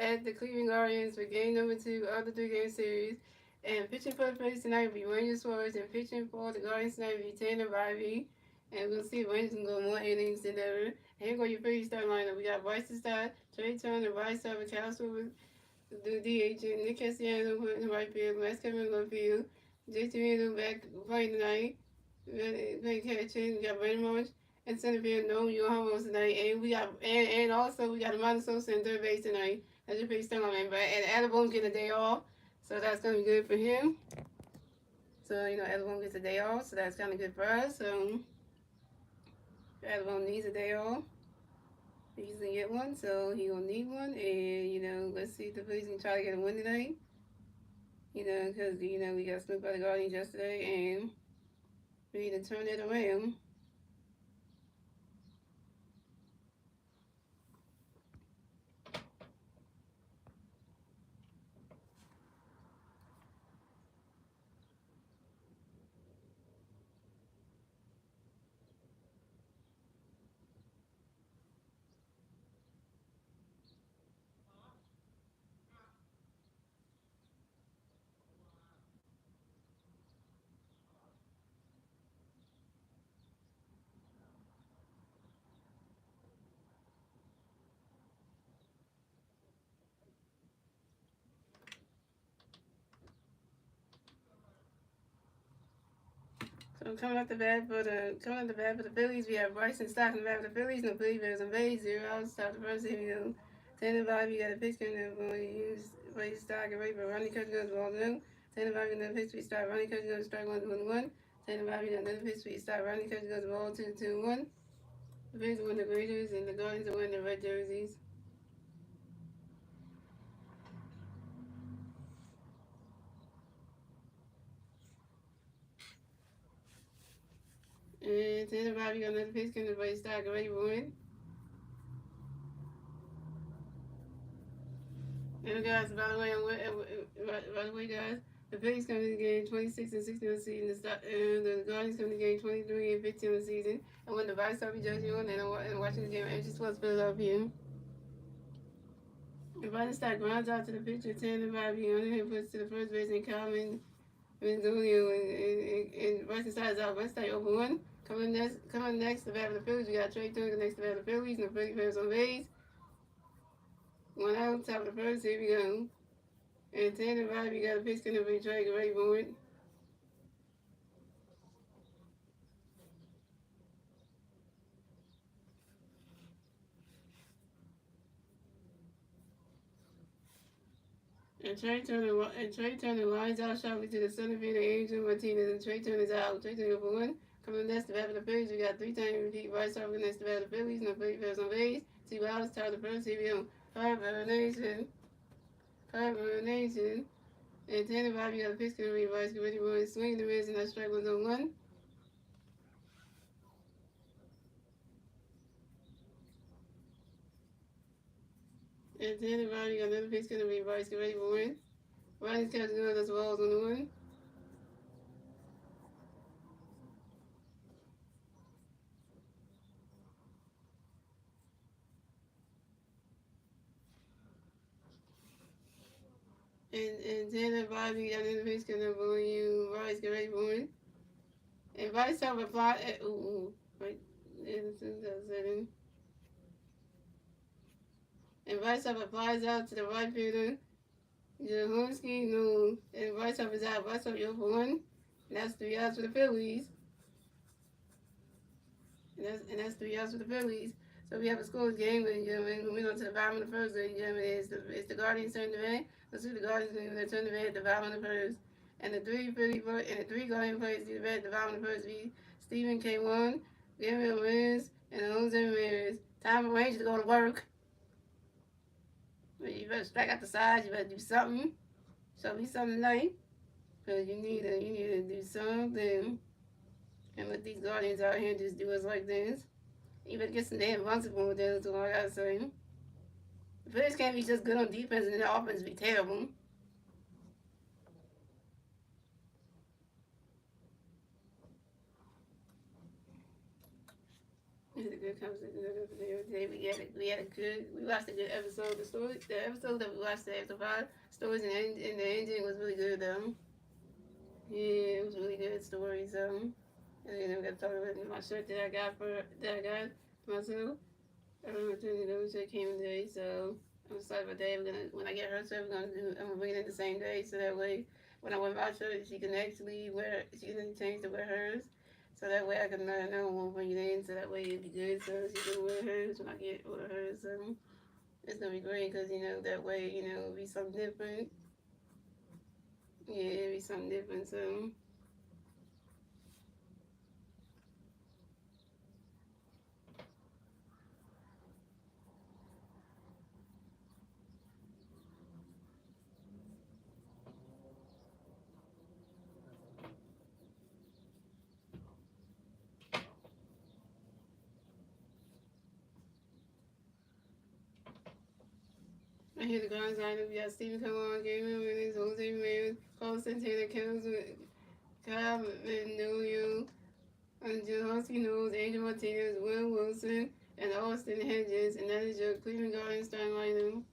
at the Cleveland Guardians for game number 2 of the 3-game series. And pitching for the Phillies tonight will be Ranger Suarez, and pitching for the Guardians tonight will be Tanner Bivey. And we'll see if Rangers can go more innings than ever. And here go your Phillies starting lineup. We got Bryce to start, Trey Turner, Bryce Harper, Castro with the DH, and Nick Castellanos in the right field, Max Kevin in the left field, J.T. Randall back playing tonight, playing catching. We got Brandon Marsh and center field. No, you homos tonight, and we got and also we got Amanda Sosa in third base tonight. That's your big starting but and Adabone getting a day off, so that's gonna be good for him. So you know Adabone gets a day off, so that's kind of good for us. So Adabone needs a day off. He's gonna get one, so he gonna need one, and you know let's see if the Phillies can try to get a win tonight. You know, because you know we got slipped by the Guardians yesterday, and we need to turn it around. So coming up the bat for the Phillies, we have Bryson Stock in the bat for the Phillies. No Phillies bears on base, 0 outs. Stop the first inning. You know, 10-5. You got a pitch count that going to use play Stock and wait for running coach goes ball no. 10-5. You got a pitch we start running coach goes strike 1-1. 10-5. You got another pitch we start running coach goes ball 2-1. The Phillies win the Raiders and the Guardians win the red jerseys. And 10-5. You got another pitch count that play Stock and wait for win. And guys, by the way, guys, the Phillies come to the game 26 and 16 on the season, and the Guardians come to the game 23 and 15 on the season. And when the Vice I'll be judging on, and I'm watching the game, anxious plus Philadelphia. And Biden Stock grounds out to the pitcher, 10-5, he on him puts to the first base, and Calvin Benzulio and Bryson Stock is out. Bryson Stock over one. Coming next to bat for the Phillies, we got Trey Turner next to bat for the Phillies, and the Phillies players on base. 1 out, top of the first, here we go. And 10-5, you got a pitch going to be Trey Rayboard. And Trey Turner lines out sharply to the center field of Angel Martinez, and Trey Turner's out. Trey Turner for one. Coming next to bat for the Phillies, we got 3-time repeat Bryce Harper next to bat for the Phillies. No Phillies players on base. 2 outs, top of the first, here we go. 5 elimination. And 10-5, you got a pitch going to be Bryce Harper. Swinging the wrist, and that strike was on 1. And 10-5, you got another pitch going to be Bryce Harper. Ryan's catching good as well as on the 1. And 10-5, you got another pitch going to be Bryce Harper. And Bryce Harper applied. Right. And Bryce Harper flies out to the right fielder. Jaholski, no. And Bryce Harper's out. Bryce Harper 0 for 1. And that's 3 outs for the Phillies. And that's 3 outs for the Phillies. So we have a scoreless game, ladies and gentlemen. We're going to the bottom of the first, ladies and gentlemen. It's the Guardians turn to bat. Let's see the Guardians turn to bat at the bottom of the first. And the three Guardian players to the bat at the bottom of the first be Stephen K1, Gabriel Reyes, and Jose Ramirez. Time for Rangers to go to work. You better strike out the sides. You better do something. Show me something tonight. Because you need to do something. And let these Guardians out here just do us like this. You better get some damn runs upon with this, is all I gotta say. The Phillies can't be just good on defense and the offense be terrible. And had a good conversation the other day. We watched a good episode. The episode that we watched the after 5 stories and the ending was really good though. Yeah, it was really good stories. And then we got to talk about my shirt that I got myself. I don't know if those that came today, so I'm excited about that. When I get her shirt, I'm gonna bring it in the same day, so that way when I wear my shirt, she can change to wear hers. So that way I can let her know when we bring it in, so that way it'll be good. So she can wear hers when I get hers. It's gonna be great because that way it'll be something different. Yeah, it'll be something different. So. I hear the guys lineup. We got Stephen come on, Gabriel Williams, Jose Ramirez, Carlos Santana, Kyle Manoyo, Joe Husky Knows, Angel Martinez, Will Wilson, and Austin Hedges, and that is your Cleveland Guardians starting lineup.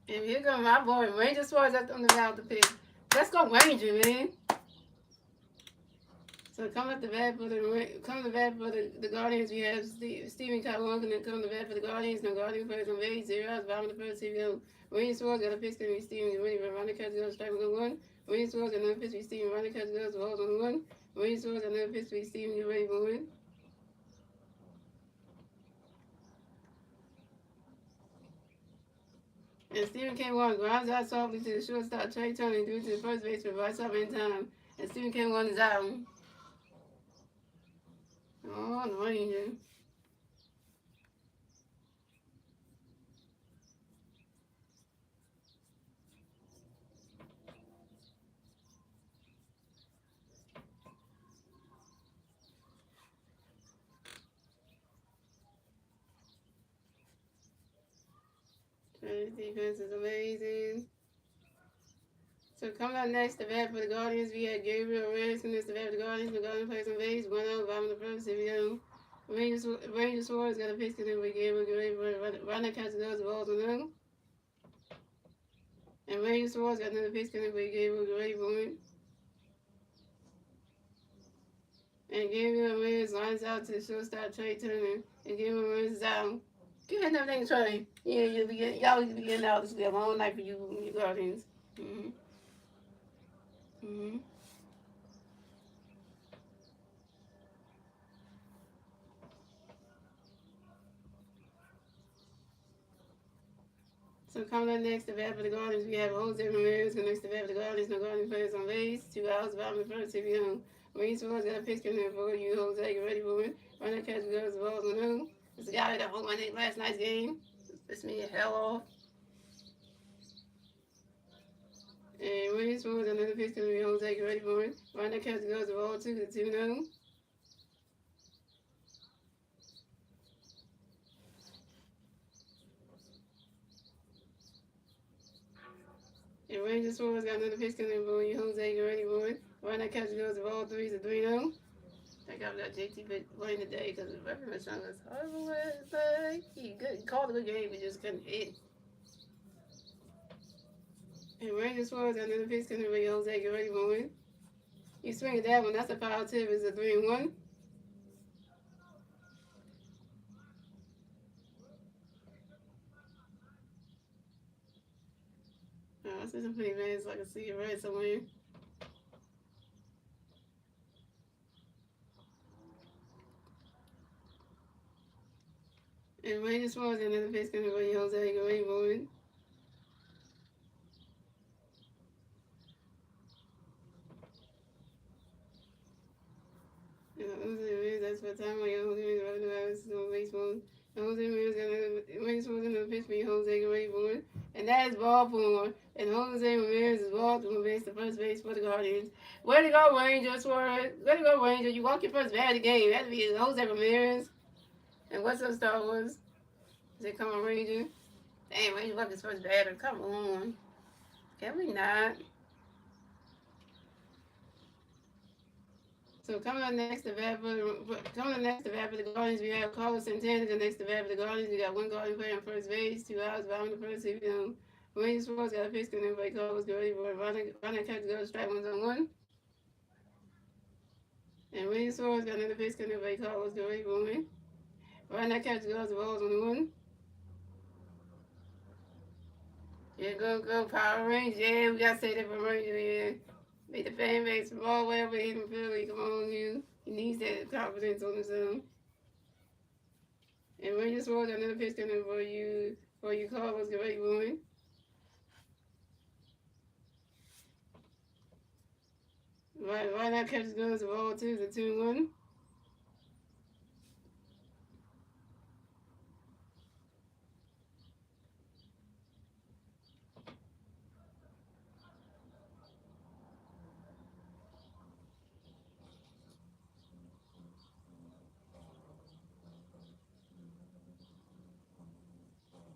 And here comes my boy, Ranger Suarez up on the mound to pick. Let's go Ranger, man. So come to bat for the Guardians. We have Stephen Catalon, and then come to bat for the Guardians. No Guardian players on base. 0 outs. Bottom of the first. Here we go. Ranger Suarez got a pitch to Stephen. Ready for Ronnie Catch goes strike with 1. Ranger Suarez got another pitch to Stephen. Ronnie Catch goes balls on 1. Ranger Suarez got another pitch to Stephen. Get ready for 1. And Stephen K. Warren grounds out softly to the shortstop Trey Turner due to the first baseman right up in time. And Stephen K. Warren is out. Oh, the Ranger. Trey's defense is amazing. So coming up next, the bat for the Guardians, we had Gabriel Reyes, and this the bat for the Guardians. The Guardians plays on base, 1 out, bottom of the first. Here we go. Ranger Suarez got a pitch to them with Gabriel Reyes. Ronnie Catch goes the balls on them. And Ranger Suarez got another pitch to them with Gabriel Reyes. And Gabriel Reyes lines out to the shortstop Trey Turner. And Gabriel Reyes is out. Get another thing, Trey. Yeah, y'all will be getting out. This will be a long night for you Guardians. Mm-hmm. Mm-hmm. So coming up next, the bat for the Guardians, we have Jose Ramirez. Next, the bat for the Guardians, no Guardian players on base. 2 outs, bottom of the first. Here we go. Ranger Suarez got a pitch coming in for you, Jose. Get ready for it. Running catch goes the balls on who? It's the guy that home run last night's game. This me hell off. And Ranger Suarez got another pitch coming in. Jose, get ready for it. Running catch goes the ball to the 2-0. And Ranger Suarez got another pitch coming in for you, Jose. Get ready for it. Running catch goes the ball 3-0. I got JT playing today because the reference song was horrible last night. He called a good game, but just couldn't hit. And Ranger Suarez got another pitch coming in. Jose, get ready for it. You swing at that one, that's a foul tip. It's a 3-1. I see some pretty man so I can see it right somewhere. And Ranger Suarez got another pitch coming in. Jose, get ready for it. That's what time I got Jose Ramirez on baseball. Jose Ramirez got another pitch for you, Jose, get ready for it. And that is ball four. And Jose Ramirez is walked on base, the first base for the Guardians. Way to go, Ranger Suarez. Way to go, Ranger. You walk your first bat of the game. That would be Jose Ramirez. And what's up, Star Wars? Is it coming, Ranger? Damn, Ranger walked his first batter. Come on. Can we not? So coming up next to bat for the Guardians, we have Carlos Santana next to bat for the Guardians. We got one Guardian player on first base, 2 outs, bottom of the first. Randy Sports got a pitch and everybody Carlos go ready for Ronald catch goes strike one's on one. And Randy Sports got another pitch and everybody Carlos go ready for one. Ronald catch goes the balls on the one. Yeah, go Power Rangers. Yeah, we gotta say that for Rangers. Yeah. Make the fan base from all the way over here in Philly. Come on, you. He needs that confidence on his own. And when you score another pitch coming for you Carlos, get ready for it. Why not catch guns of all twos at 2-1?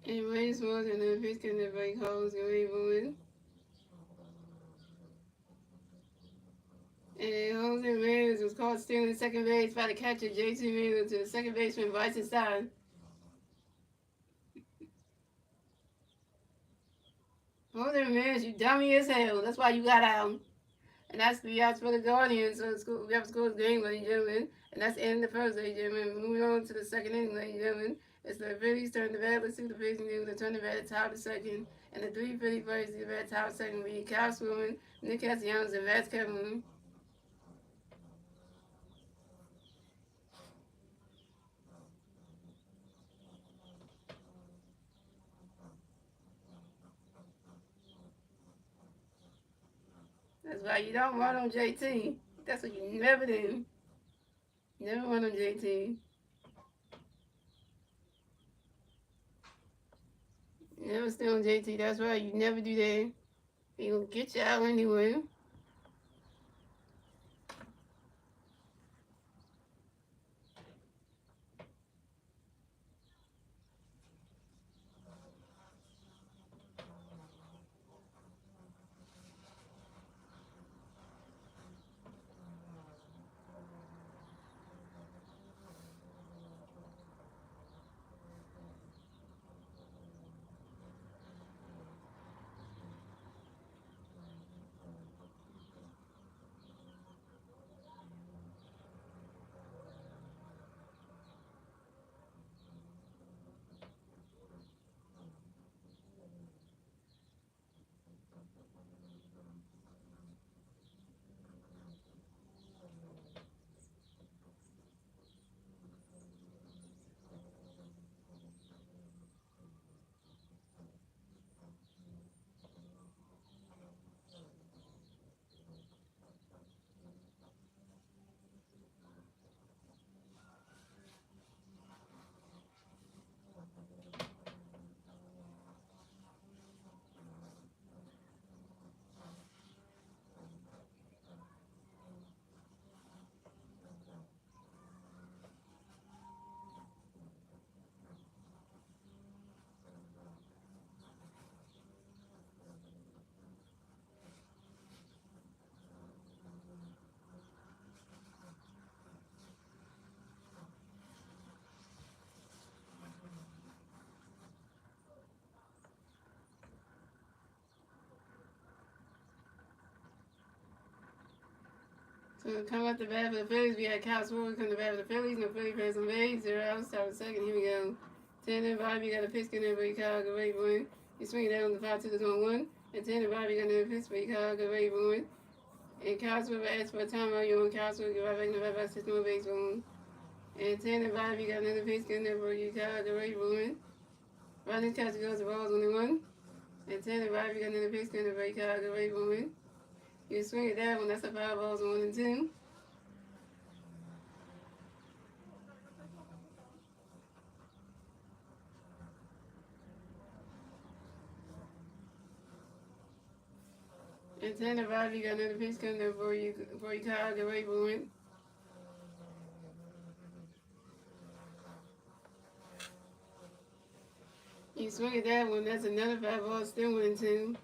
And when you score another pitch coming for Carlos, get ready for it. And Jose Ramirez was caught stealing second base by the catcher J.T. Miller to the second baseman Bryson Stein. Jose Ramirez, you dummy as hell. That's why you got out. And that's 3 outs for the Guardians. So we have to score this game, ladies and gentlemen. And that's the end of the first, ladies and gentlemen. Moving on to the second inning, ladies and gentlemen. It's the Phillies turn the bat. Let's see the Phillies do. They turn the bat at top of second. And the three Philly players do the bat top of second. We Kyle Swilman, Nick Castellanos, and Vaz Kevin. That's why you don't run on JT. That's what you never do. Never run on JT. Never stay on JT. That's right. You never do that. He gonna get you out anyway. So come up the bat for the Phillies. We had Kyle Swilman come to bat for the Phillies. No Philly players on base. 0 outs. Top of second. Here we go. 10 and Bobby got a pitch in there for Kyle. Go ready for it. He's swinging down on the 5-2 is on 1. And 10 and Bobby got another pitch for Kyle. Go ready for it. And Kyle Swilman asked for a timeout. You on Kyle Swilman. Get right back in the 5-6 more base for him. And 10 and Bobby got another pitch in there for Kyle. Go ready for it. Ronald catch goes the balls on the 1. And 10 and Bobby got another pitch in there for Kyle. Go ready for it. You swing it that one. That's a 5 balls on 1 and 2. And 10 and Bobby got another pitch coming up for you, Kyle. Get ready for it. You swing at that one. That's another 5 balls. Still 1 and 2.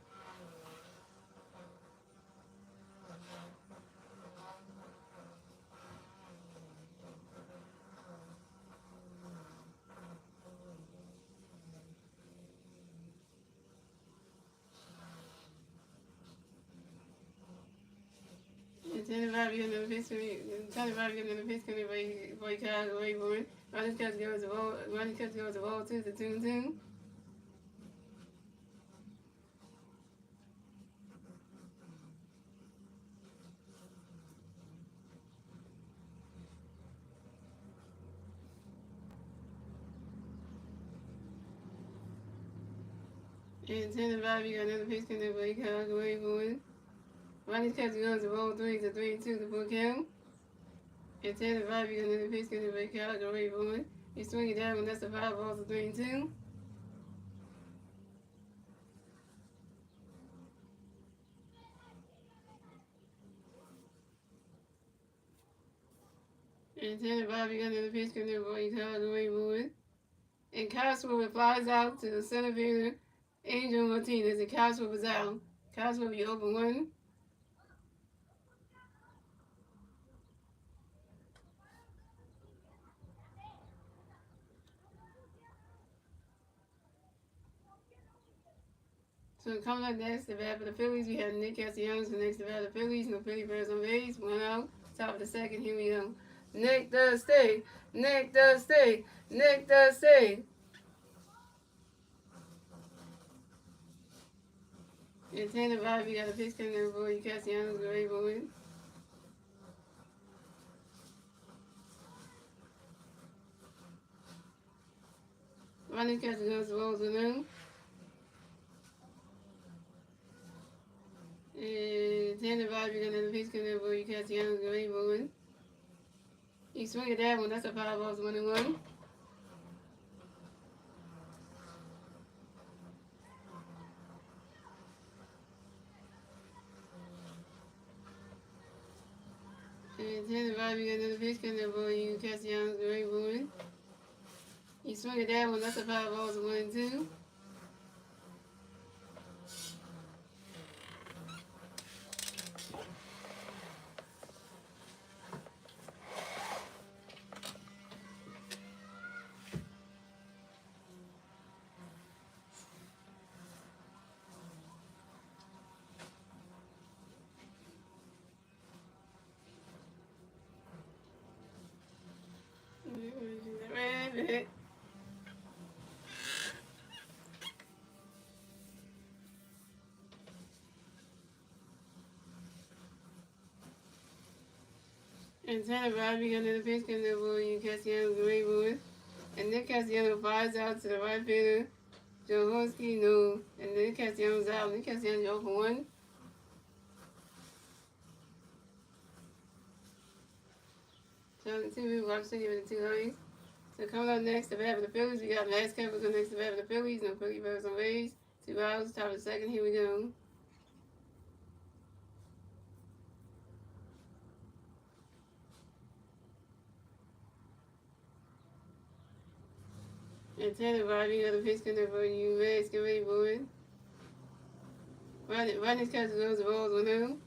Tony Bobby getting the pitch coming by Kyle Rayburn. Ronnie Cuts goes the ball. Ronnie Cuts goes the ball to the 2-2. And Tony Bobby got another pitch coming by Kyle Rayburn. Ronnie Cuts goes the ball 3-2 to full count. And Tony Bobby got another pitch coming by Kyle Rayburn. He's swinging down and that's a 5 balls to 3-2. And Tanner Bobby got another pitch coming by Kyle Rayburn. And Kyle Swimmer flies out to the center fielder, Angel Martinez, and Kyle Swimmer's out. Kyle Swimmer be open 1. So coming up next, the bat for the Phillies, we have Nick Castellanos the next to bat for the Phillies. No Philly players on base. 1 out. Top of the second. Here we go. Nick does stay. Nick does stay. Nick does stay. And Tanner Bobby got a pitch coming in for you. Castellanos with Rayburn. Ronnie Castellanos rolls with him. And Tanner Bobby got another pitch coming in for you. Castellanos with Rayburn. He swing at that one. That's a 5 balls 1-1. And Tanner Bobby got another pitch coming in for you. Castellanos with Rayburn. He swing at that one. That's a 5 balls 1-2. Rabbit. And Tanner Bobby got another pitch coming in for you. Castellanos with Rayburn. And Nick Castellanos flies out to the right fielder. Joe Horsky, no. And Nick Castellanos out. Nick Castellanos 0 for 1. So the 2 people are sitting with the 2 homies. So coming up next, the bat for the Phillies, we got Max Kemp going next to the bat for the Phillies. No Philly players on base. 2 outs, top of the second. Here we go. And Tanner Bobby got a pitch coming for you. Max get ready for it. Ronnie's catches those balls with him.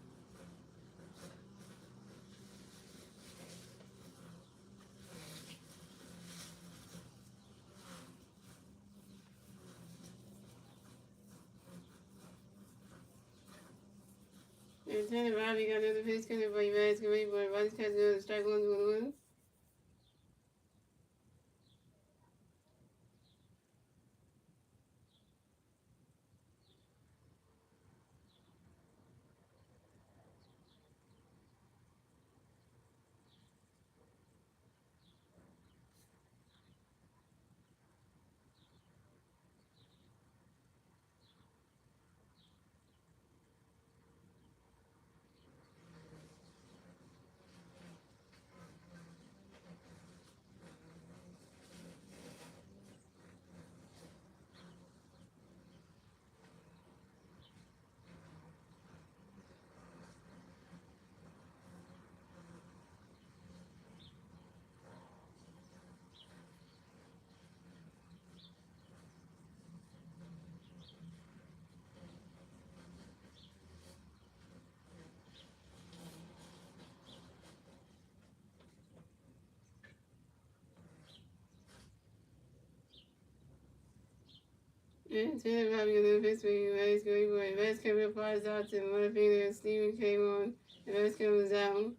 And Tanner Bobby got another pitch coming for you. Max get ready for it. Ronnie's catches those strike 1-1. And Tanner Bobby got another pitch for you. Max get ready for it. Max Kemp flies out to the right fielder. Stephen came on. And Max Kemp was out.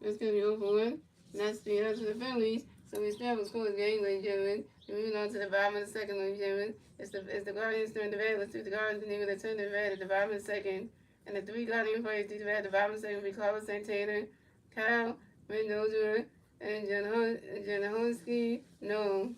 That's going to be 0 for 1. And that's the other to the Phillies. So we still have a scoreless game, ladies and gentlemen. We're moving on to the bottom of the second, ladies and gentlemen. It's the Guardians turn the bat. Let's do the Guardians, and they're going to turn the bat at the bottom of the second. And the three Guardian players do the bat at the bottom of the second will be Carlos Santana, Kyle Mendoza, and Janahonsky. No.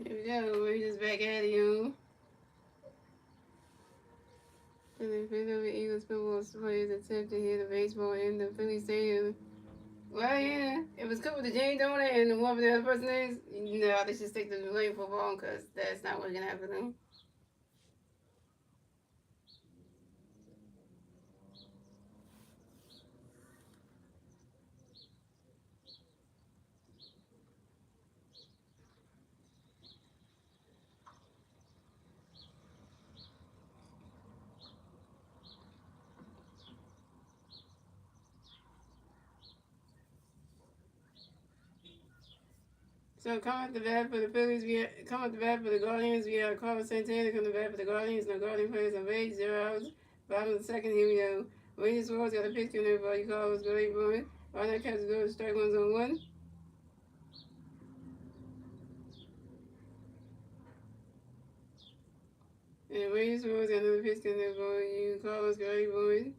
Here we go. We're just back at you. And the Philadelphia Eagles football players attempt to hit the baseball in the Philly Stadium. Well, yeah, if it's covered with the Jane Donut and whoever the other person is, no, they should stick to the lane football because that's not working out for them. So come at the bat for the Phillies. Come at the bat for the Guardians. We have Carlos Santana come to bat for the Guardians. No Guardian players on base. 0 outs. Bottom of the second. Here we go. Rangers Swords got a pitch in everybody. Carlos great run. Right now, catch go. Strike one's on one. And Rangers Swords got another pitch in everybody. Carlos great run.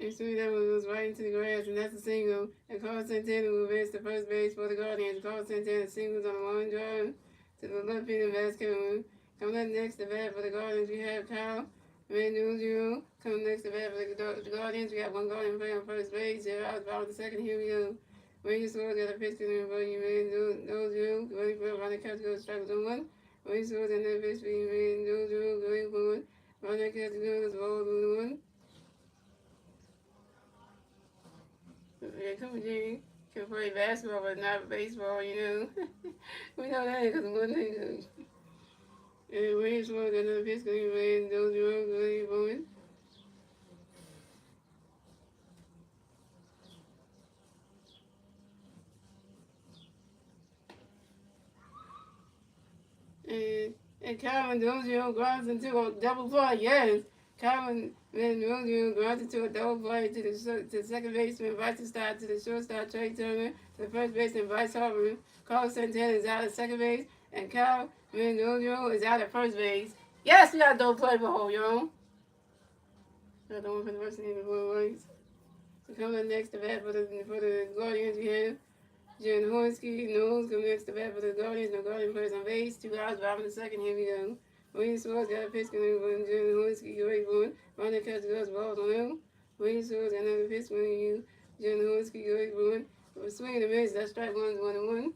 And soon that one goes right into the grass, and that's a single. And Carlos Santana will advance to first base for the Guardians. Carlos Santana singles on a long drive to the left field basket. Coming up next to bat for the Guardians, we have Kyle Mendoza. Coming next to bat for the Guardians, we have one Guardian player on first base. 0 outs, bottom of the second. Here we go. Rangers Swords got a pitch to the Mendoza. Going for a running catch goes strike on one. Rangers Swords got another pitch to the Mendoza. Going for one. Running catch goes ball on one. Yeah, come on, Jimmy. Can play basketball, but not baseball, you know. We know that because one thing. And Rangers Swords got another pitch to the Mendoza. Going for one. And Calvin Dozio grounds into a double play. Yes, Calvin Dozio grounds into a double play to the second baseman, Bryce Stott, to the shortstop, Trey Turner, to the first baseman, Bryce Harper. Carlos Santana is out at second base, and Calvin Dozio is out at first base. Yes, we got a double play for home, yo. Got the one for the rest of the boys. So coming up next to bat for the Guardians, we have Jen Hornsky, Knowles coming next to bat for the Guardians. No Guardian players on base. 2 outs, bottom of the second. Here we go. William Swords got a pitch coming from Jen Hornsky. Great one. Running catch goes balls on him. William Swords got another pitch from you. Jen Hornsky. Great one. For swinging the miss, that strike one's 1-1.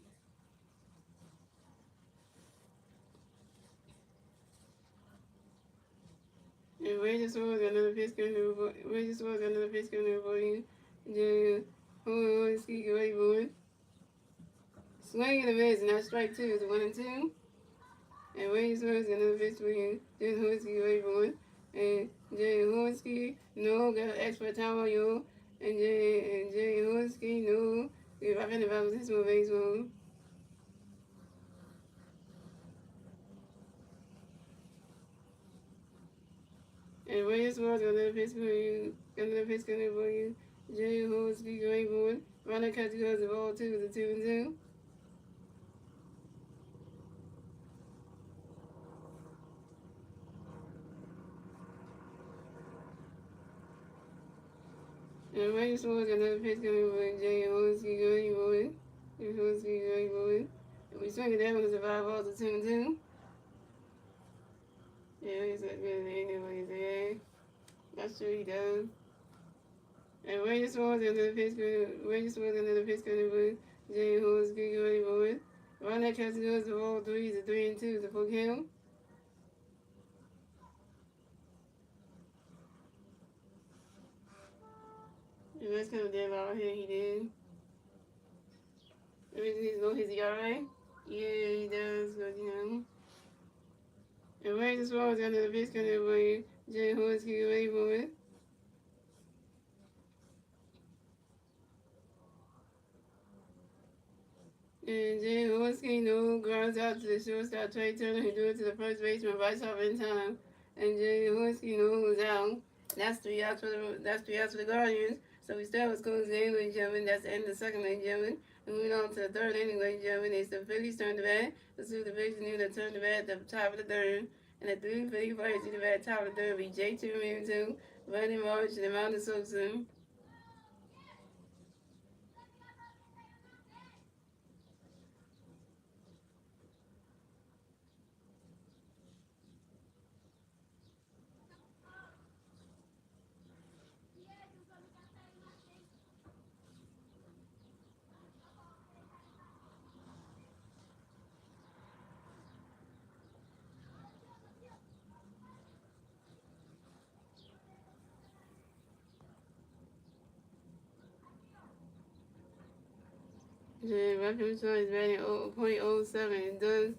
And Rangers Swords got another pitch coming for Rangers Swords got another pitch coming for you. Jen Hornsky. Great one. Swing and a miss, and that strike two is 1-2. And Wayne Swords got another pitch for you. Jen Horsky, wait for it. And Jay Horsky, no, got extra time on you. And Jay Horsky, no. If I've been about this one, baseball. And Wayne Swords got another pitch for you. Got another pitch coming for you. Jay Horsky, wait for it. Ronald Catch goes the ball 2 is a 2-2. And Wayne Swords got another pitch coming for you. Jay Horsky, wait for it. Jay Horsky, wait for it. And we swing it down with a 5 balls to 2-2. Yeah, he's not good anyway. Yeah, that's true. He does. And Wayne Swords another pitch coming. Wayne Swords another pitch coming for Jay Horsky, wait for it. Ronald Catch goes the ball 3 is a 3-2 is a full count. And that's kind of damn out here. He did. Everything needs to go his ERA. Yeah, he does, but you know. And Wayne Swords another pitch coming for Jay Horsky, wait for it. And Jay Horsky, no, grounds out to the shortstop Trey Turner, who threw it to the first baseman right off in time. And Jay Horsky, no, was out. That's 3 outs for the Guardians. So we start with Cole's game, ladies and gentlemen. That's the end of the second, ladies and gentlemen. And moving on to the third inning, ladies and gentlemen. It's the Phillies turn the bat. Let's see the Phillies knew that turned the bat at the top of the third. And the 3 Philly players in the bat top of the third be J.T. Realmuto, Brandon March, and Amanda Sosa. The reference is batting .07. Does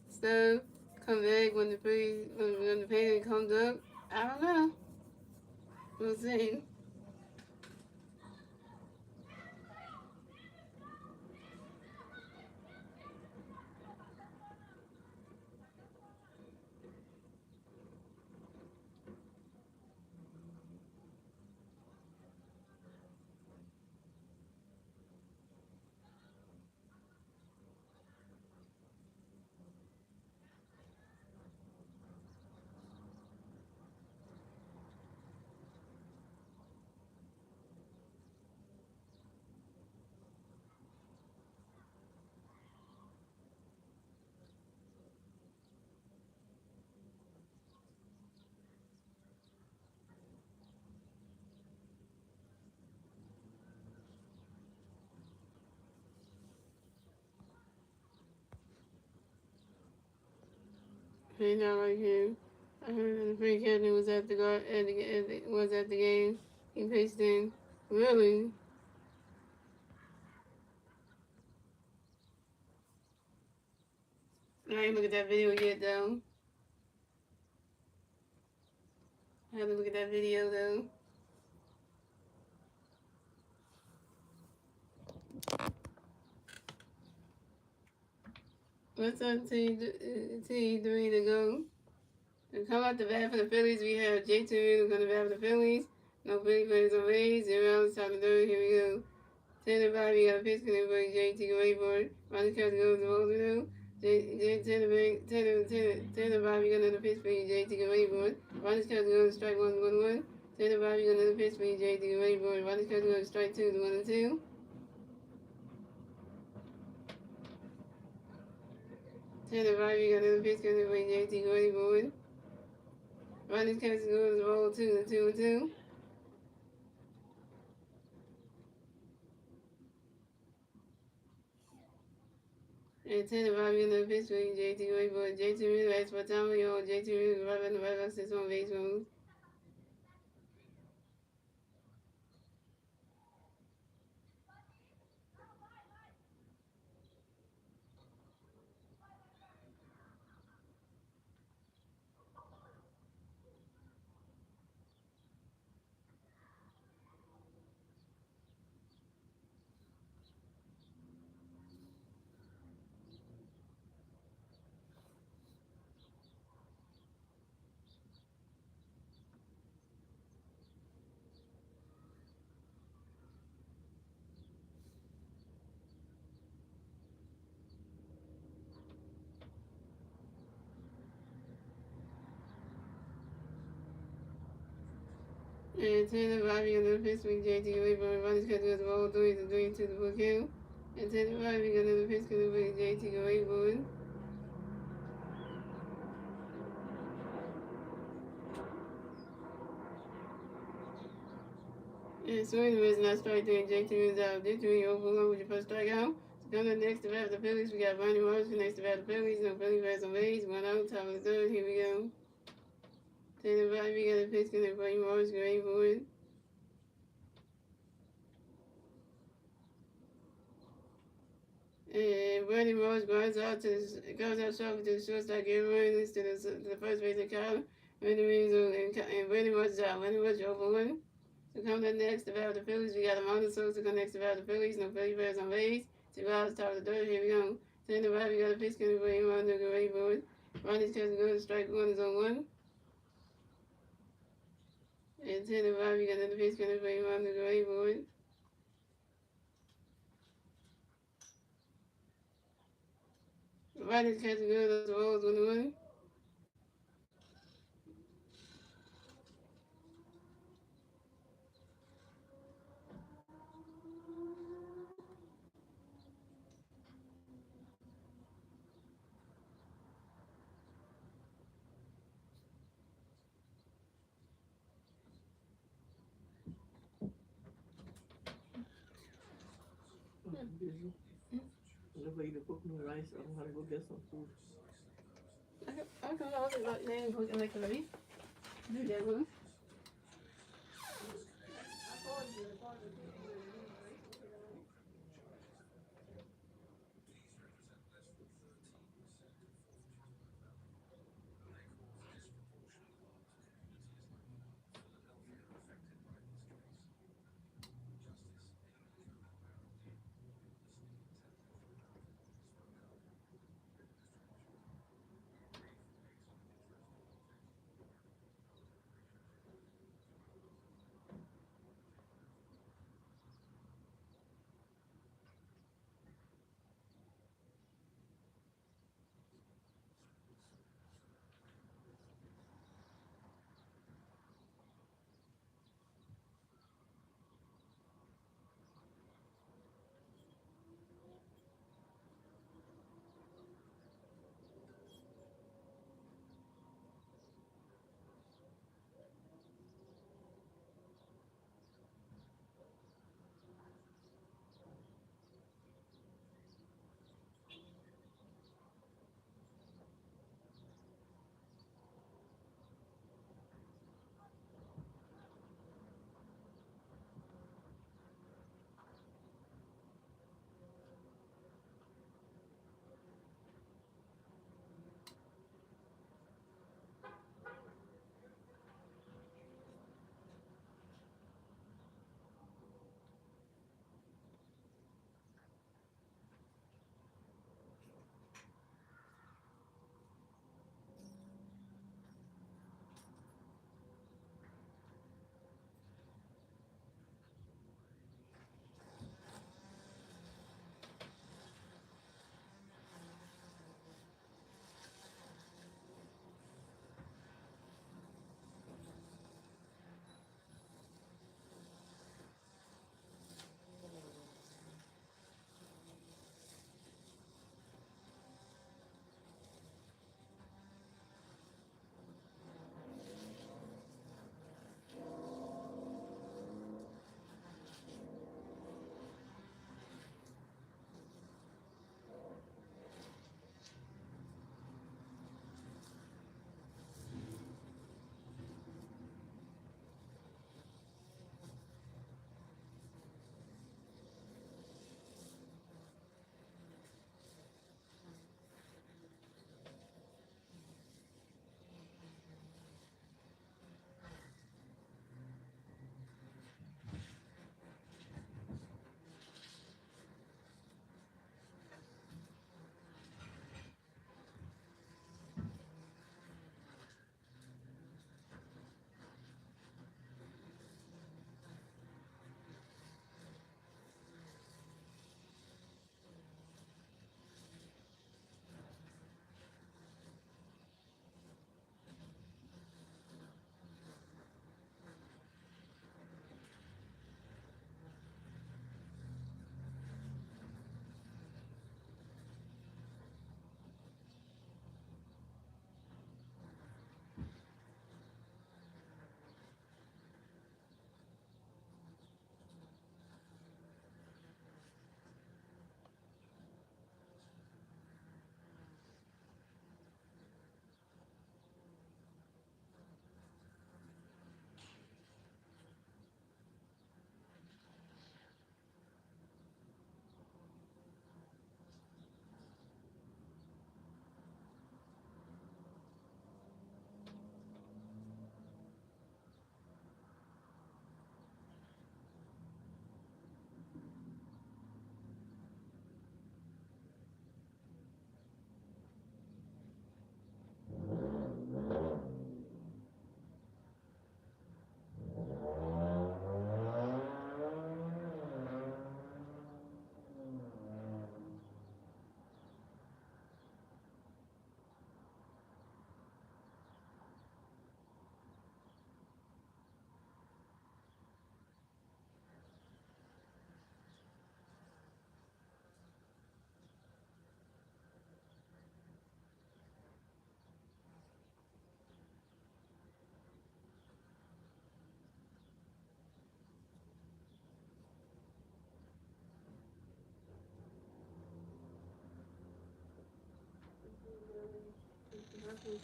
stuff come back when the payment comes up? I don't know. We'll see. Hey, not right here. I heard the free captain was at the guard was at the game. He pitched in. Really? I ain't look at that video yet though. I have to look at that video though. What's up, T3 to go? And come out the bat for the Phillies. We have J2 going to bat for the Phillies. No Philly players on base. 0 outs, top of the third. Here we go. 10 to 5. We got a pitch coming for JT. Wait for it. Ronnie Catch goes the ball through. 10 to 5. We got another pitch for you. JT. Wait for it. Ronnie Catch goes strike 1-1-1. 10 to 5. We got another pitch for you. JT. Wait for it. Ronnie Catch goes strike 2 to 1-2. 10 to 5. We got another pitch coming for you. JT. Wait for it. Ronnie Catch goes the ball 2 to 2-2. And 10 to 5 in the pitch for JT Wait for JT Reed bats for time of your JT Reed right in the right box is on base move. And Tanner Bobby on the pitch with JT Weaver. Ronnie's catching the ball, three to the book hill. And Tanner Bobby on the pitch with JT Weaver. And Swing was not strike three. JT was out. Victory over one with your first strikeout. So coming up next to bat the Phillies, we got Ronnie Morris next to bat the Phillies. No Phillies bats on base. One out, top of the third. Here we go. Tanner Bobby got a pitch connect for Morris, great board. And Bernie Morris goes out sharp to the shortstop, Gary Williams to the first base of Kyle. And Bernie Morris is out. Bernie Morris over one. So coming up next, about the Phillies, we got Amanda Sosa come next about the Phillies. No Philly Bears on base. 2 outs, top of the third. Here we go. Tanner Bobby got a pitch connect for him on the great board. Ronnie's catching good. Strike one is on one. And Tanner Bobby got another pitch connect for him on the great board. Ronnie's catching good. Those rolls 1-1. Busy. Whenever you cook me rice, I'm gonna go get some food. I can also look there and cook it like a baby. Do that one. What's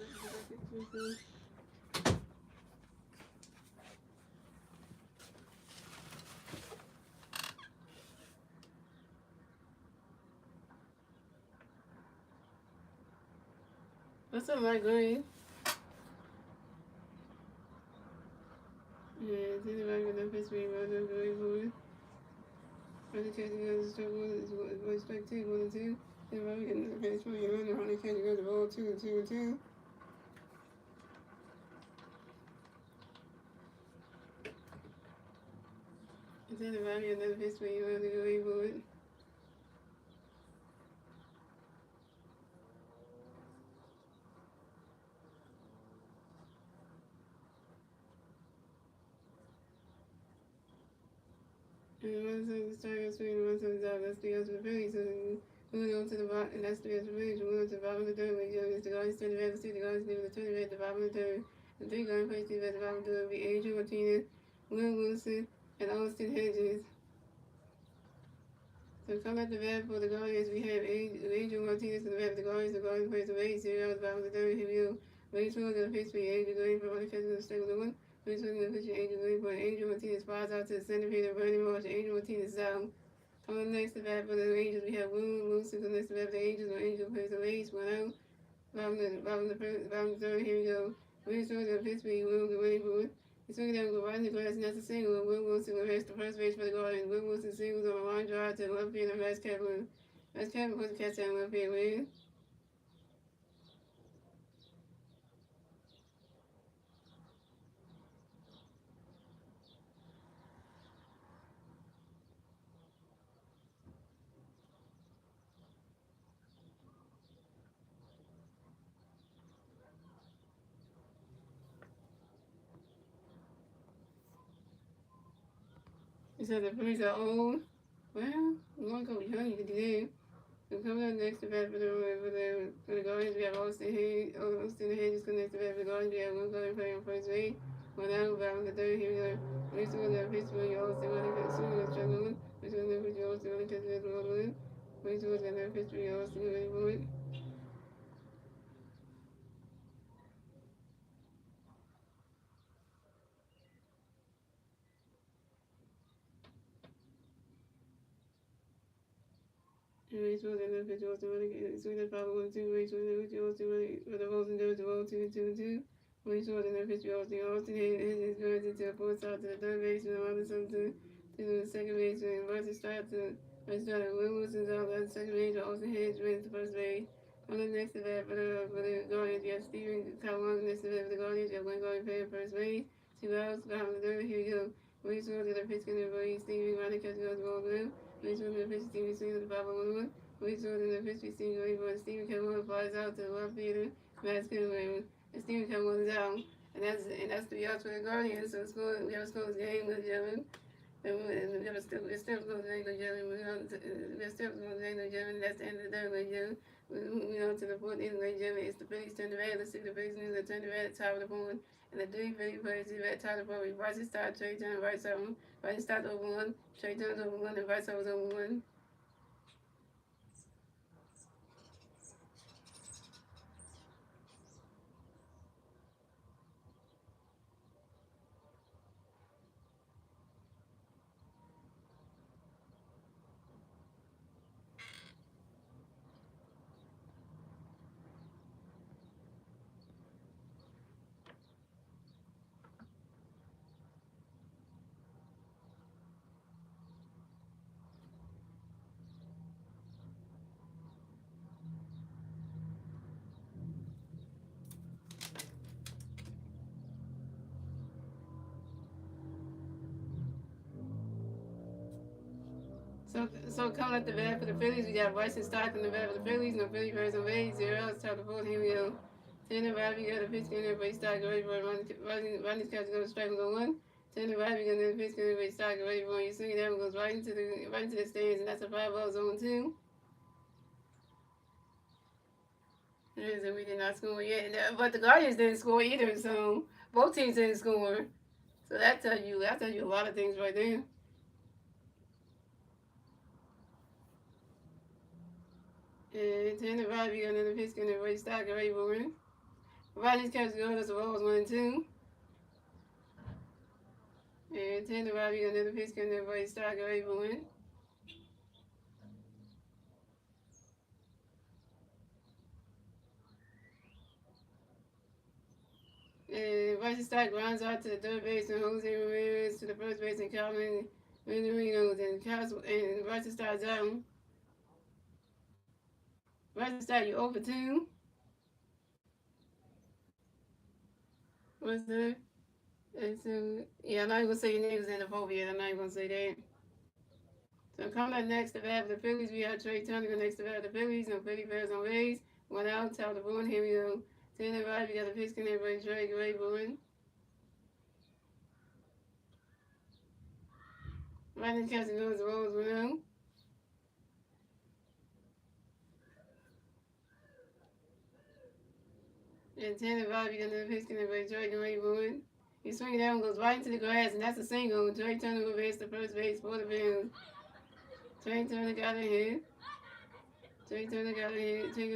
up, Mike Green? Yeah, it's anybody with no history about no going forward. Running catch together, struggle is one strike two, 1-2. Anybody getting the catch for your runner, running catch together, the ball 2-2-2. It's anybody with no history about no going forward. And one side is Tigers swing, one side is out. That's the other Phillies. So moving on to the bottom, and that's the other Phillies. Moving on to the bottom of the third. Where the Guardians turn the red, the Guardians leave the turn the red at the bottom of the third. The three Guardians play Steve at the bottom of the third will be Adrian Martinez, Will Wilson, and Austin Hedges. So come at the bat for the Guardians, we have Adrian Martinez to the bat for the Guardians. The Guardians plays the Rays. Here at the bottom of the third. Here we go. Rays will go to pitch for Adrian going for one catch of the stable one. Rays will go to pitch for Adrian going for Adrian Martinez flies out to the center fielder. Bernie Marsh. Adrian Martinez is out. Coming next to bat for the Angels, we have Will Wilson. Coming next to bat for the Angels, when Angels plays the Rays, 1-0. Bottom of the third, here we go. Williams throws to Pittsburgh, Will get ready for it. He's swinging down, go right in the glass, and that's a single. Will Wilson will pass the first base for the Guardians. Will Wilson singles on a line drive to the left field, and Max Kaplan. Max Kaplan puts the catch down left field, man. He said the Phillies are old. Well, you want to go young, you can do that. So coming up next to bat for the Guardians, we have Austin Hayes. Austin Hayes is next to bat for the Guardians. We have one Guardian player on first base. One out, bottom of the third. Here we go. Next one, Pittsburgh. Austin running for the Sooners struggling. Next one, Pittsburgh. Austin running for the Sooners. Next one, Pittsburgh. Austin ready for it. Race was and then pitch Austin running. Swing the power 1-2. Race was and then pitch Austin running for the Rolls and Dodgers. The roll 2-2-2. Race was and then pitch Austin. Austin his going to the fourth side to the third baseman. Around something to the second baseman. Versus start to Will Wilson's out at the second base. Austin Hedges wins the first base. On the next to that for the Guardians, you have Steven Kalwang next to that for the Guardians. You have one Guardian player first base. 2 outs. Bottom of the third. Here we go. Race was and then pitch in the Race. Steven running catching goes ball blue. Race was and then pitch Steven swings at the 5-1. Race was and then pitch Steven going for Steven Kalwang flies out to the left fielder. Max Kalwang. And Steven Kalwang is out. And that's 3 outs for the Guardians. So we have a scoreless game with Jevin. And we're still going to England, Jevin. We're still going to England, Jevin. That's the end of the third, ladies and gentlemen. We're on to the fourth inning, ladies and gentlemen. It's the Phillies turn the red. Let's see the Phillies news. They turn the red at the top of the phone. And the three Phillies players see at the top of the phone. Bryson started, Trey Turner, right side. Bryson started over 1. Trey Turner's over 1, and Bryson was over 1. So coming up the bat for the Phillies, we got Bryson Stock in the bat for the Phillies. No Philly birds on base. 0 outs, top of the fourth. Here we go. 10 to 5, we got a pitch in there, Bryson Stock ready for running catch to go to strike and go 1. 10 to 5, we got another pitch in there, Bryson Stock ready for you swing. That one goes right into the stands, and that's a 5-0 zone 2. And we did not score yet, but the Guardians didn't score either. So both teams didn't score. So that tell you a lot of things right there. And 10 to 5, we got another pitch in there, Bryson Stock ready for him. Riding catches the Guardians, the balls 1 and 2. And 10 to Robbie, another pitch coming in for a strike, away for win. And Bryson Stott grounds out to the third base and Jose Ramirez to the first base and Calvin Renerinos and Bryson Stott's down. Bryson Stott, you over 2. What's that? Yeah, I'm not even gonna say your names in the vote yet. I'm not even gonna say that. So coming up next to bat for the Phillies, we have Trey Turner next to bat for the Phillies and Philly Bears on Rays. 1 out, top of the board. Here we go. 10 and 5, we got the pitch connect by Trey Gray Bowen. Riding catching goes the Rose 1 out. And 10 and 5, you got another pitch connect by Trey Gray Bowen. He swings down, goes right into the grass, and that's a single. Trey Turner will base the first base for the Bears. Trey Turner got a hit. Trey Turner got a hit. Trey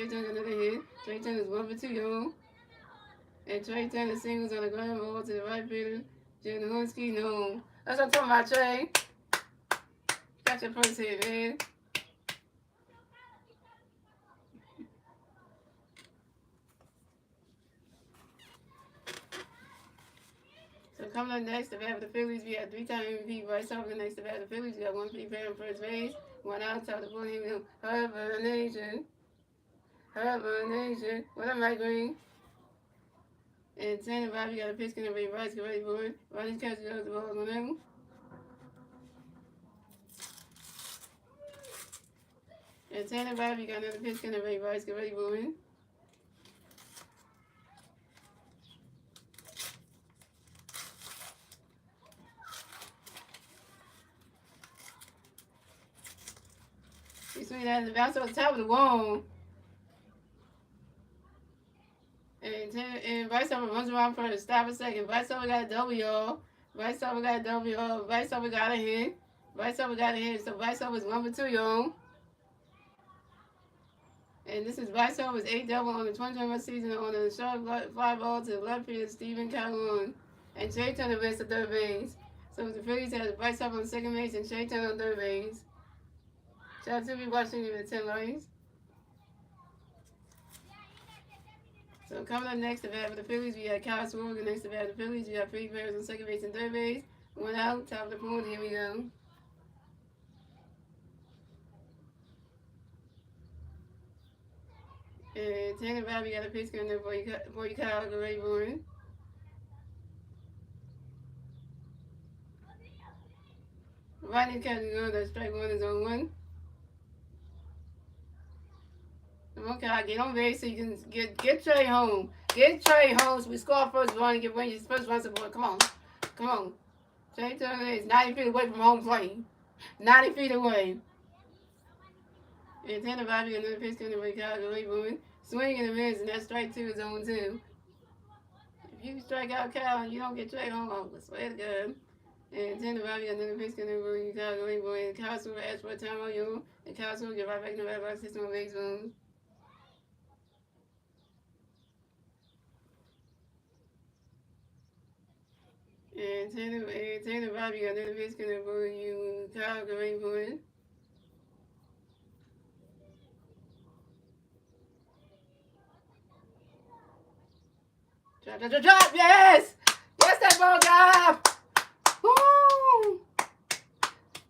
Turner got another hit. Trey Turner's 1 for 2, y'all. And Trey Turner singles on the ground ball to the right fielder. Jim Husky, no. That's what I'm talking about, Trey. Got your first hit, man. So coming up next, the bat for the Phillies, we have 3-time MVP Bryce Harper next to bat for the Phillies. We got 1 free pair on first base, 1 out, top of the ball. Here we go. Harper Nation. What up, Mike Green? And 10 and 5, you got a pitch connect by Bryce, get ready for it. Riding catches goes the ball on them. And 10 and 5, you got another pitch connect by Bryce, get ready for it. You swing that, the bounce on the top of the wall. And Bryce Harper runs around for a stop a second. Bryce Harper got a double, y'all. Bryce Harper got a hit. So Bryce Harper's 1 for 2, y'all. And this is Bryce Harper's 8th double on the 2021 season on a short fly ball to the left fielder, Stephen Calhoun. And Trey Turner base to third base. So the Phillies have Bryce Harper on second base and Trey Turner on third base. Shout out to you watching you with 10 likes. So coming up next to bat for the Phillies, we got Kyle Swerve next to bat for the Phillies. We got 3 players on second base and third base. 1 out, top of the board. Here we go. And 10 and 5, we got a pitch coming up for you, Kyle Gray-Bourne. Right in catching on that strike 1 is on 1. Okay, I get on base so you can get Trey home. Get Trey home so we score first run and get Rangers first run support. Come on. Trey Turner is 90 feet away from home plate. 90 feet away. And 10 and 5, you got another pitch coming away, Kyle Gray-Bourne. Swing in the miss, and that strike 2 is on 2. If you strike out Kyle and you don't get Trey home, I swear to God. And 10 and 5, you got another pitch coming away, Kyle Gray-Bourne. And Kyle Silver asked for a time on you. And Kyle Silver get right back in the red box, 6 on base boom. And 10 and 5, you got another pitch coming for you, Kyle Gray-Bourne. Drop, yes! Yes, that ball got! Woo!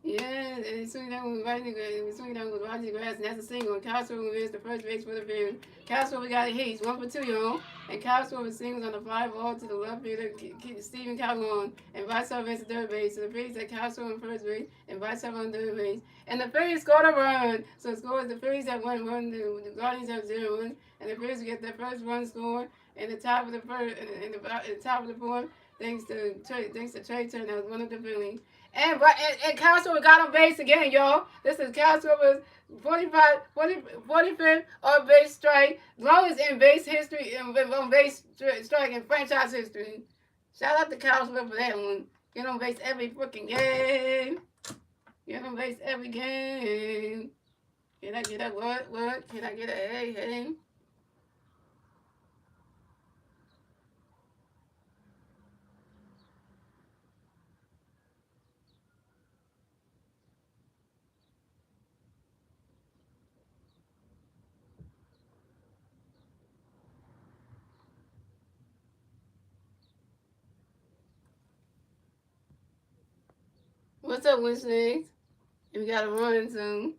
Yeah, and swing down with right in the grass, and that's a single. And Kyle Swerve is the first base for the field. Kyle Swerve got a hit. He's 1 for 2, y'all. And Kyle Swerve singles on the fly ball to the left fielder, Stephen Calhoun. And Bryce Harper is the third base. So the Phillies had Kyle Swerve on first base and Bryce Harper on third base. And the Phillies scored a run. So the Phillies have 1-1, the Guardians have 0-1. And the Phillies get their first run scored in the top of the first, in the top of the fourth, thanks to Trey Turner. That was one of the Phillies. And Kyle Swerve got on base again, y'all. This is Kyle Swerve's 45th on base strike, longest in base history, on base strike in franchise history. Shout out to Kyle Swerve for that one. Get on base every freaking game. Get on base every game. Can I get a what? Can I get a hey? What's up, Wednesdays? We got to run soon.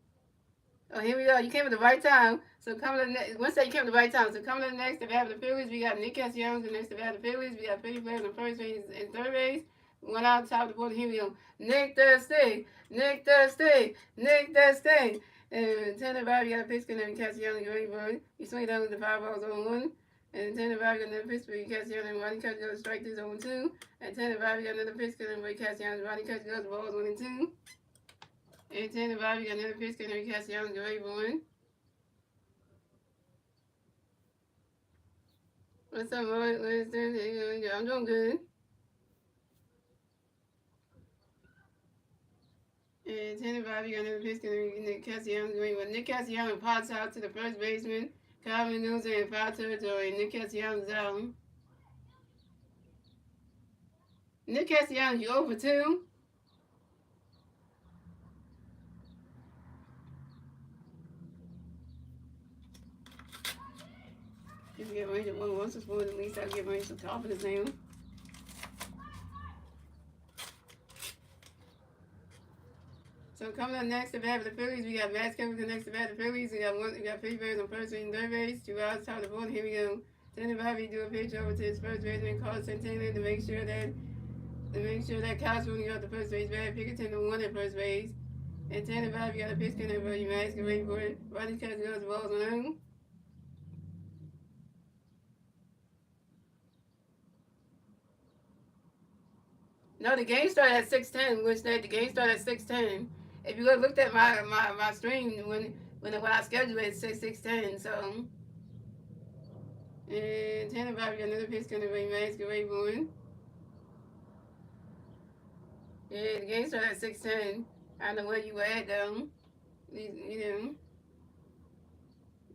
Oh, here we go. You came at the right time. So coming up next, Wednesday you came at the right time. So coming up next, if we have the Phillies, we got Nick Castellanos. And next, if we have the Phillies, we got Philly players on first base and third base. One out top of the board. Here we go. Nick Thursday, Nick Thursday, Nick Thursday. And 10 and 5, you got a pitch and Castellanos, great bird. You swing down with the 5 balls on 1. And 10 and 5, you got another pitch for Castellanos, and Rodney Cut goes strike 3 on 2. And 10 and 5, you got another pitch and Castellanos, Rodney Cut goes balls 1 and 2. And 10 and 5, you got another pitch and Castellanos, great bird. What's up, Roy? I'm doing good. And 10 and 5, you got another pitch and Nick Castellanos going with Nick Castellanos pops out to the first baseman. Calvin Newsom in foul territory. Nick Castellanos out. Nick Castellanos, you over 2? If you get ready to win once before, at least I'll get ready to confidence now. So coming up next to bat for the Phillies, we got Max Kempler next to bat the Phillies. We got Philly players on first base and third base. 2 outs, top of the board. Here we go. 10 and 5, he do a pitch over to his first baseman, Carlos Santana, to make sure that Kyle's running out the first base bat. Pickerton to 1 at first base. And 10 and 5, you got a pitch count for you, Max. Get ready for it. Rodney Cut goes the balls on home. No, the game started at 6:10, which the game started at 6:10. If you looked at my stream when I scheduled it, it said 6:10. So, and 10 and 5, you got another pitch coming away, Max. Get ready for it. Yeah, the game started at 6:10. I don't know where you were at though. You know.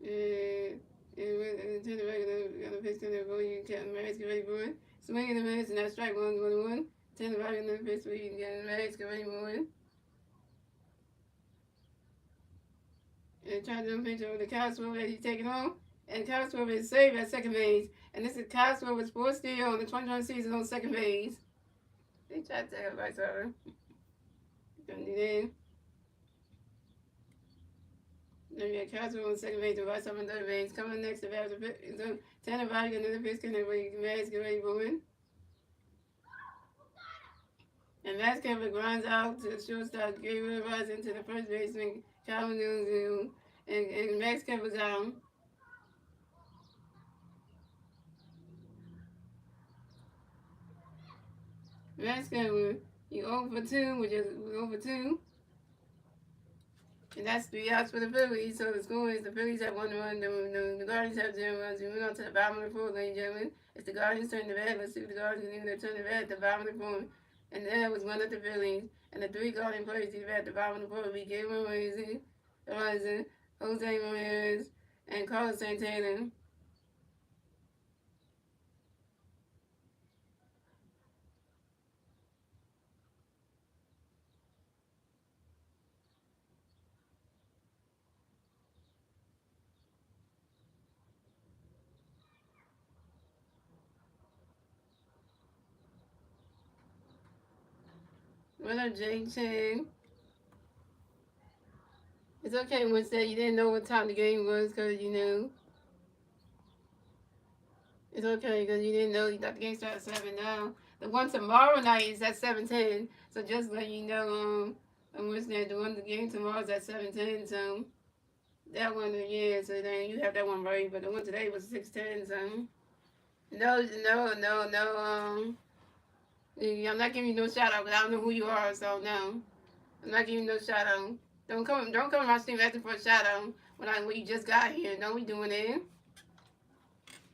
And 10 and 5, you got another pitch coming away, Max. Get ready for it. Swing in the minutes and that strike 1-1-1. 10 and 5, you got another pitch for you, Max. Get ready for it. And trying to pitch over the Cosmo that he's taking on. And Cosmo is saved at second base. And this is Cosmo with sports steal on the 2020 season on second base. They tried to take it back over. Gonna do that. Then we got Cosmo on second base and Rice on third base. Coming next to bat, 10 and 5, another pitch coming away. Max, get ready for it. And Max Kemper grinds out to the shortstop, Gabriel Rice into the first baseman, Calvin Newsom, and Max Kemper's out. Max Kemper, you 0 for 2, which is 0 for 2. And that's 3 outs for the Phillies. So the score is the Phillies have 1 run, the Guardians have 0 runs. We went on to the bottom of the 4th, ladies and gentlemen. It's the Guardians turn the bat. Let's see what the Guardians do. They turn the bat at the bottom of the 4th. And there was one of the Phillies. And the 3 Guardian players either at the bottom of the 4th. We gave Jose Ramirez, and Carlos Santana. What up, Jay Chen? It's okay, Wednesday. You didn't know what time the game was because, you know. It's okay because you didn't know. You thought the game started at 7 now. The one tomorrow night is at 7:10. So just let you know, Wednesday, the one the game tomorrow is at 7:10. So that one, yeah. So then you have that one right. But the one today was 6:10. So no. I'm not giving you no shout out because I don't know who you are. So no, I'm not giving you no shout out. Don't come on my stream asking for a shout out when you just got here. Don't be doing it.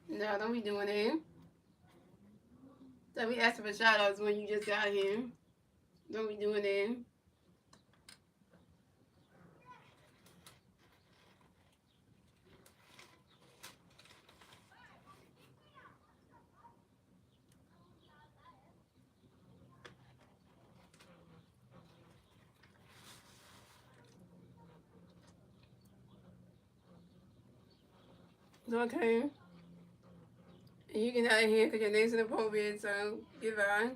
No, don't be doing it. Don't be asking for shout outs when you just got here. Don't be doing it. It's okay. You can out of here because your name's inappropriate, so goodbye.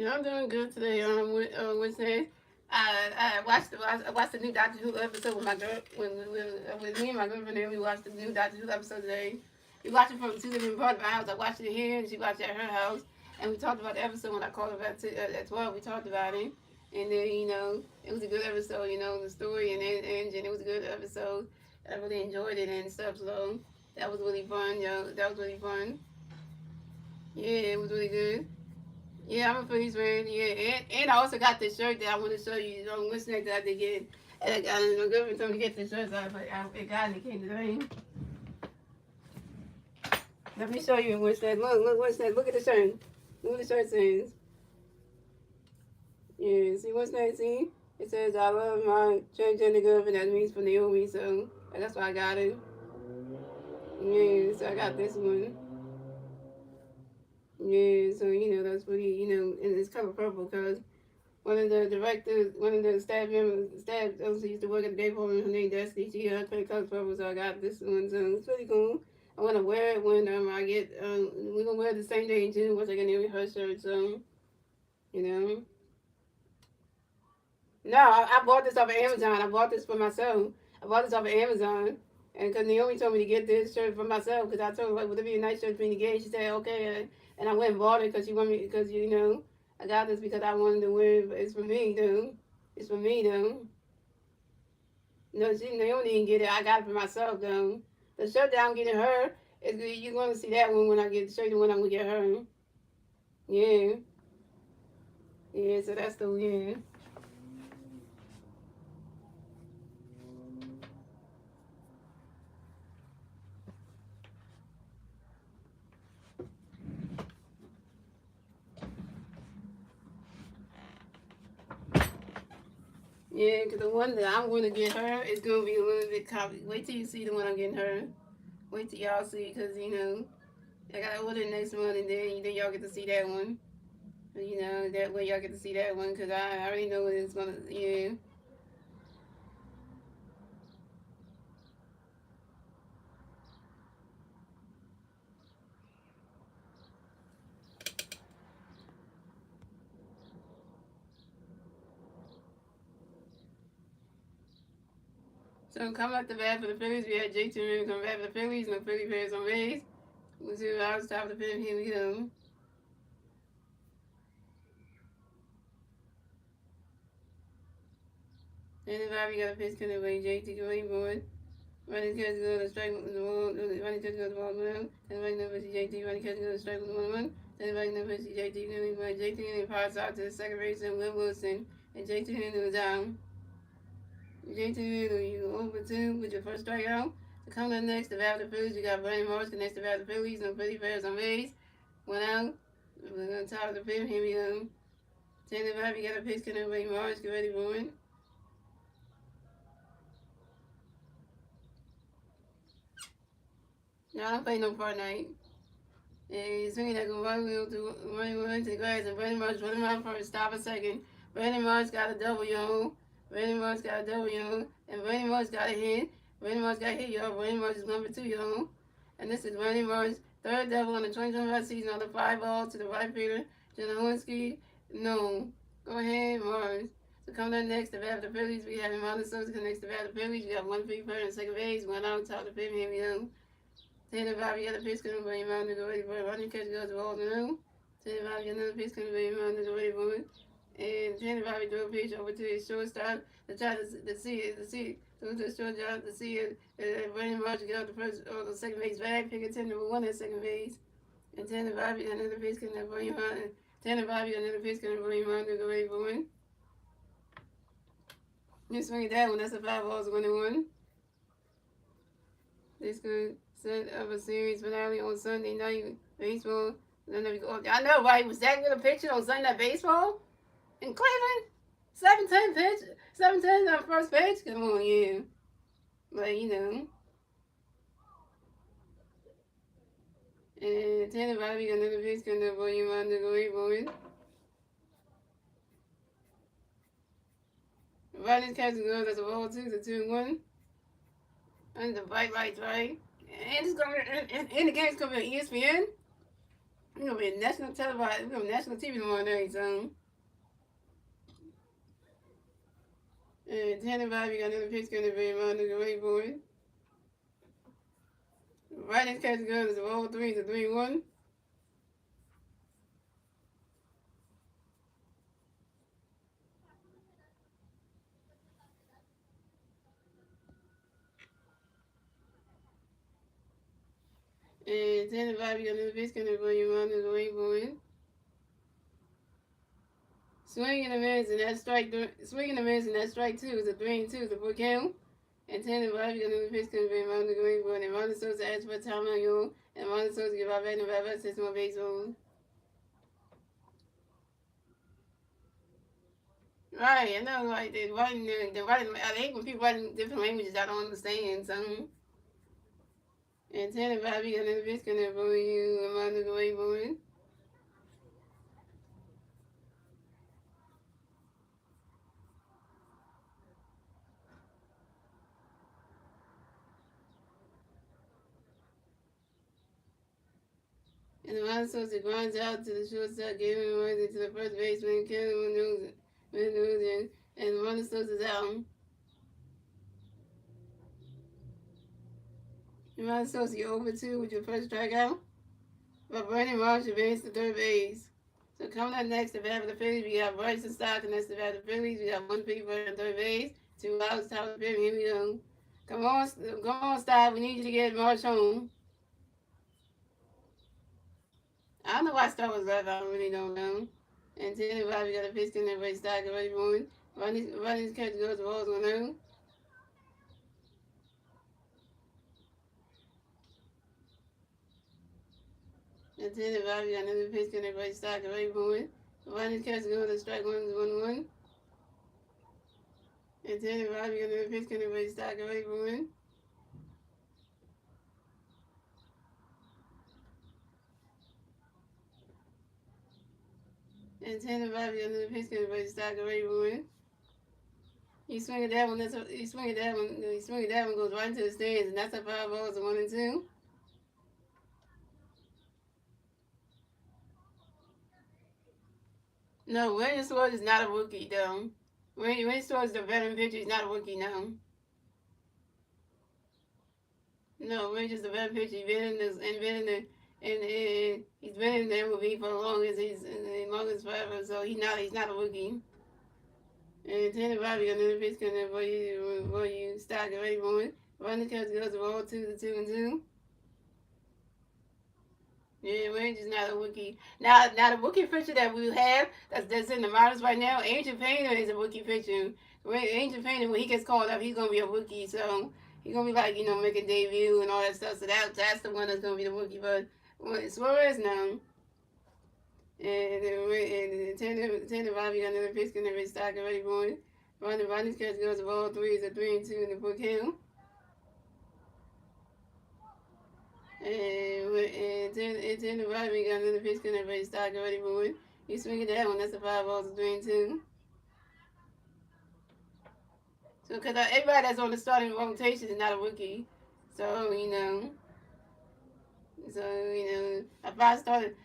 Yeah, I'm doing good today. Wednesday. I watched the new Doctor Who episode with my girl with me and my girlfriend. And we watched the new Doctor Who episode today. We watched it from two different parts of my house. I watched it here, and she watched it at her house. And we talked about the episode when I called her at 12. We talked about it, and then it was a good episode. The story and engine. It was a good episode. I really enjoyed it and stuff. So that was really fun. That was really fun. Yeah, it was really good. Yeah, I'm a Phillies fan. Yeah, and I also got this shirt that I want to show you. What's next that I did get? And I got my girlfriend told me to get this shirt, so I got it. It came today. Let me show you what's that. Look, what's that? Look at the shirt. Look what the shirt says. Yeah, see what's that? See? It says, I love my transgender girlfriend. That means for Naomi, so that's why I got it. Yeah, so I got this one. Yeah, so that's pretty, and it's color purple because one of the staff also used to work at the day for me. Her name Dusty. She had pretty color purple, so I got this one. So it's pretty cool. I want to wear it when I get. We're gonna wear it the same day in June once I get new her shirt. So you know. No, I bought this off of Amazon. I bought this for myself. I bought this off of Amazon. And because Naomi told me to get this shirt for myself, because I told her, like, would it be a nice shirt for me to get? She said, okay. And I went and bought it because she wanted me, because, I got this because I wanted to wear it. But it's for me, though. It's for me, though. No, Naomi didn't get it. I got it for myself, though. The shirt that I'm getting her, you're going to see that one when I get the shirt, the one I'm going to get her. Yeah. Yeah, so that's the, yeah. Yeah, because the one that I'm going to get her is going to be a little bit copy. Wait till you see the one I'm getting her. Wait till y'all see, because, I got to order it next month, and then y'all get to see that one. That way y'all get to see that one, because I already know what it's going to, yeah. So come up the bat for the Phillies. We had J.T. Rivers come back for the Phillies, no Philly players on base. We'll see what I was top of the fifth. Here we go. And the Bobby got a pitch coming away. J.T. going board. Running catch go to strike with the ball. Running catch go to the ball one. And running number JT. Running catch go to strike with 1-1. Then running number JT. Going by JT and pops out to the second base and Will Wilson. And JT Handle was down. JT Handle, you over 2 with your first strikeout. To come up next, the bat of the Phillies, you got Brian Morris connects the bat of the Phillies. No Philly players on base. 1 out. We're on top of the fifth. Here we go. 10-5, you got a pitch coming away. Morris, get ready for it. No, I don't play no Fortnite. And he's swinging that go right wheel to running to the grass, and Brandon Marsh running around first, stop a second. Brandon Marsh got a double, y'all. Brandon Marsh got a double, y'all. And Brandon Marsh got a hit. Brandon Marsh got a hit, y'all. Brandon Marsh is number 2, y'all. And this is Brandon Marsh, third double on the 2025 season on the 5 ball to the right fielder. Jenna Lewinsky, no. Go ahead, Marsh. So coming up next, the bat of the Phillies, we have Monte Sosa connects the bat of the Phillies. We got 1 free player in second base, 1 out, top of the fifth, here we go. 10-5, you got a pitch coming by around to go ready for it. Running catch goes to ball through. 10-5, you got another pitch coming by around to go ready for it. And 10-5, you throw a pitch over to his shortstop to try to see it. Throw to the shortstop to see it. Brandon Marsh get out the first or the second base back. Pick a 10-1 at second base. And 10-5, you got another pitch coming by around. 10-5, you got another pitch coming by around to go ready for it. You swing that one. That's a 5 balls, 1-1. This could set up a series finale on Sunday night baseball. I know, right? Was that good a picture on Sunday night baseball in Cleveland? 7-10 pitch, 7-10 on first pitch. Come on, yeah. But and 10-5, we got another pitch coming up for you on the go boys. Riding catching goes as a ball 2 to 2-1. And the bright lights, right? And it's gonna and the game's gonna be on ESPN. We're gonna be national televised. We're gonna be national TV tomorrow night, son. And 10 and 5, you got another pitch going to be around the great board. Right next catch goes of all three to 3-1. And 10 and 5, you got another pitch going to be around the great board. Swing and a miss, and that strike. Swing and a miss, and that strike 2 is a 3-2 to full count. And 10 and 5, you got another pitch going to be around the great board. And Ronald Sosa asks for a time on you. And Ronald Sosa give out back and 5 6 more baseball. Right, I know, like, the writing, I hate when people write in different languages I don't understand, so. And 10 and 5, you got another pitch going to be you around the great board. And the Ron Sosa grinds out to the shortstop, giving away to the first baseman, Kevin Manuzin, and Ron Sosa's out. And Ron Sosa, you're over 2 with your first strikeout. But Brandon Marsh advanced to third base. So coming up next, the bat for the Phillies, we got Bryson Stock, and that's the bat for the Phillies. We got 1 people on third base, 2 outs, top of the fifth. Here we go. Come on, Stock. We need you to get Marsh home. I don't know why Stock was left. I really don't know. And 10 and 5, we got a pitch in there, Ray Stock, already going. Running catch goes to balls 1-0. And 10 and 5, we got another pitch in there, Ray Stock, already going. Running catch goes to strike 1-1. And 10 and 5, we got another pitch in there, Ray Stock, already going. And 10 and 5, we got another pitch in there, Ray Stock, already going. He swing at that one. He swing at that one. He swing at that one, goes right into the stands, and that's a 5 balls, a 1-2. No, William Swords is not a rookie, though. William Swords is a veteran pitcher. He's not a rookie now. No, Williams is a veteran pitcher. He's been in this, and been in the, and he's been in the MLB for the longest. He's in the longest forever. So he's not a rookie. And 10 and 5, you got another pitch coming for you Stock already going. Running catch goes to all 2 to 2-2. Yeah, Range is not a rookie. Now the rookie pitcher that we have that's in the minors right now, Angel Painter is a rookie pitcher. Angel Painter, when he gets called up, he's gonna be a rookie. So he's gonna be like, making debut and all that stuff. So that's the one that's gonna be the rookie. But Suarez now. And 10 and 5, you got another pitch in the Stock already going. Running catch goes to all 3 is a 3-2 in the book count. And 10 and 5, we got another pitch in the Stock already going. You swing at that one, that's a 5 balls, a 3-2. So, because everybody that's on the starting rotation is not a rookie. So,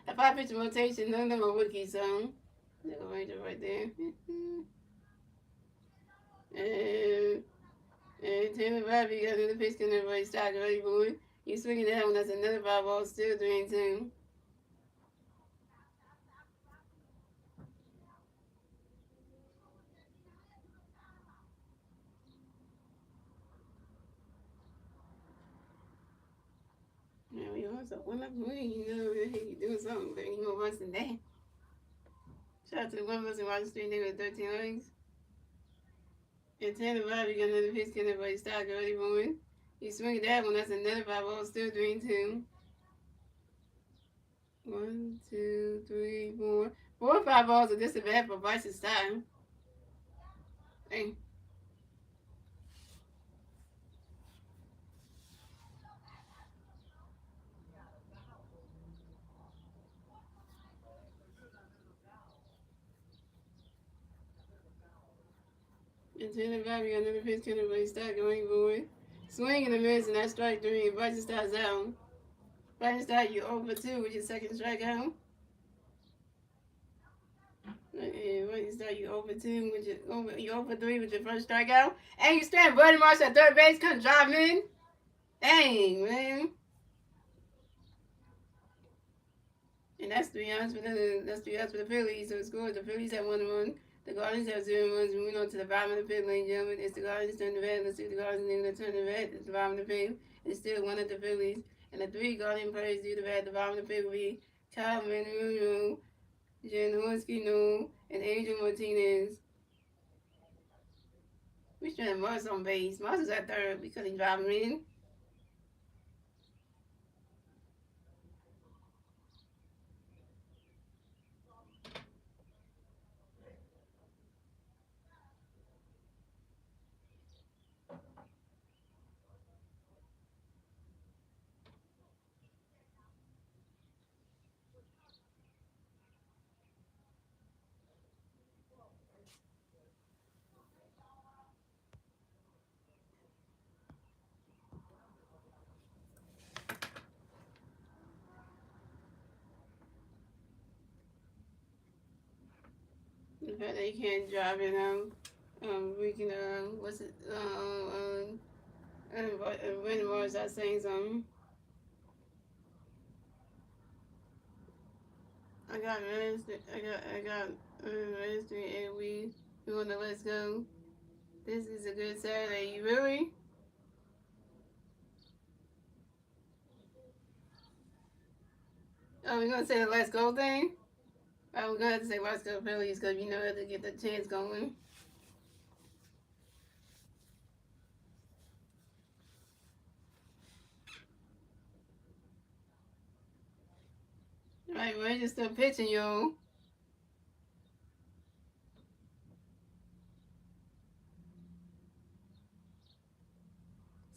if I pitch a rotation, none of them are rookies, so they're going Ranger right there. and 10 and 5, you got another pitch in the Stock already going. You swing at that one, that's another 5 balls, still 3-2. Yeah, we also one up win, he doing something, but he more runs than that. Shout out to the one of us in Roger Street, nigga with 13 legs. And 10 and 5, you got another pitch in the Stock already going. You swing at that one, that's another 5 balls, still 3-2. 1, 2, 3, 4. 4 or 5 balls are just a bad for Bryce's time. Hey. And 10 and 5, you got another pitch in the Stock going forward. Swing and a miss, and that's strike 3. Bryce's starts out. Bryce's start, you over 2 with your second strikeout. start you over 2 with you over 3 with your first strikeout, and you stand Buddy Marsh at third base, couldn't drive in. Dang, man. And that's 3 outs for the Phillies. So it scored. The Phillies have 1-1. The Guardians have 0 runs. Moving on to the bottom of the fifth, ladies and gentlemen. It's the Guardians turn the red. Let's see the Guardians name that turn the red at the bottom of the fifth. It's still 1 at the Phillies. And the 3 Guardian players do the red at the bottom of the fifth will be Kyle Manuel, Jen Hornsky, no, and Angel Martinez. We should have Mars on base. Mars is at third because he's driving in. The fact that he can't drive in, we can, what's it, when Mars not saying something. I got registry, and we want to let's go. This is a good Saturday. You really? Oh, we're gonna say the let's go thing. Oh, we're gonna have to say let's go Phillies because you know how to get the chance going. All right, we're just still pitching, yo.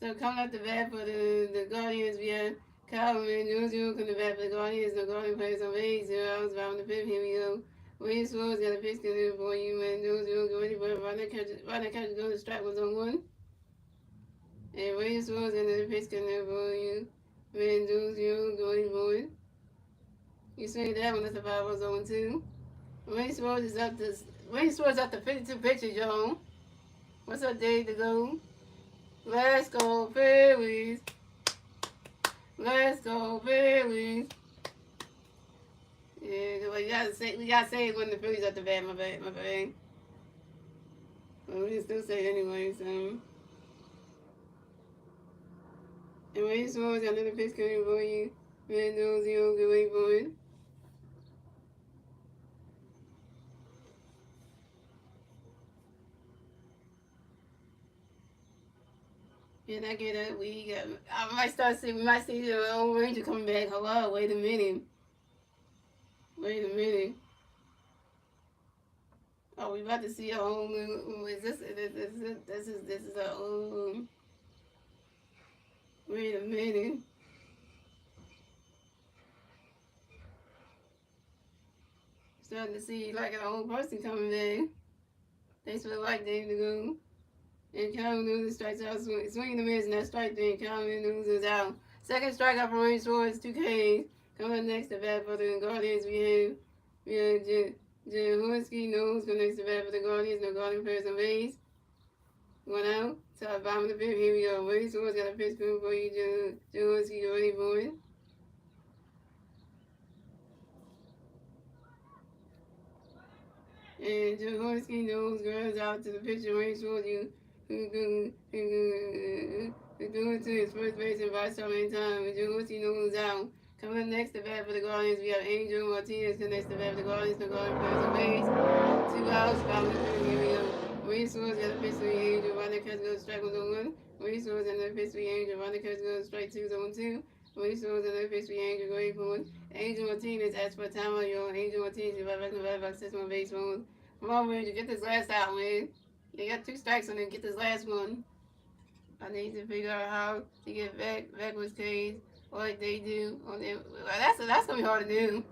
So coming up the bat for the Guardians, we have Kyle Manuel coming back for the Guardians. The Guardian players on base, 0 outs, bottom of the fifth. Here we go. William Swords got a pitch in for you, Manuel. Go ready for it. Right now, catch goes. Strike was on 1. And William Swords got another pitch in for you, Manuel. Go ready for it. You swing that one. That's a 5 was on 2. William Swords is up to 52 pitches, y'all. What's up, Dave? To go. Let's go Phillies. Let's go Phillies. Yeah, we gotta say it when the Phillies at the bat, my bad. But we can still say it anyway, so. And when you saw got another pitch coming for you, man knows you get wait for it. And I get it. I might start seeing. We might see the old Ranger coming back. Hello, wait a minute. Oh, we about to see a whole new. Is this is a wait a minute. Starting to see like an old person coming back. Thanks for the like, Dave, to go. And Calvin Newsom strikes out, swinging the miss, and that strike thing. Calvin Newsom is out. Second strikeout for Range Swords, 2 Ks. Coming next to bat for the Guardians, we have Jaworski. Knows coming next to bat for the Guardians. No Guardian players on base. 1 out. Top bottom of the fifth. Here we go. Range Swords got a pitch for you, Jaworski. Get ready for it. And Jaworski knows grounds out to the pitcher. Range Swords, who do it to his first base and vice so many times. And Jaworski knows out. Coming up next to bat for the Guardians, we have Angel Martinez connects to bat for the Guardians. The Guardian players on base. 2 outs, bottom of the fifth. Here we go. Wayne Swords got a pitch to the Angel. Ronda Catch goes strike was on 1. Wayne Swords got another pitch to the Angel. Ronda Catch goes strike 2 on 2. Wayne Swords got another pitch to the Angel. Going for it. Angel Martinez asked for a timeout, yo. Angel Martinez, right back to the bat box, 6 on base phone. Come on, Ranger, get this last out, man. You got 2 strikes on it. Get this last one. I need to figure out how to get backwards K's like they do on them. That's gonna be hard to do.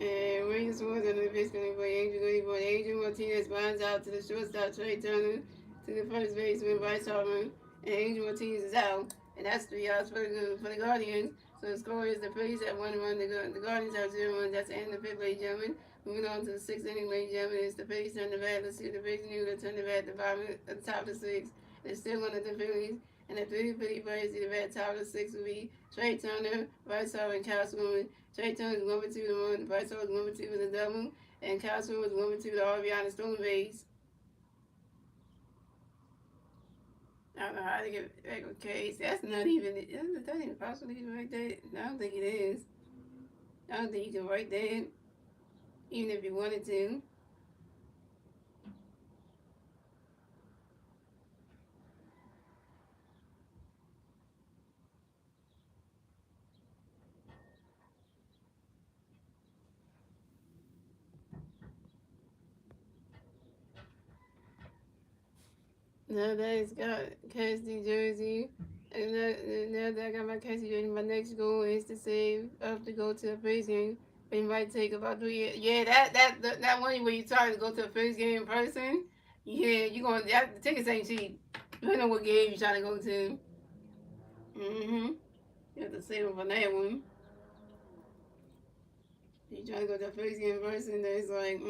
And Ranger Swords under the pitch coming for Angel going for Angel Martinez binds out to the shortstop Trey Turner to the first baseman Bryce Harper, and Angel Martinez is out. And that's 3 outs for the Guardians. So the score is the Phillies have 1 run, the Guardians have 0 runs. That's the end of the fifth, ladies and gentlemen. Moving on to the sixth inning, ladies and gentlemen, it's the Phillies turn the bat. Let's see the Phillies new to turn the bat at the bottom at the top of the sixth. It's still under the Phillies. And the three Philly players see the bat top of the sixth will be Trey Turner, Bryce Harper, and Kyle Swimmer. Trey Turner is 1-2 to 1. Bryce Harper is 1-2 with a double. And Kyle Swimmer is 1-2 to RBI on the stolen base. I don't know how to get back with Case. That's not even, is that even possible to write that? I don't think it is. I don't think you can write that, even if you wanted to. Now that it's got Cassie jersey, and now that I got my Cassie jersey, my next goal is to save up to go to the first game. But it might take about 3 years. Yeah, that one where you try to go to the first game in person. Yeah, you gonna the tickets ain't cheap. You don't know what game you're trying to go to. You have to save up on that one. You trying to go to the first game in person, it's like,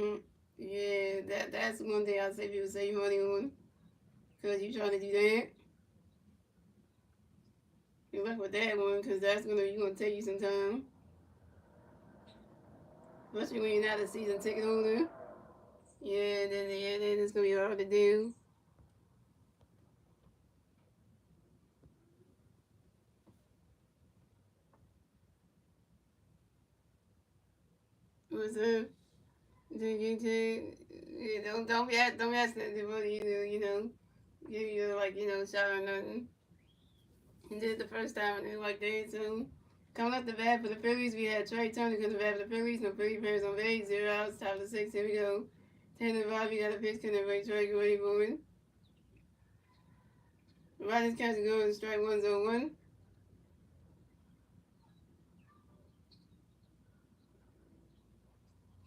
yeah, that's one thing I say people save money on. Because you trying to do that. You work with that one because that's gonna take you some time. Especially when you're not a season ticket holder. Yeah, then it's gonna be hard to do. What's up? Don't be asking anybody give you shot or nothing. You did it the first time and like that, so coming up the bat for the Phillies, we had Trey Turner coming the bat for the Phillies, no Philly players on base, 0 outs, top of the sixth, here we go. 10 to 5, we got a pitch coming right Trey ready for it. Riders catch and go and strike 1-0-1.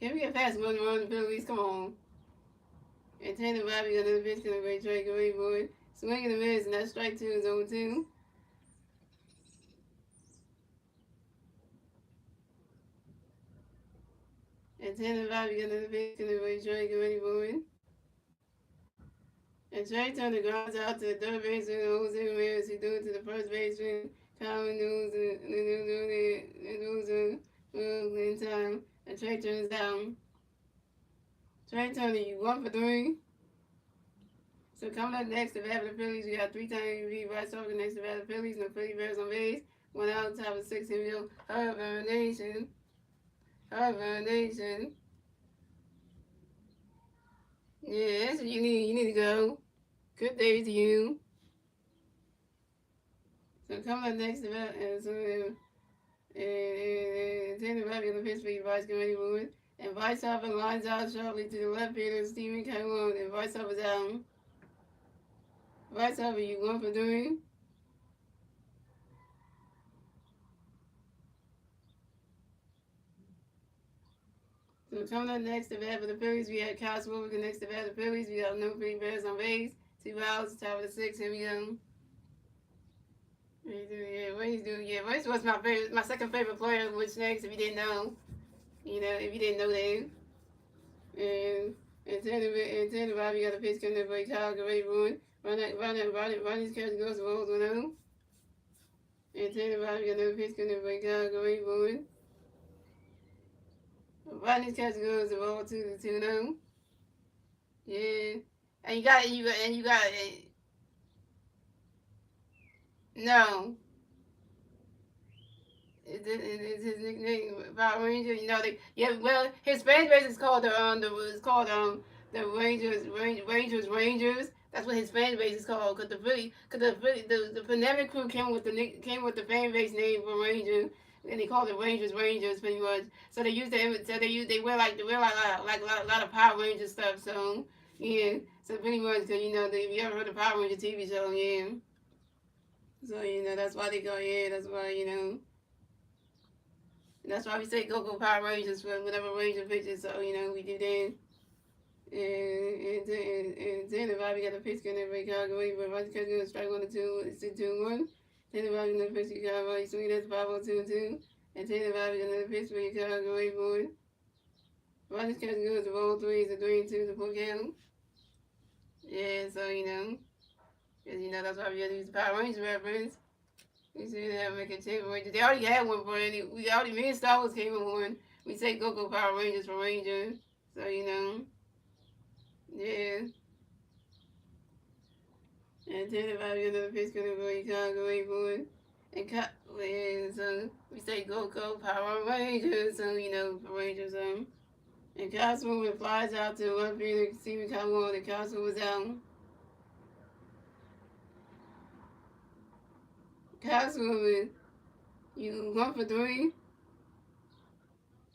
Can we get past 1-1 Phillies? Come on. And 10 to 5, we got another pitch coming right Trey ready for it. Swing and a miss, and that strike 2 is 0-2. And 10 to 5, we got another pitch coming right Trey ready for it. And Trey Turner grounds out to the third baseman, Jose Ramirez, who threw it to the first baseman, Colin News, in time. And Trey Turner's down. Trey Turner, you 1 for 3. So coming up next to bat for the Phillies, we got 3-time MVP Bryce Harper next to bat for the Phillies, no Philly Bears on base. 1 out, top of 6, here we go. Harper Nation. Harper Nation. Yeah, that's what you need. You need to go. Good day to you. So coming up next to bat, and Tanner Bobby on the pitch for Vice Committee Wood. And Vice Harper lines out sharply to the left fielder, Stephen Cameron, and Vice Harper's out. Vice Harper, you 1 for 3. So coming up next to bat for the Phillies, we had Kyle Swimmer next to bat for the Phillies. We got no Philly Bears on base. 2 outs, top of the 6, here we go. What he's doing, yeah. Vice was my second favorite player, which next, if you didn't know. If you didn't know that. And Tanner Bobby got a pitch coming up by Kyle Gray Ruin. Ronnie's catch goes to Rolls 1-0. And Tanner Bobby got another pitch coming up by Kyle Gray Ruin. Ronnie's catch goes to Roll 2-0. Yeah. And you got no. Is his nickname Power Ranger? Well, his fan base is called the Rangers. That's what his fan base is called. Cause the pandemic crew came with the fan base name for Ranger, and they called it Rangers pretty much. So they they wear a lot of Power Ranger stuff. So yeah, so pretty much, cause if you ever heard of Power Ranger TV show, yeah. So that's why they go, yeah. That's why. That's why we say go Power Rangers for whenever Ranger pitches. So we do that. And then the Bobby got a pitch going every Calgary, but Roger Catch going to strike 1-2. It's 2-1. Then the Bobby going to pitch to Calgary, swing that's 5-2-2. And then the Bobby going to pitch for Calgary boy. Rogers catch goes to roll threes, the 3-2 to full count. Yeah, so because that's why we use the Power Rangers reference. We see that making Chamber Rangers. They already had one for any. We already, me and Star Wars came with one. We say Go Power Rangers for Ranger. So, yeah. And 10 about another pitch gonna go, you can't go away for it. And yeah, so we say Go Power Rangers. So, for Rangers, And Councilwoman flies out to one field to see me come on. The council was out. Councilwoman, you 1 for 3.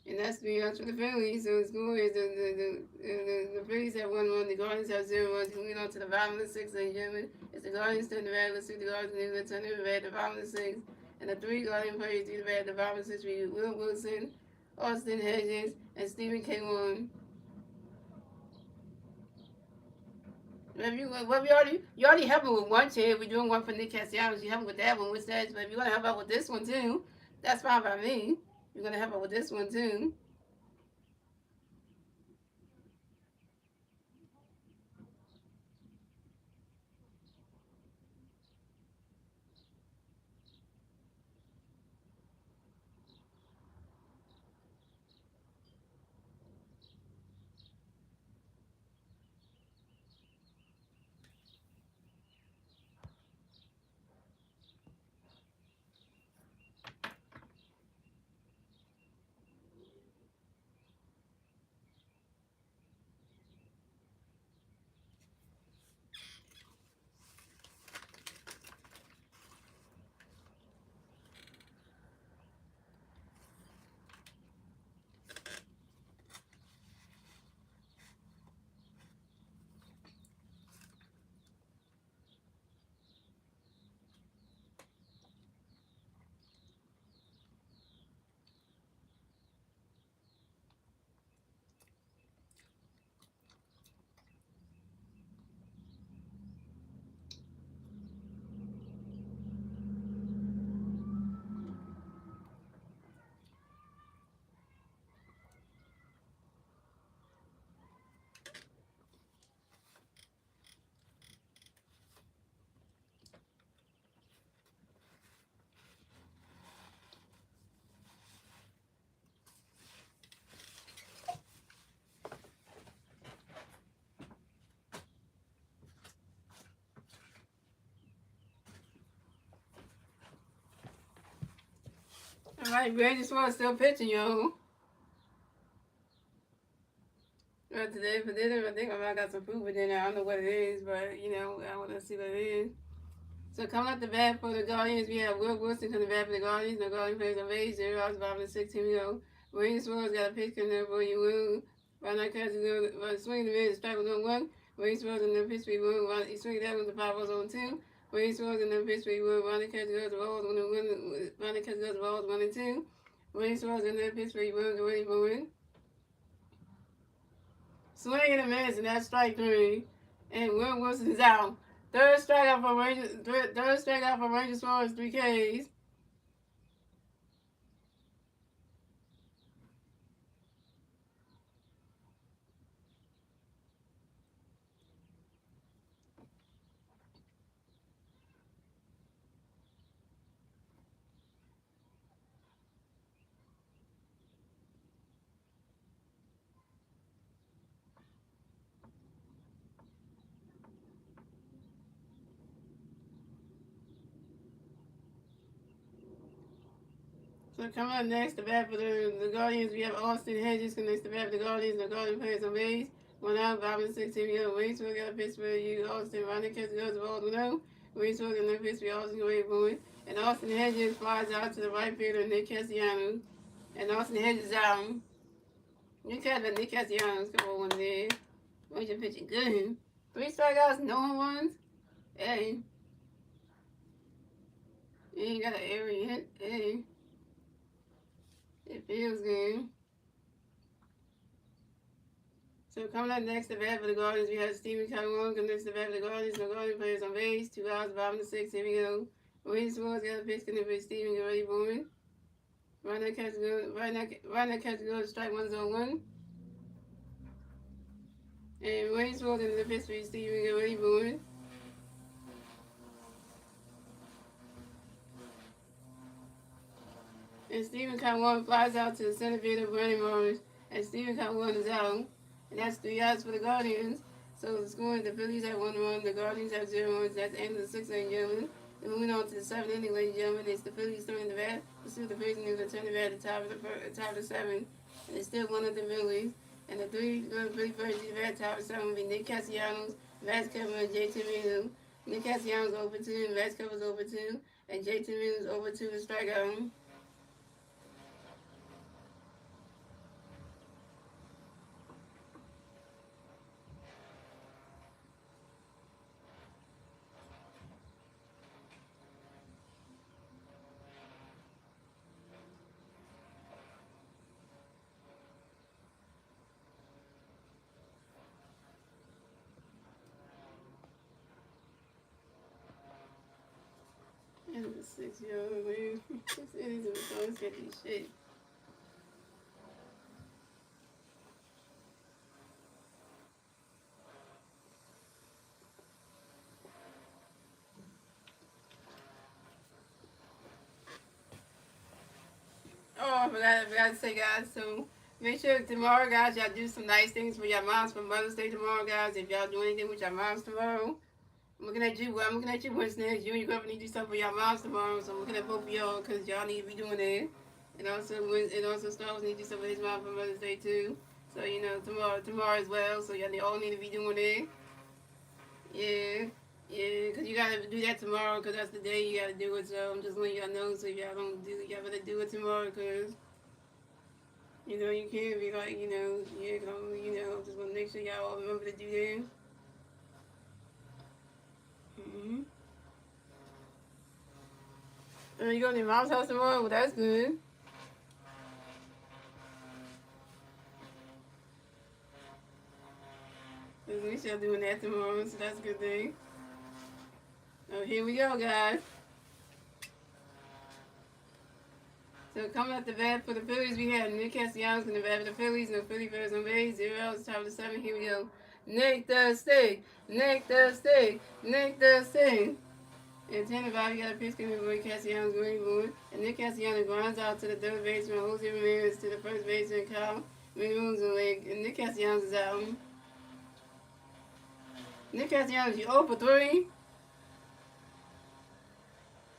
And that's 3 outs for the Phillies. So the score is the Phillies have 1-1. The Guardians have 0-1. Moving on to the bottom of the 6th, ladies and gentlemen. It's the Guardians turn the bat. Let's see the Guardians turn the bat at the bottom of the 6th. And the 3 Guardian players do the bat at the bottom of the 6th. Will Wilson, Austin Hedges, and Stephen K1. You already helped me with one chair. We're doing one for Nick Castellanos. You help me with that one, which says, but if you're gonna help out with this one too, that's fine by me. You're gonna help out with this one too. All right, Brandon Swan still pitching, yo. Today for dinner, I think I got some food for dinner. I don't know what it is, but I want to see what it is. So coming up the bat for the Guardians, we have Will Wilson coming bat for the Guardians. The Guardians plays on base 0 outs, bottom of the 6th. Here we go. Brandon Swan's got a pitch coming there for you, Will. Right now, catch the swing the mid, strike was on 1. Brandon Swan's in the pitch for you, Will. He swing that with the 5 was on 2. Brandon Swan's in the pitch for you, Will. Ronnie catch goes the balls, Ronnie catch goes the balls 1 and 2. Brandon Swan's in the pitch for you, Will. Get ready for it. Swing and a miss, and that's strike 3. And Will Wilson's out. Third strikeout for Rangers Swan is 3 Ks. So coming up next, the bat for the Guardians, we have Austin Hedges next to bat for the Guardians. The Guardians players on base. 1 out, bottom 6. Here we go. Racewell got a pitch for you, Austin. Ronnie catch goes the ball 1-0. Racewell got a pitch for Austin away for it. And Austin Hedges flies out to the right fielder, Nick Castellanos. And Austin Hedges out. Nick Castellanos come on there. Ranger pitching good. 3 strikeouts, no home runs. Hey. He ain't got an area hit. Hey. It feels good. So coming up next, the bat for the Guardians, we have Stephen K1 coming next to the bat for the Guardians. The Guardians players on base, 2 outs, bottom of the 6. Here we go. Wayne Swan's got a pitch coming for Stephen, get ready for it. Right now catch goes, strike 1-0-1. And Wayne's World in the Pittsburgh Stephen Gilray. And Stephen Count One flies out to the center field of Brandon Morris, and Stephen Count One is out. And that's 3 outs for the Guardians. So the score, the Phillies have 1 run, the Guardians have 0 runs. That's the end of the 6th inning, gentlemen. And moving on to the 7th inning, ladies and gentlemen, it's the Phillies throwing the bat. Let's see what the Phillies do to turn the bat at the top of the 7th. And it's still one of the Phillies. And the three going to Philly first, the bat top of the 7th will be Nick Castellanos, Vasquez, and J.T. Realmuto. Nick Castellanos over 2, and Vasquez was over 2, and J.T. Realmuto over 2 to strike out. And the 6-yard lead. This innings was always get these shit. Oh, I forgot to say, guys. So make sure tomorrow, guys, y'all do some nice things for your moms for Mother's Day tomorrow, guys. If y'all do anything with your moms tomorrow, I'm looking at you. Well, I'm looking at you, Winston. You and your girlfriend need to do something for your moms tomorrow. So I'm looking at both of y'all because y'all need to be doing that. And also, Star Wars need to do something for his mom for Mother's Day too. So tomorrow as well. So y'all all need to be doing it. Yeah. Yeah, because you gotta do that tomorrow, because that's the day you gotta do it. So I'm just letting y'all know, so if y'all don't do it, y'all better do it tomorrow, because you can't be like, yeah, just want to make sure y'all all remember to do that. Mm-hmm. You go to your mom's house tomorrow? Well, that's good. At least y'all doing that tomorrow, so that's a good thing. Oh, here we go, guys. So coming up the bat for the Phillies, we have Nick Castellanos in the bat for the Phillies. No Philly Bears on base. 0 outs, top of the 7th. Here we go. Nick the stick. Nick the stick. Nick the stick. And 10 about you got a pitch coming Roy Castellanos going forward. And Nick Castellanos grinds out to the third baseman, Jose Ramirez to the first baseman, Kyle Moon's leg. And Nick Castellanos is out. Nick Castellanos, you 0 for 3.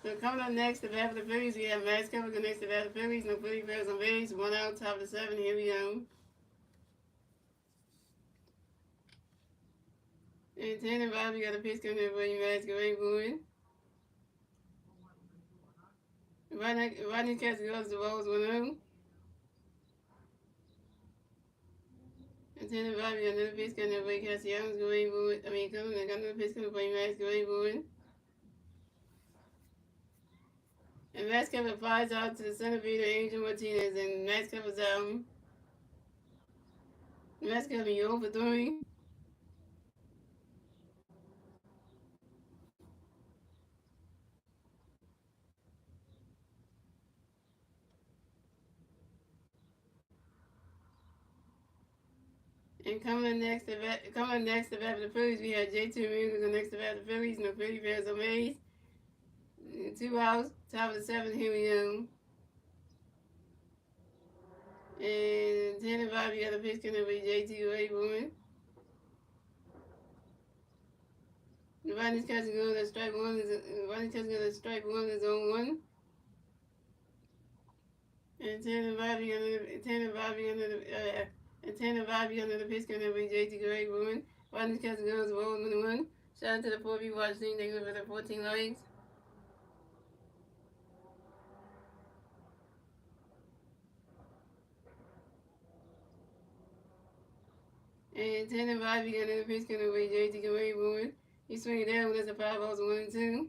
So coming up next, the bat for the Phillies, we have Max Kepler next to bat for the Phillies. No Philly Bears on base. 1 out, top of the 7th. Here we go. And 10 and Bobby got a pitch coming in for you, Max going. Rodney Castellanos, the balls 1-0. And 10 and Bobby got another pitch coming in for you, Castellanos going forward. Got another pitch coming for you, Max going forward. And Max Kepler flies out to the center fielder, Angel Martinez, and Max Kepler's out. Max Kepler, you 0 for 3. And coming next to bat for the Phillies, we have J.T. Realmuto next to bat for the Phillies. No Philly Bears on base. 2 outs, top of the 7th. Here we go. And 10 and 5, you got a pitch coming with JT Wayborn. Nobody's catching on that strike one is on 1. And 10 and 5, you got another 10 and 5, you got another and 10 and 5, you got another pitch coming with JT Wayborn. Nobody's catching on is rolling 1. Shout out to the 4 people watching. Thank you for the 14 likes. And 10 and 5, you got another pitch coming with JT Wayborn. He's swinging down with us at 5 balls, 1 and 2.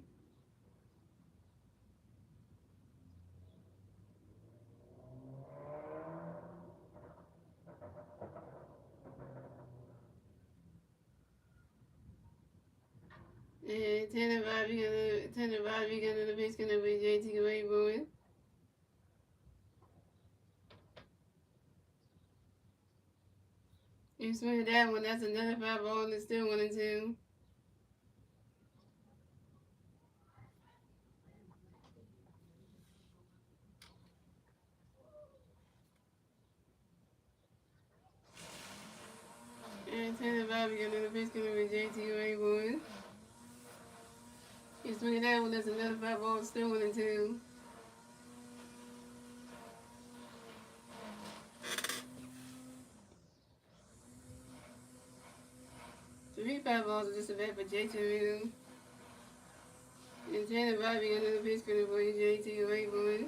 And 10 and 5, you got another pitch coming with JT Wayborn. You swing that one, that's another 5-ball, and it's still 1-2. And 10-5, you got another pitch coming with JT Rayboy. You swing that one, that's another 5-ball, still 1-2. 3 5-balls are just a bet for JT Rayboy. And 10-5, you got another pitch coming for JT Rayboy.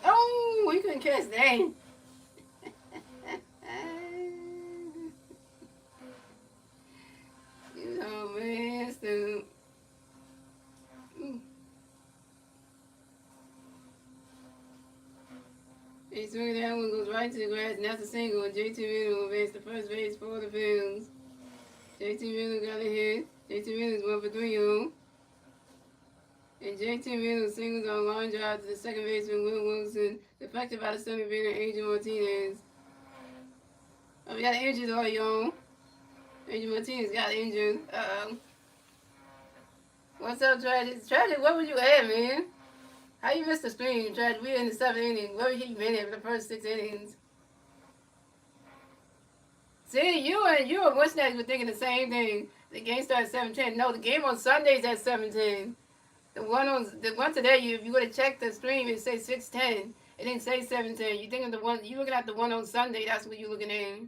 Oh, we couldn't catch that. Oh man, so he swung that one, goes right to the grass, and that's a single. And JT Miller advanced to first base for the Phillies. JT Miller got a hit. JT Miller's 1 for 3 on. And JT Miller singles on line drive to the second baseman Will Wilson, deflected by the center fielder Angel Martinez. Oh, we got an injured already on. Angel Martinez got injured. Uh-oh. What's up, Tragic? Tragic, what would you add, man? How you missed the stream, Tragic? We're in the 7th inning. Where you been at for the first 6 innings? See, you and What's Next were thinking the same thing. The game started at 7:10. No, the game on Sundays at 7:10. The one today, if you would have checked the stream, it says 6:10. It didn't say 7:10. You thinking the one you looking at the one on Sunday? That's what you looking at.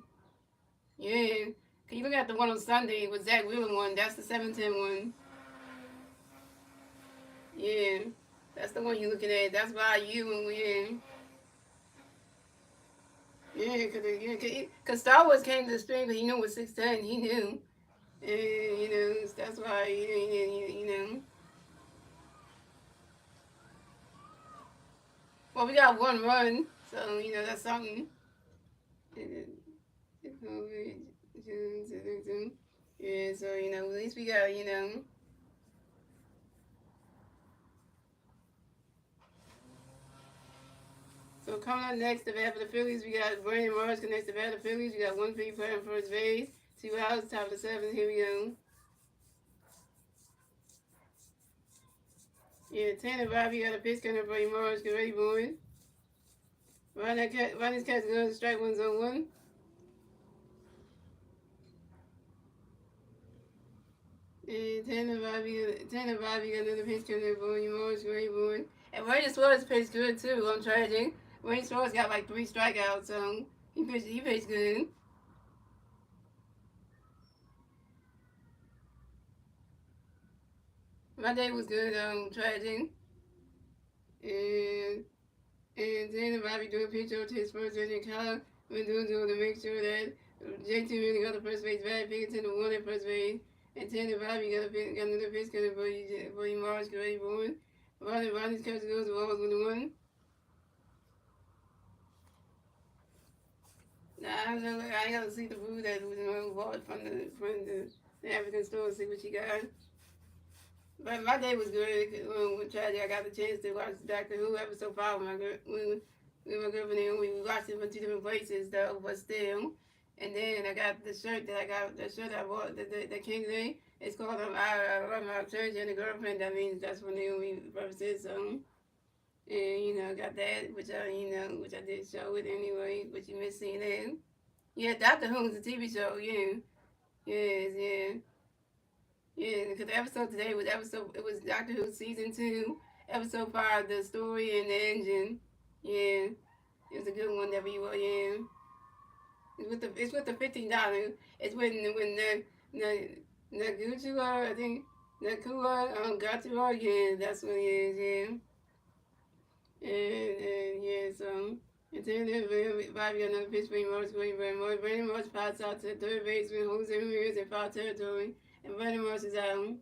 Yeah, cause you looking at the one on Sunday with Zach Wheeler one. That's the 7:10 one. Yeah, that's the one you looking at. That's why you and we. Yeah, cause Star Wars came to the stream, but he knew it was 6:10. He knew, and that's why you know. Well, we got 1 run, so that's something. Yeah, so at least we got. So coming up next, the bat for the Phillies, we got Brandon Morris connects the bat for the Phillies. We got 1 free player on first base, 2 outs, top of the 7th. Here we go. Yeah, 10 and 5. You got a pitch coming for Morris. Get ready, boys. Ronnie's catch goes strike 1 zone 1. And 10 and 5. You got another pitch coming for Morris. Get ready, boys. And Randy Suarez pitched good too. I'm tragic. Randy Suarez got like 3 strikeouts, so he pitched good. My day was good, tragic. And then Bobby doing pitch over to his first inning. Kyle Mendoza to make sure that JT really got the first base bat, Pickerton to 1 at first base. And 10 and Bobby got another pitch coming for you Morris, get ready for it. Ronnie's catch goes to Walls with the 1. Nah, I don't know. I gotta see the food that was bought from the African store, see what she got. But my day was good. With Tragic, I got the chance to watch Doctor Who episode 5 with my girlfriend and we watched it from 2 different places though, but still. And then I got the shirt I bought that came today. It's called I Love My Church and the Girlfriend. That means that's what Naomi represents. So, and I got that, which I did show it anyway, but you missed seeing that. Yeah, Doctor Who is a TV show. Yeah, yeah. Yeah, because the episode today was it was Doctor Who season 2, episode 5, the story and the engine. Yeah, it was a good one. Yeah, it's with the $15. It's with Naguchua, I think Nakua Gatua. Yeah, that's what it is. Yeah, and yeah, so. And then Bobby got another pitch for Morris. Brandon Morris pops out to third baseman Jose Ramirez in foul territory. And Brandon Morris is out.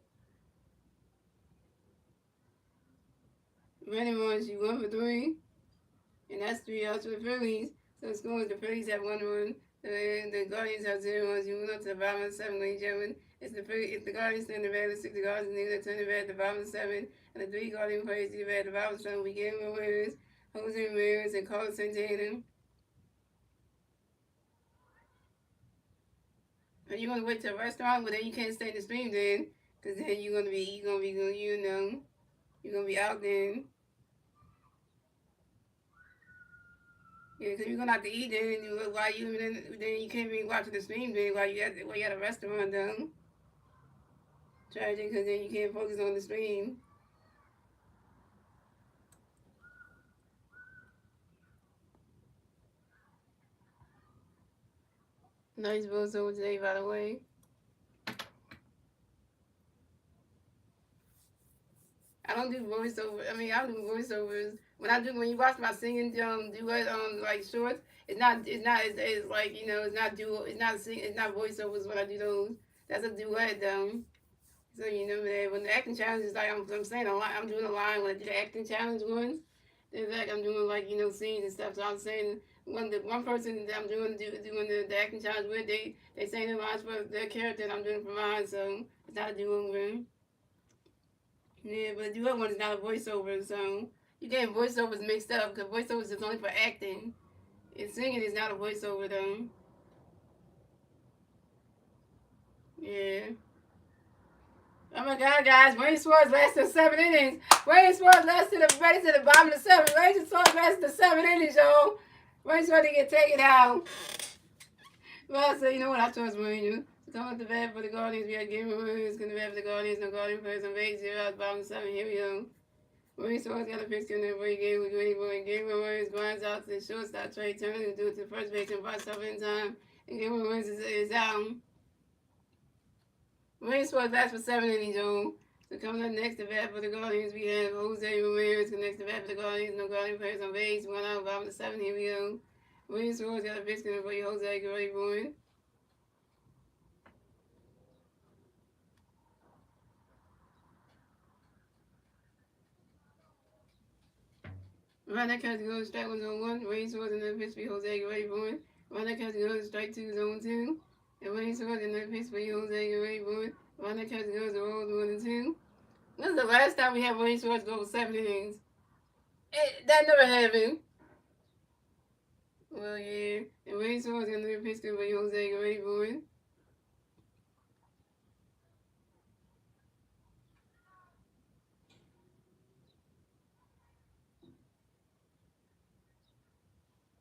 Brandon Morris, you 1 for 3. And that's 3 outs for the Phillies. So the score is the Phillies have 1 run. The Guardians have 0 runs. You move up to the bottom of the 7th, ladies and gentlemen. It's the Guardians in the bad, the 6 Guardians in the 10 the bad, the bottom of 7, and the 3 Guardian players in the bad, the bottom of 7. We gave them winners, Jose Ramirez and Carlos Santana. And you're gonna wait till a restaurant, but then you can't stay in the stream then, cause then you're gonna be out then. Yeah, cause you're gonna have to eat then, then you can't be watching the stream then while you at a restaurant though. Tragic, cause then you can't focus on the stream. Nice voiceover today, by the way. I don't do voiceover. I do voiceovers. When you watch my singing duet like shorts, it's like it's not duo, it's not voiceovers when I do those. That's a duet though. So you know that when the acting challenge is like I'm saying a line, I'm doing a line when I do the acting challenge ones. In fact, I'm doing like scenes and stuff. So I'm saying one person that I'm doing the acting challenge with, they saying the lines for their character, and I'm doing it for mine. So it's not a do-over. Yeah, but the duet one is not a voiceover. So you getting voiceovers mixed up because voiceovers is only for acting. And singing is not a voiceover though. Yeah. Oh my God, guys! Wayne Swords lasted 7 innings. Wayne Swords lasted right to the bottom of the 7. Wayne Swords lasted 7 innings, y'all. Wayne Swords didn't get taken out. Well, so you know what? I trust Wayne. So come up the bat for the Guardians. We got Game Williams. Going to bat for the Guardians. No Guardian players on base. 0 out, bottom of 7. Here we go. Wayne Swords got a pitch in there for you. Game with Wayne Boy. Game Williams blinds out to the shortstop. Trey Turner to do it to the first base and bust up in time. And Game Williams is out. Wayne Swords bats for 7 innings, y'all. So coming up next to bat for the Guardians, we have Jose Ramirez. Next to bat for the Guardians, no Guardian players on base. 1 out, bottom of 7. Here we go. Wayne Swords got a pitch in there for you, Jose. Get ready for it. Around that count to go, strike 1 zone 1. Wayne Swords and then pitch for you, Jose. Get ready for it. Around that count to go, strike 2 zone 2. And Wayne Swords and then pitch for you, Jose. Get ready for it. Around that count to go, the rolls 1 and 2. This is the last time we had Wayne Swords go for 7 innings. That never happened. Well, yeah. And Wayne Swords got another pitch for you, Jose. Get ready for it.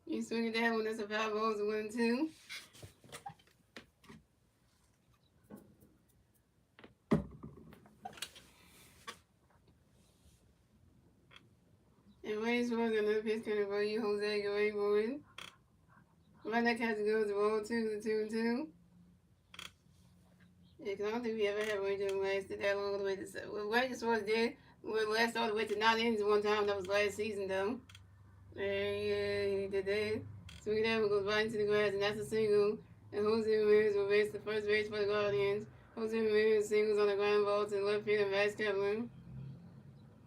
You swing it that one, that's a foul ball, 1 and 2. And Wayne Swords got another pitch coming for you, Jose. Get ready for it. Right that catch goes to ball 2 to 2 and 2. Yeah, because I don't think we ever had Wayne Swords lasted that long all the way to 7. Well, Wayne Swords did. We last all the way to 9 innings one time. That was last season, though. Yeah, he did that. Swing that one goes right into the grass, and that's a single. And Jose Ramirez will race the first base for the Guardians. Jose Ramirez singles on the ground ball to the left field of Max Kepler.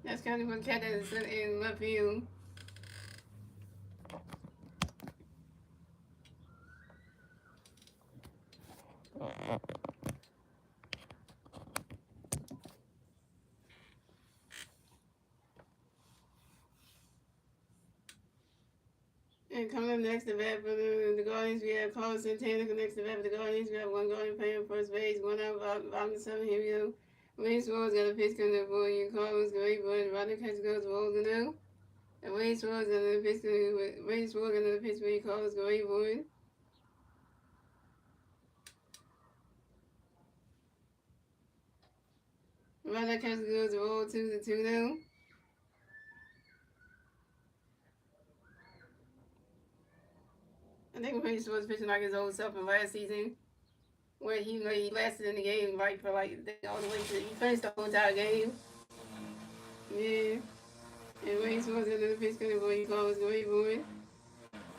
That's kind of what cat that is in left field. And coming up next to bat for the Guardians, we have Carlos Santana. Next to bat for the Guardians, we have 1 Guardian playing first base, 1 out, bottom 7. Here we go. Wayne Swords got a pitch coming up for you. Carlos great, but Rodney catch goes to Holden. And Wayne Swords got another pitch for you. Carlos great, boy. Rodney catch goes to roll 2 to 2 now. I think Wayne Swords pitching like his old self in last season, where he lasted in the game like for like all the way to he finished the whole entire game. Yeah. And Wayne Swords got another pitch coming for you. Carlos great, boy.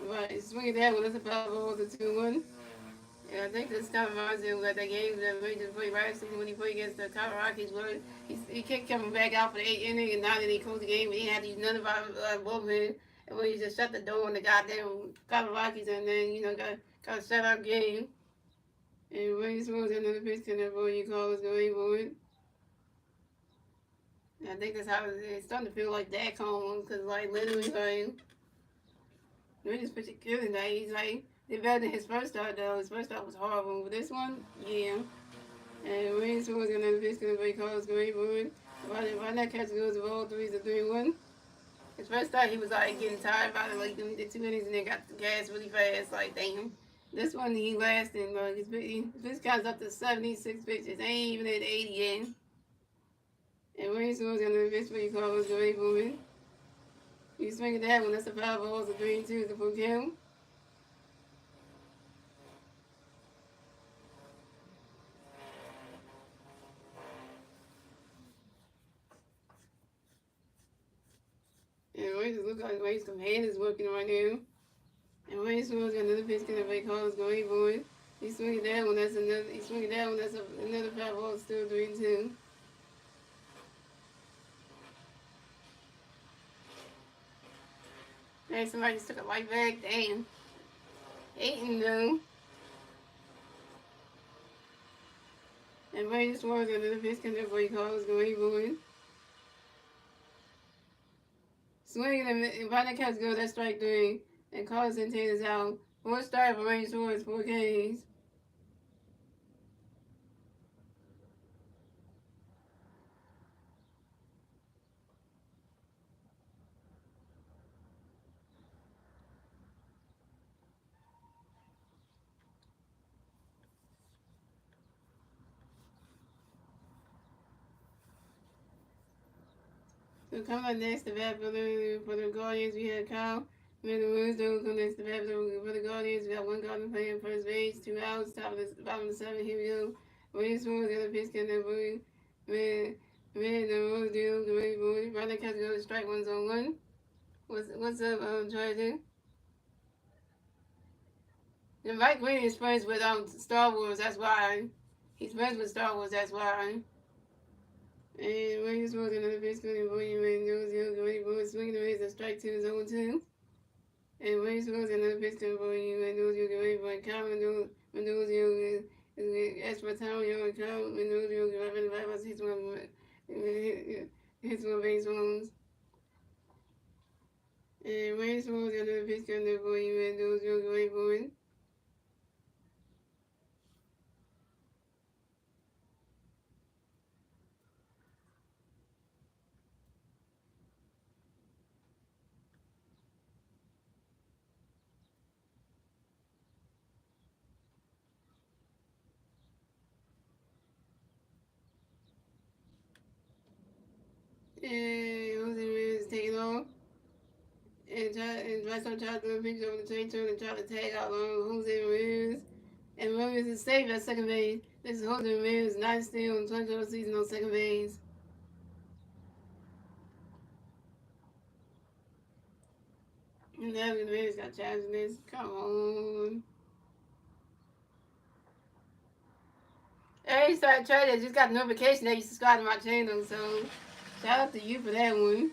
Right, swinging that one. That's a foul ball to 2-1. And I think this kind of reminds me of like that game that we just played right season when he played against the Colorado Rockies, where he kept coming back out for the 8th inning and 9th inning closed the game. But he had to use none of our bullpen. And when he just shut the door on the goddamn Colorado Rockies and then, got a shut out game. And Wayne Swords got another pitch to that ball you call is going forward. I think that's how it's starting to feel like that calm because like literally like we just pitching good tonight. He's like they're better than his first start though. His first start was horrible. But this one, yeah. And Wayne Swords got another pitch to the ball calls going forward. Why not catch goes of all threes a 3-1. His first start he was like getting tired about it like doing the 2 innings and then got the gas really fast. Like damn. This one he lasted like his counts up to 76 pitches. Ain't even at 80 yet. And Wayne Swords got another pitch for you calls going forward. You swing at that one, that's a 5 balls, a 3-2, the full count. And Wayne just look like Wayne's command is working right now. And Wayne Swords got another pitch to the big calls going forward. He swing at that one, that's another. He swing at that one, that's another 5 balls, still 3-2. Hey, somebody just took a light back. Damn. 8 though. And Wayne Swords got another pitch to the big calls going forward. Swinging and Bonnet Cats go, that's strike 3. And Carlos Santana's out. 4 start for Wayne Swords, 4 Ks. So coming up next, the bat for the Guardians, we had Kyle. Woods don't come next to bat for the Guardians. We got 1 Guardian playing first base, 2 outs, bottom of the 7. Here we go. Wayne Swords got a pitch in there, boy. Man, the Rose deal, the way boy. Brandon Cats go to strike 1 on 1. What's up, Trader? And Mike Green is friends with Star Wars, that's why. He's friends with Star Wars, that's why. And Wayne Swords got another pitch in boy. Man, the way boy swinging the rays, a strike 2 is 0-2. And Wayne Swords got another pitch to boy. Man, you get ready for Kyle Mendoza. As for time, you Kyle Mendoza, get ready for hits 1 base runs. And Wayne Swords got another pitch to boy. Man, you get ready for it. And Jose Ramirez taking off. And Bryson tried to pitch over the train turn and tried to tag out long Jose Ramirez. And Ramirez is safe at second base. This is Jose Ramirez, 9 steals in 20 total season on second base. And now Ramirez got charged in this. Come on. Hey, started trading. Just got a notification that you subscribed to my channel, so shout out to you for that one.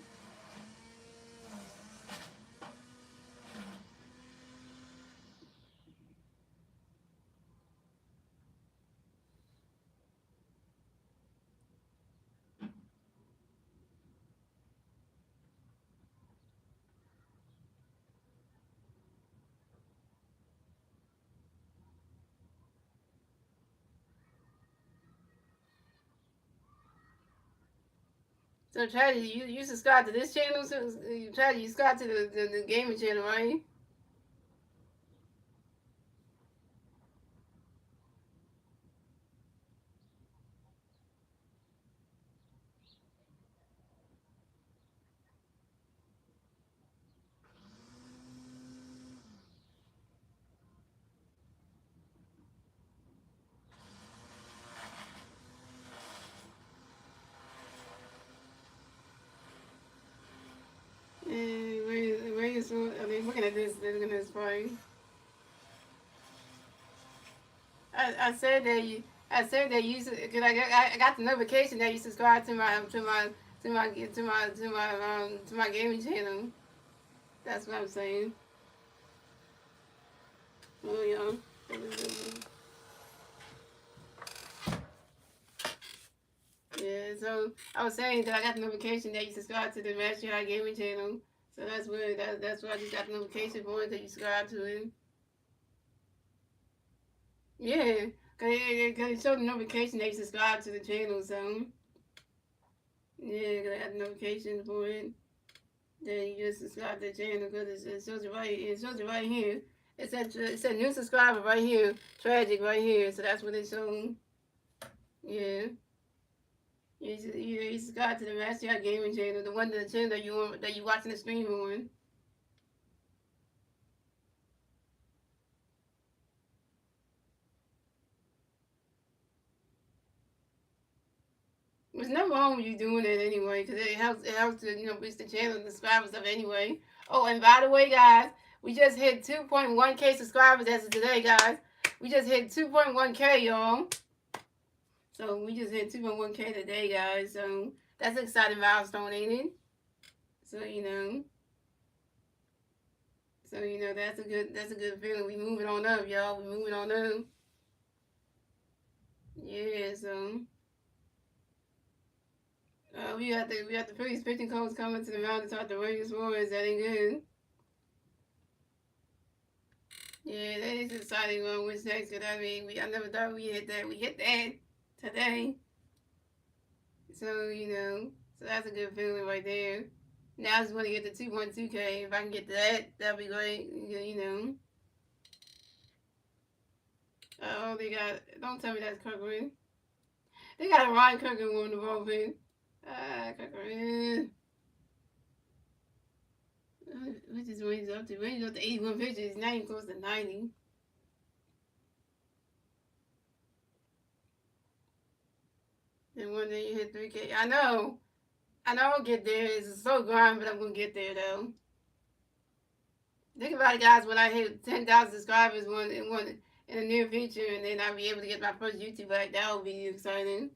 So Charlie, you subscribe to this channel? So you subscribe to the gaming channel, right? I mean, looking at this fight. I said that you. I said that you because I got the notification that you subscribed to my gaming channel. That's what I'm saying. Oh yeah. Yeah, so I was saying that I got the notification that you subscribe to the Master High Gaming channel. So that's what that's what I just got the notification for that you subscribe to it. Yeah, cause it showed the notification that you subscribe to the channel. So yeah, cause I got the notification for it. Then you just subscribe to the channel because it shows it right. It shows it right here. It said new subscriber right here. Tragic right here. So that's what it showed. Yeah. You subscribe to the Master High Gaming channel, the channel that you watching the stream on. There's nothing wrong with you doing that anyway, because it helps to boost the channel and subscribers stuff anyway. Oh, and by the way, guys, we just hit 2.1K subscribers as of today, guys. We just hit 2.1K, y'all. So we just hit 2.1K today, guys. So that's an exciting milestone, ain't it? So that's a good feeling. We moving on up, y'all. We moving on up. Yeah. So we got the Phillies pitching coach coming to the mound to talk to Rangers Warriors. That ain't good. Yeah, that is exciting on what's next. Cause I mean, I never thought we hit that. We hit that today. So so that's a good feeling right there. Now I just want to get the 2.2K. If I can get that, that'd be great. Oh, they got. Don't tell me that's Kirkland. They got a Ryan Kirkland on the bullpen. Kirkland. Which is what he's up to. When he's up to 81 pitches, he's not even close to 90. And one day you hit 3K. I know. I'll get there. It's so grind, but I'm going to get there, though. Think about it, guys. When I hit 10,000 subscribers in the near future, and then I'll be able to get my first YouTube back, that would be exciting.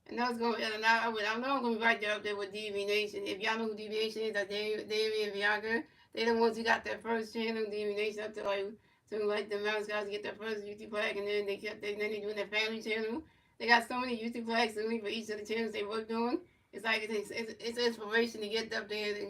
And that's going. And I know I'm gonna be right there up there with DV Nation. If y'all know who DV Nation is, like Davey and Bianca, they the ones who got their first channel, DV Nation, up to the mouse guys get their first YouTube flag, and then then they doing their family channel. They got so many YouTube flags only for each of the channels they worked on. It's like it's inspiration to get up there and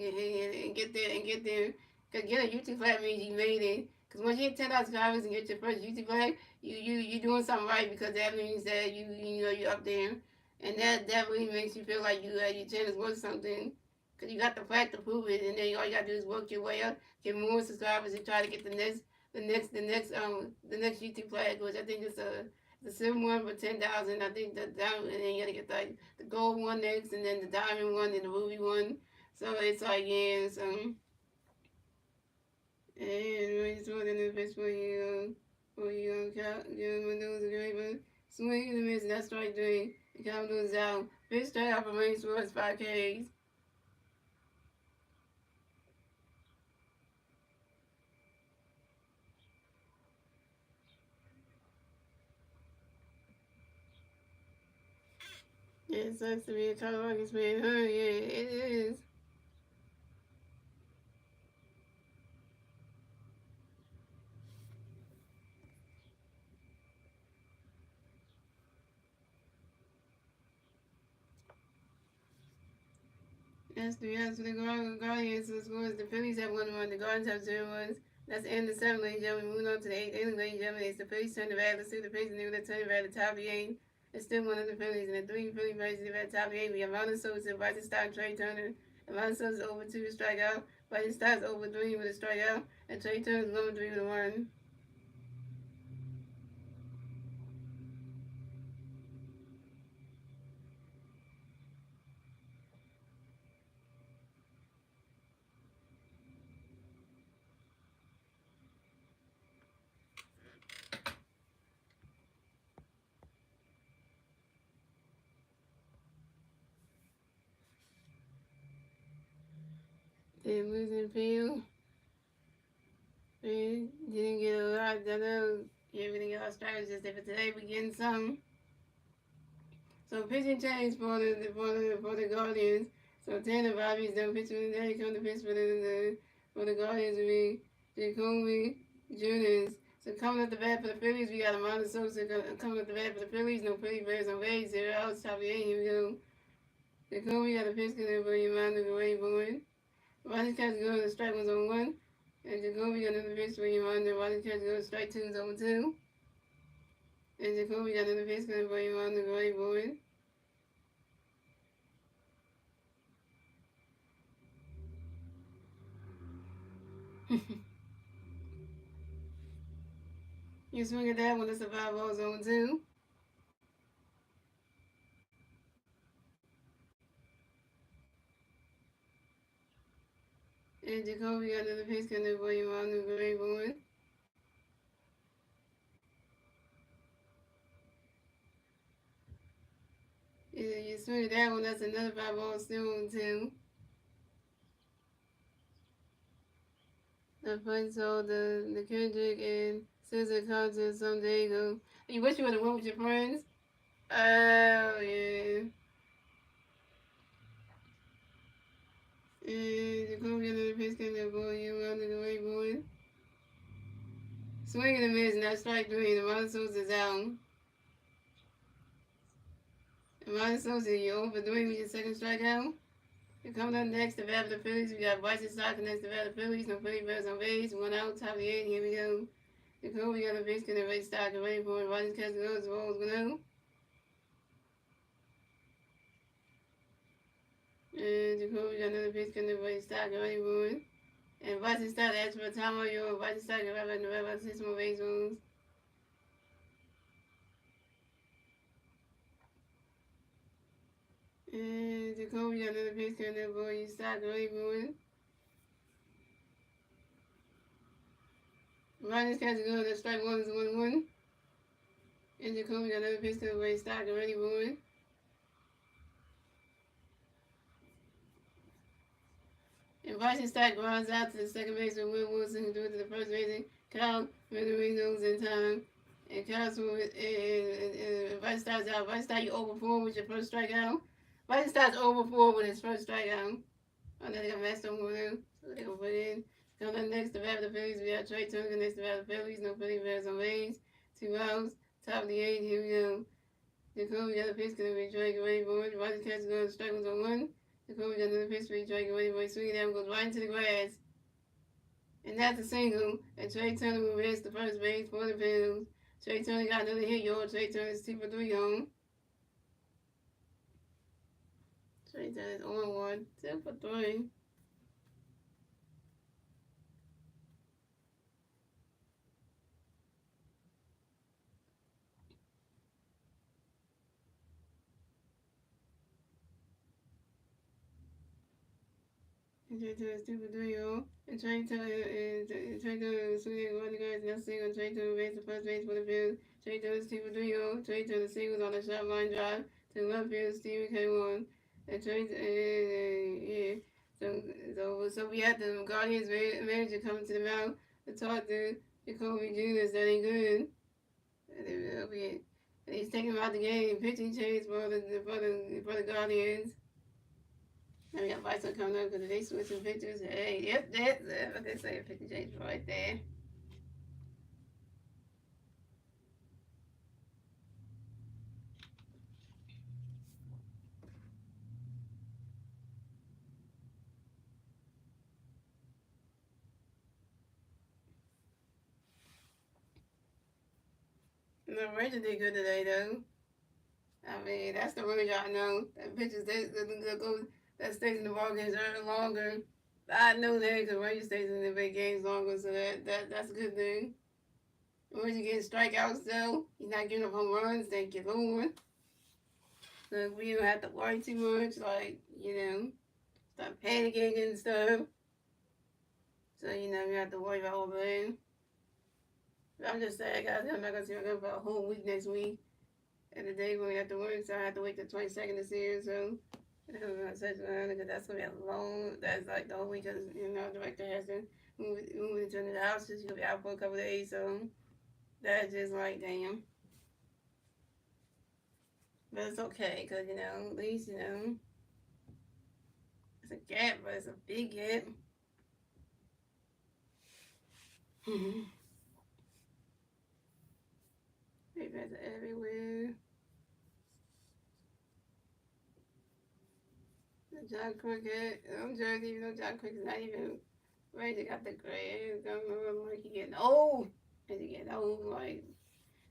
get there and get there. Cause getting a YouTube flag means you made it. Cause once you hit 10,000 subscribers and get your first YouTube flag, you doing something right because that means that you're up there. And that really makes you feel like your channel's worth something, cause you got the fact to prove it, and then all you gotta do is work your way up, get more subscribers, and try to get the next YouTube flag, which I think is the silver one for 10,000. I think the diamond, and then you gotta get like the gold one next, and then the diamond one, and the ruby one. So it's like so. And it's more than the best for you count. Windows are great, but swing and miss. That's strike three. The count goes out. Pitch straight out from range towards 5Ks. Yeah, it sucks to be a Colorado Rockets fan, huh? Yeah, it is. That's the Guardians. The scores. The Phillies have 1-1. The Guardians have 0-1. That's the end of the 7th, ladies and gentlemen. Moving on to the 8th inning, ladies and gentlemen. It's the Phillies turn the bat. Let's see the Phillies and the turn the bat at the top of the 8th. It's still one of the Phillies, and the three Philly players in the bat top of the 8th. We have Ronald Sosa, Bryson Stott, Trey Turner. And Ronald Sosa over 2 with a strikeout. Bryson Stott's over 3 with a strikeout. And Trey Turner's over 3 with a run. They losing field. They didn't get a lot. I know you didn't get a lot of strategies, but today we're getting some. So pitching change for the Guardians. So Tanner Bobby's done pitching today. Come to pitch for the Guardians will be Jacoby Junis. So coming up the bat for the Phillies, we got Amanda Sosa coming up the bat for the Phillies. No Philly Bears on base. 0 outs. Top of the 8th. Here we go. The Kobe got a pitch in there for you, Amanda Gray Boyd. Ronnie catch go to strike one's on 1. And Jacoby got another pitch for you, Amanda. Ronnie catch go to strike 2's on 2. And Jacoby got another pitch in there for you, Amanda Gray Boyd. You swing at that one, it's a 5-0 zone 2. And Jacoby got another pitch coming for you, Amanda Gray Boyd. You swing at that one, that's another 5-0 still on 2. The fun so the Kendrick and Susan contest some day ago. You wish you would have went with your friends? Oh yeah. And Jacoby got another pitch coming for you, Amanda Gray Boyd. Swing and a miss, now strike 3, and Amanda Sosa's out. Amanda Sosa, you're over 3 with your second strikeout. You're coming up next to bat the Phillies. We got Bryson Stock next to bat the Phillies. No Philly Bears on base. 1 out, top of the 8th. Here we go. Jacoby got a base in the race stock and ready for it. Bryson catch goes, rolls 1 out. And Jacoby got another pitch in the race stock and ready for it. And Bryson Stock asked for a time on you. Bryson Stock got right in the red 6 more base runs. And Jacoby got another pitch in the race stock and ready for it. Rogers catch a good. That strike 1 is 1-1. And Jacoby got another pitch to the way stock and ready for it. And Bryson Stock grounds out to the second baseman Will Wilson, who threw it to the first baseman Kyle Federico's in time. And Kyle's and Bryson Stock's out. Bryson Stock, you over 4 with your first strikeout. Bryson Stock's over 4 with his first strikeout. Oh, now they got messed up with him, so they gonna put in. Coming up next to bat the Phillies, we got Trey Turner next to bat the Phillies. No Philly Bears on base. 2 outs. Top of the 8th. Here we go. Jacoby got a pitch gonna be Drake ready for it. Bryson catch goes strike one's on 1. Jacoby got another pitch for Drake ready for it. Swinging down goes right into the grass. And that's a single. And Trey Turner will miss the first base for the Phillies. Trey Turner got another hit, y'all. Trey Turner's 2 for 3 home. Trey Turner's on 1. 2 for 3. And Trey Turner's 2 for 3 home. And Trey Turner is swinging one guys now single. Trey Turner makes the first base for the Phillies. Trey Turner's 2 for 3 home. Trey Turner singles on a shot line drive to the left field. Stephen K1. And Trey yeah. So we had the Guardians manager coming to the mound to talk to Jacoby Jr. That ain't good. And he's taking him out the game. Pitching change for the Guardians. Now we got Bison coming up because they switching pictures. Hey, yep, that's what they say. Pitching change right there. The Rangers did good today, though. I mean, that's the Rangers I know. That pitchers that stays in the ball games longer. I know that because Rangers stays in the big games longer, so that's a good thing. Rangers getting strikeouts though. He's not giving up home runs. They get on. So we don't have to worry too much, like stop panicking and stuff. So we don't have to worry about all that. I'm just saying, guys, I'm not gonna see my gun for a whole week next week. And the day when we have to work, so I have to wait till 22nd to see her. So because that's gonna be a long. That's like the whole week because director has to move into the house. She's gonna be out for a couple of days. So that's just like damn. But it's okay because at least it's a gap, but it's a big gap. guys everywhere. John Cricket, Jersey, even though John Cricket's not even ready. They got the gray. Like he getting old. And he getting old. Like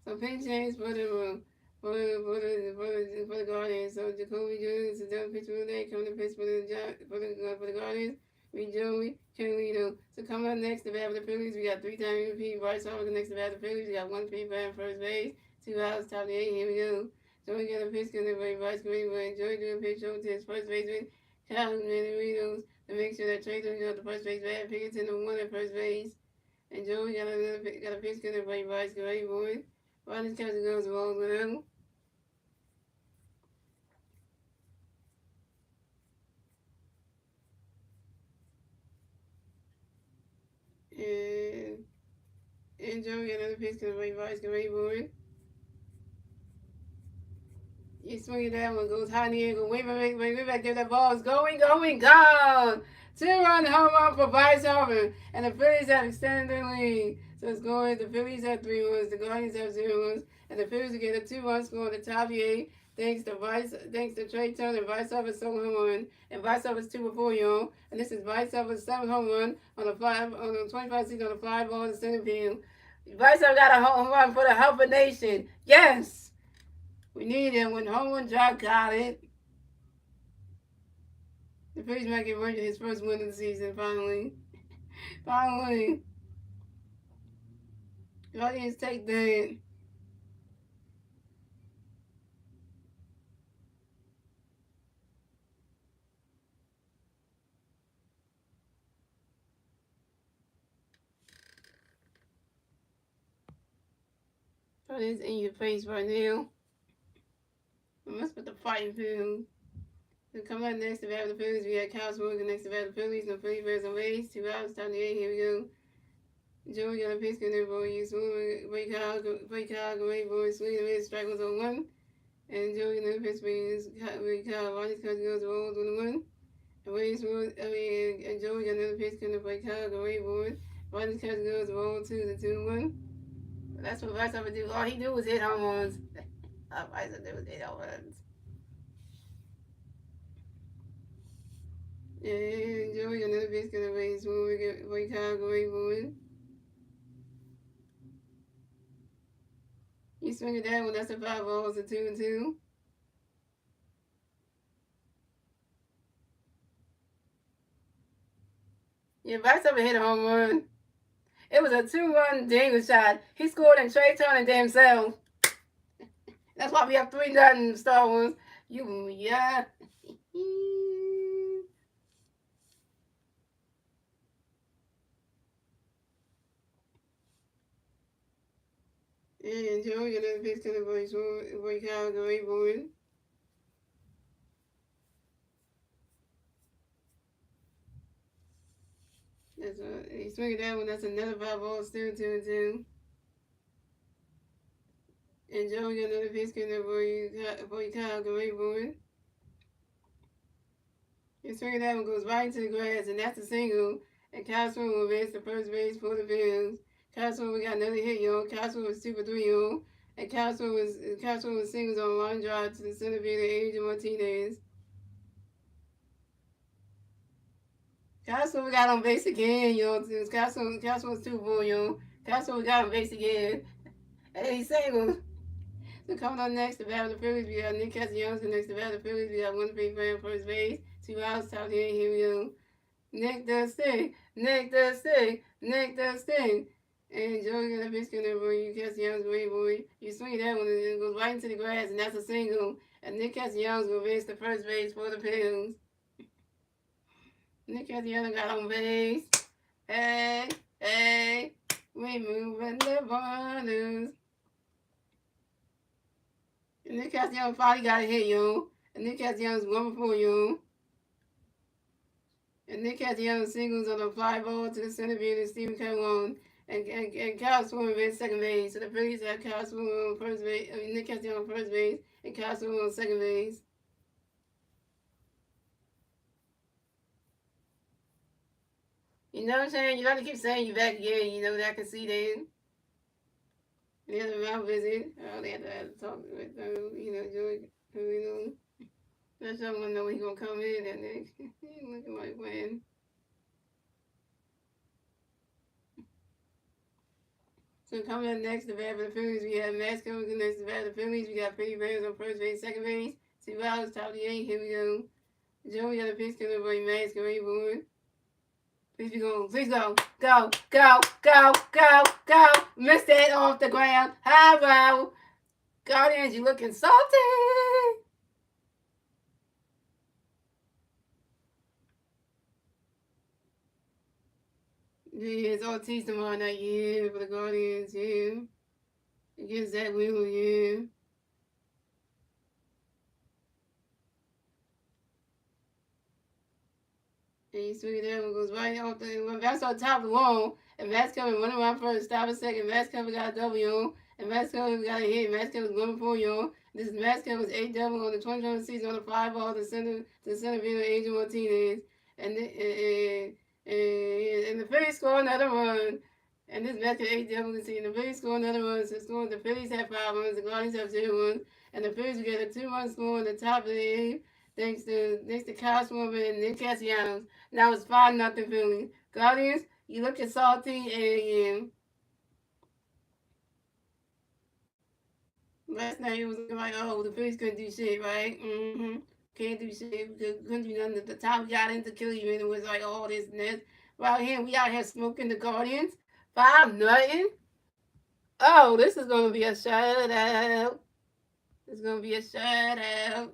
so, pinch change for the for the Guardians. So Jacoby Jones is done pitch for the coming to pitch for the Guardians. We Joey Carolino. So coming up next to bat for the Phillies, we got 3-time MVP Bryce Harper next to bat for the Phillies. We got 1 free bat first base, 2 outs, top of the 8. Here we go. Joey got a pitch going to Bryce Green, but Joey doing a pitch over to his first baseman, Kyle Manerinos, to make sure that Trey don't go to first base bat. Pickerton the 1 at first base. And Joey got a pitch going to Bryce Green, boy. Ronnie's catching goes balls with him. And Joey got another pitch going to Bryce Green, boy. You swing it that one, goes high in the air, go way back there, that ball is going, gone! 2-run home run for Bryce Harper, and the Phillies have extended their lead. So it's going, the Phillies have 3 runs, the Guardians have 0 runs, and the Phillies will get a 2-run score on the top of the 8, thanks to Trey Turner and Bryce Harper's solo home run, and Bryce Harper's 2 before y'all, and this is Bryce Harper's 7th home run on a 25-6 on a fly ball in the center field. Bryce Harper got a home run for the Harper Nation. Yes! We need him when home run Jock got it. The Phillies might get Roger his first win of the season, finally. Finally. Guardians take that. Guardians in your face right now. We must put the fighting field. So come out next to bat the Phillies. We got Kyle Smoker next to bat the Phillies. No Phillies bears on base. 2 outs, top of the 8. Here we go. Joey got a pitch in there for you. Break Kyle, great boy. Swing and miss. Strike was on 1. And Joey got another pitch for Kyle. Ronnie's cut goes balls on the 1. And Joey got another pitch coming by Kyle, great boy. Ronnie's cut goes balls 2 to 2-1. That's what Bryce Harper do. All he do was hit home runs. All Bryce Harper do was hit home runs. And Joey got another pitch coming by Kyle, great boy. You swing it that one, that's a 5 balls, a 2-2. Yeah, Bryce Harper hit a home run. It was a 2-run dangle shot. He scored and Trey Turner damn self. That's why we have 3-0 Star Wars. Yeah. And Joey got another pitch to the boy Kyle, great boy. He swinging that one. That's another 5 balls, still 2-2. And Joey got another pitch to the boy Kyle, great boy. He swinging that one, goes right into the grass, and that's a single. And Kyle Swim will advance to first base for the Phillies. Kyle Swim got another hit, y'all. Kyle Swim was 2 for 3, y'all. And Kyle Swim was singles on a line drive to the center fielder, Adrian Martinez. Kyle Swim got on base again, y'all. Kyle Swim was 2 for 4, y'all. Kyle Swim got on base again. And he singled. So coming up next to bat the Phillies, we got Nick Castellanos. Next to bat the Phillies, we got 1 free fan first base, 2 outs, top of the 8. Here we go. Nick does sting. And Joey got a pitch in there for you, Castellanos, great boy. You swing that one and it goes right into the grass, and that's a single. And Nick Castellanos will advance to first base for the Phillies. Nick Castellanos got on base. Hey, we moving the borders. And Nick Castellanos finally got a hit, yo. And Nick Castellanos 1 before, yo. And Nick Castellanos singles on a fly ball to the center field and Stephen Caron. And Kyle Swim at second base. So the Phillies have Kyle Swim on first base. Nick Castellanos on first base and Kyle Swim on second base. You know what I'm saying? You got to keep saying you back again. You know that I can see that. They had a mouth visit. They had to talk with, Joey, let someone know he gonna come in and then looking like when. So coming up next, the bat for the Phillies, we have Max coming up next, the bat for the Phillies. We got Pretty Bears on first base, second base. 2 outs, top of the 8. Here we go. Joey got a pitch coming up by Max, ready for it. Please be going. Please go. Go. Go. Go. Go. Go. Missed it off the ground. Hi, wow. Guardians, you looking salty. Yeah, it's Ortiz tomorrow night, yeah, for the Guardians, yeah. Against Zach Wheeler, yeah. And you swing it down, goes right off the. That's on top of the wall. And Matt's coming, running around first, stop a second. Matt's coming, got a W. And Matt's coming, got a hit. Matt's coming, going before you. This is Matt's coming, 8 double on the 2020 season on the 5 ball to center fielder, Angel Martinez. And the Phillies score another run. And this Matt's 8 double this season. The Phillies score another run. So scoring, the Phillies have 5 runs, the Guardians have 0 runs. And the Phillies get a 2-run score on the top of the 8th. Thanks to Kyle Schwarber and Nick Castellanos. Now it's 5-0 Phillies. Guardians, you looking salty and last night it was looking like, oh, the Phillies couldn't do shit, right? Mm-hmm. Can't do shit. Couldn't do nothing. At the time we got into Cleveland, it was like, oh, this and this. Right here, we out here smoking the Guardians. 5-0. Oh, this is going to be a shutout. It's going to be a shutout.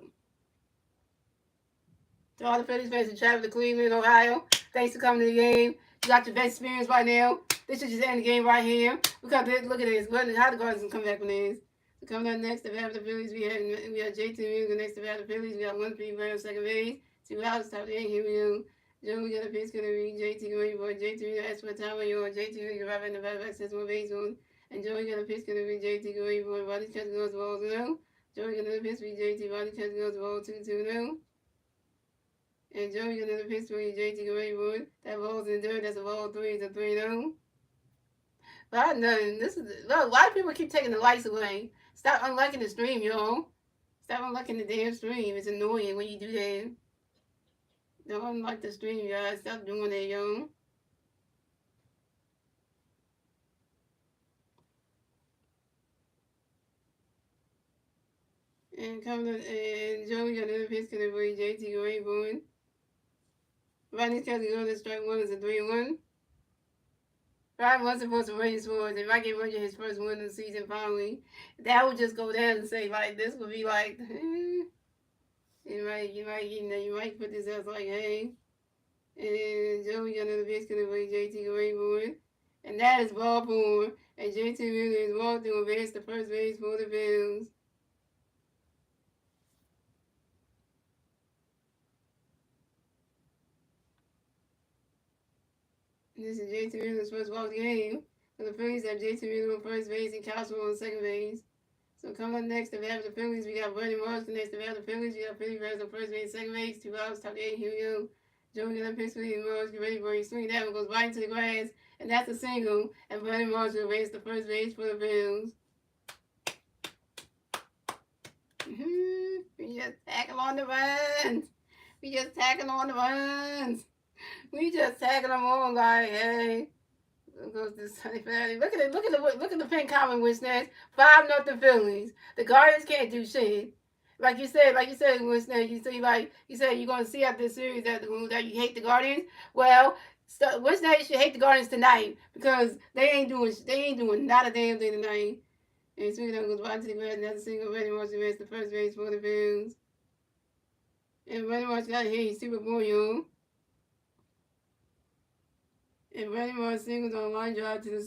To all the Phillies fans who travel to Cleveland, Ohio, thanks for coming to the game. You got your best experience right now. This is just end the game right here. Look at this. How the Guardians can come back from this. So coming up next, the bat for the Phillies, we have JT Music next to bat for the Phillies. We got 1-3 on second base. 2 outs, top of the 8. Here we go. Joe, we got a pitch going to be JT going for JT Music. That's what time you on. JT Music right in the back, says one base on. And Joey got a pitch going to be JT going for body catch goes balls no. Joey got a pitch be JT body catch goes ball 2-2 and Joey got another pitch for you, JT Graywood. That ball's in dirt. That's a ball 3. It's a 3-0. But I know this is look. A lot of people keep taking the lights away. Stop unlocking the stream, y'all. Stop unlocking the damn stream. It's annoying when you do that. Don't unlock the stream, y'all. Stop doing that, y'all. And Joey got another pitch for you, JT Graywood. Ronnie's got to go to strike 1 is a 3-1. Ryan wasn't supposed to raise swords. If I get Roger his first win of the season finally, that would just go down and say like this would be like you might put this as like hey. And Joey got another pitch gonna be JT Grayboard. And that is ball four. And JT really is walked to advance the first base for the Bills. This is JT Wheeler's first walk of the game. So the Phillies have JT Wheeler on first base and Castro on second base. So coming up next, the bat for the Phillies, we got Bernie Morris. Next, the bat for the Phillies, we got Philly Bears on first base, second base, 2 outs, top 8. Here we go. Joey got a pitch for Morris. Get ready for it. Swing that one goes right into the grass, and that's a single. And Bernie Morris will race the first base for the Bills. We just tackle on the runs. We just tackle on the runs. We just tagging them on like, hey. Goes to Sunny Family. Look at the pink comment with snacks. 5-0 Phillies. The Guardians can't do shit. Like you said, with snacks, you said you're gonna see after the series that you hate the Guardians. Well, which night you should hate the Guardians tonight because they ain't doing not a damn thing tonight. And speaking of goes right to the grass, and that's a single. Randy Marsh advanced the first base for the Bills. And Randy Marsh got hit. He's Super Bowl, y'all. And Randy Moss singles on line drive to the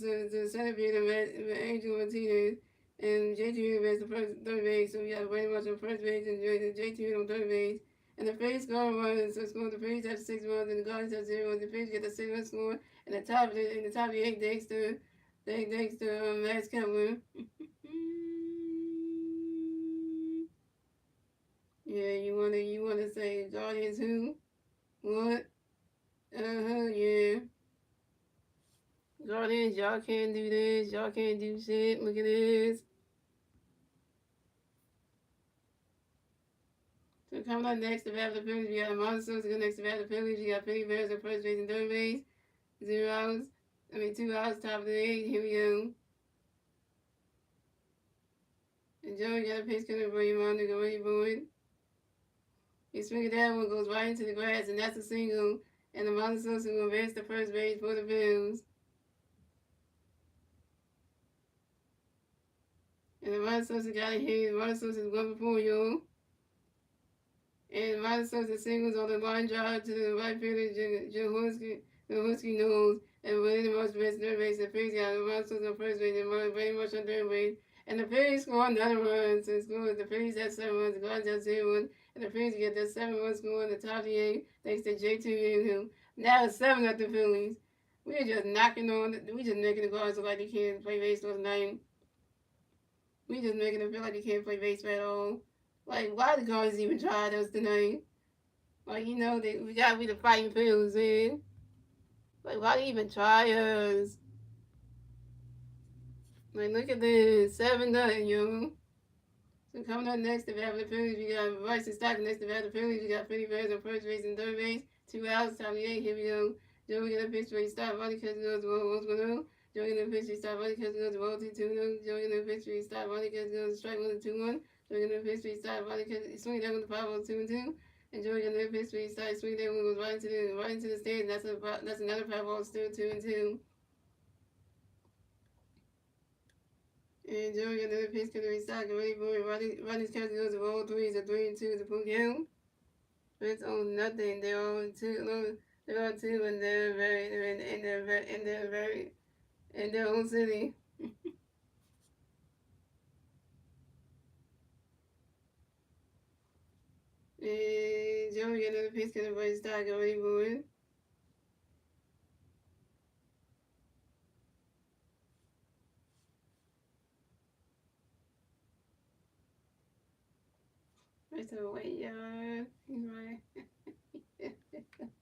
center field and Angel Martinez. And JT Reed the third base. So we have Randy Moss on first base and JT Reed on third base. And the Phillies score runs. So score the Phillies have 6 runs and the Guardians have 0 runs. The Phillies get the 6-run score. And the top of the 8th, thanks to Max Kepler. Yeah, you wanna say Guardians who? What? Yeah. Guardians, y'all can't do this. Y'all can't do shit. Look at this. So coming up next to battle the Phillies, we got the Monsters to go next to battle the Phillies. You got Philly Bears at first base and third base. 0 hours. 2 hours, top of the 8th. Here we go. And Joey got a pitch coming for you, Mondo. Go ready for it. He swings that one, goes right into the grass, and that's a single. And the Monsters will advance to first base for the Bills. And the Monsters got it here. The Monsters is one before you. And Monsters singles on the line drive to the right fielder, Jaworski knows. And winning the most base third base, the Phillies got the Monsters on first base, and very much on third base. And the Phillies score another run. So the Phillies had 7 runs, the Guardians had 0 runs. And the Phillies get that 7 run score in the top of the 8th, thanks to J2 and him. Now it's 7 at the Phillies. We're just knocking on, we just making the Guardians look like they can't play baseball tonight. We just making them feel like they can't play baseball at all. Like, why the Guardians even tried us tonight? Like, we gotta be the fighting Phillies, man. Like, why they even try us? Like, look at this. 7-0, yo. So coming up next to battle the Phillies, we got Bryson Stock next to battle the Phillies. We got Philly Bears on first base and third base. 2 outs, top of the 8th. Here we go. Joey get a pitch where he stopped. Body catch goes to what's going on. Joey get a pitch where he stopped. Body catch goes to 2-2. Joey get a pitch where he stopped. Body catch goes to strike 1-2-1. Joey get a pitch where he stopped. Body catch swing down with the 5-2-2. And Joey get a pitch where he started swinging down when it goes right into the stands. That's another 5-ball still 2-2. And Joey got another pitch because he stopped and ready for it. Rodney's catch goes to roll 3. It's a 3-2 to pull count. It's on nothing. They're on 2. They're on 2, and they're in their own city. And Joey got another pitch because everybody's stock and ready for it. Right to the way, y'all. He's right.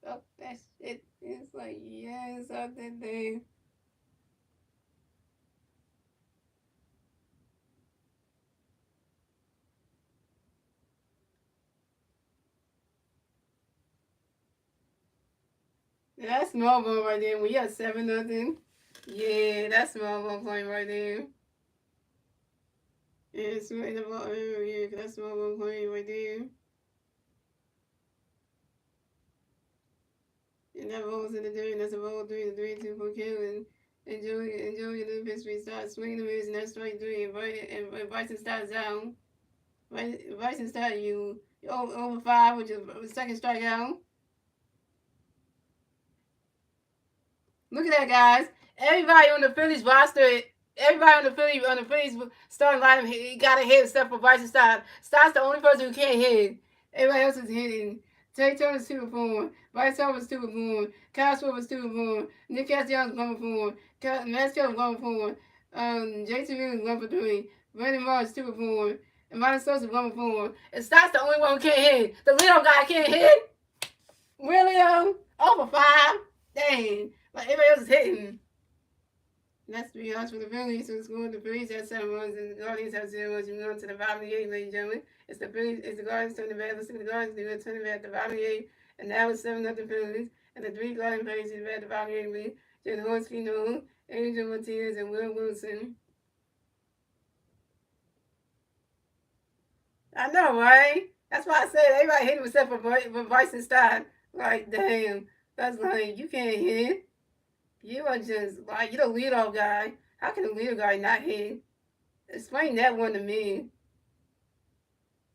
Fuck that shit. It's like, yes, up that thing. That's small ball right there. We got 7-0. Yeah, that's small ball playing right there. Yeah, it's in the ball. Yeah, that's small ball playing right there. And that ball's in the dirt, and that's a ball 3, the 3-2 for Kevin. And Joey the pitch starts swinging the miss, and that's strike 3. And Bryson starts down. Bryson started you over 5, which is the second strikeout. Look at that, guys. Everybody on the Phillies roster, everybody on the Phillies starting lineup, he got to hit except for Bryson Stott. Stott's the only person who can't hit. Everybody else is hitting. Tay Turner's 2 for 4. Bryce Harper's 2 for 4. Kyle Schwarber's 2 for 4. Nick Castellanos 1 for 4. Matt Keller's 1 for 4. Jason Williams 1 for 3. Brandon Marsh 2 for 4. And Monty Sosa's 1 for 4. And Stott's the only one who can't hit. The Leo guy can't hit. Really, over 5. Dang. Like everybody else is hitting. That's 3 outs for the Phillies. So it's going to the Phillies have 7 runs and the Guardians have 0 runs. You go to the bottom of the 8th, ladies and gentlemen. It's the Phillies, it's the Guardians turning the bat. Let's see the Guardians do it, turning the bat at the bottom of the 8th. And now it's 7-0 Phillies. And the 3 Guardian players is at the bottom of the 8th. Jaworski, Noel, Angel Martinez, and Will Wilson. I know, right? That's why I said everybody hit him except for Bryson Stott. Like, damn. That's like, you can't hit. You are just, like, you're the leadoff guy. How can the leadoff guy not hit? Explain that one to me.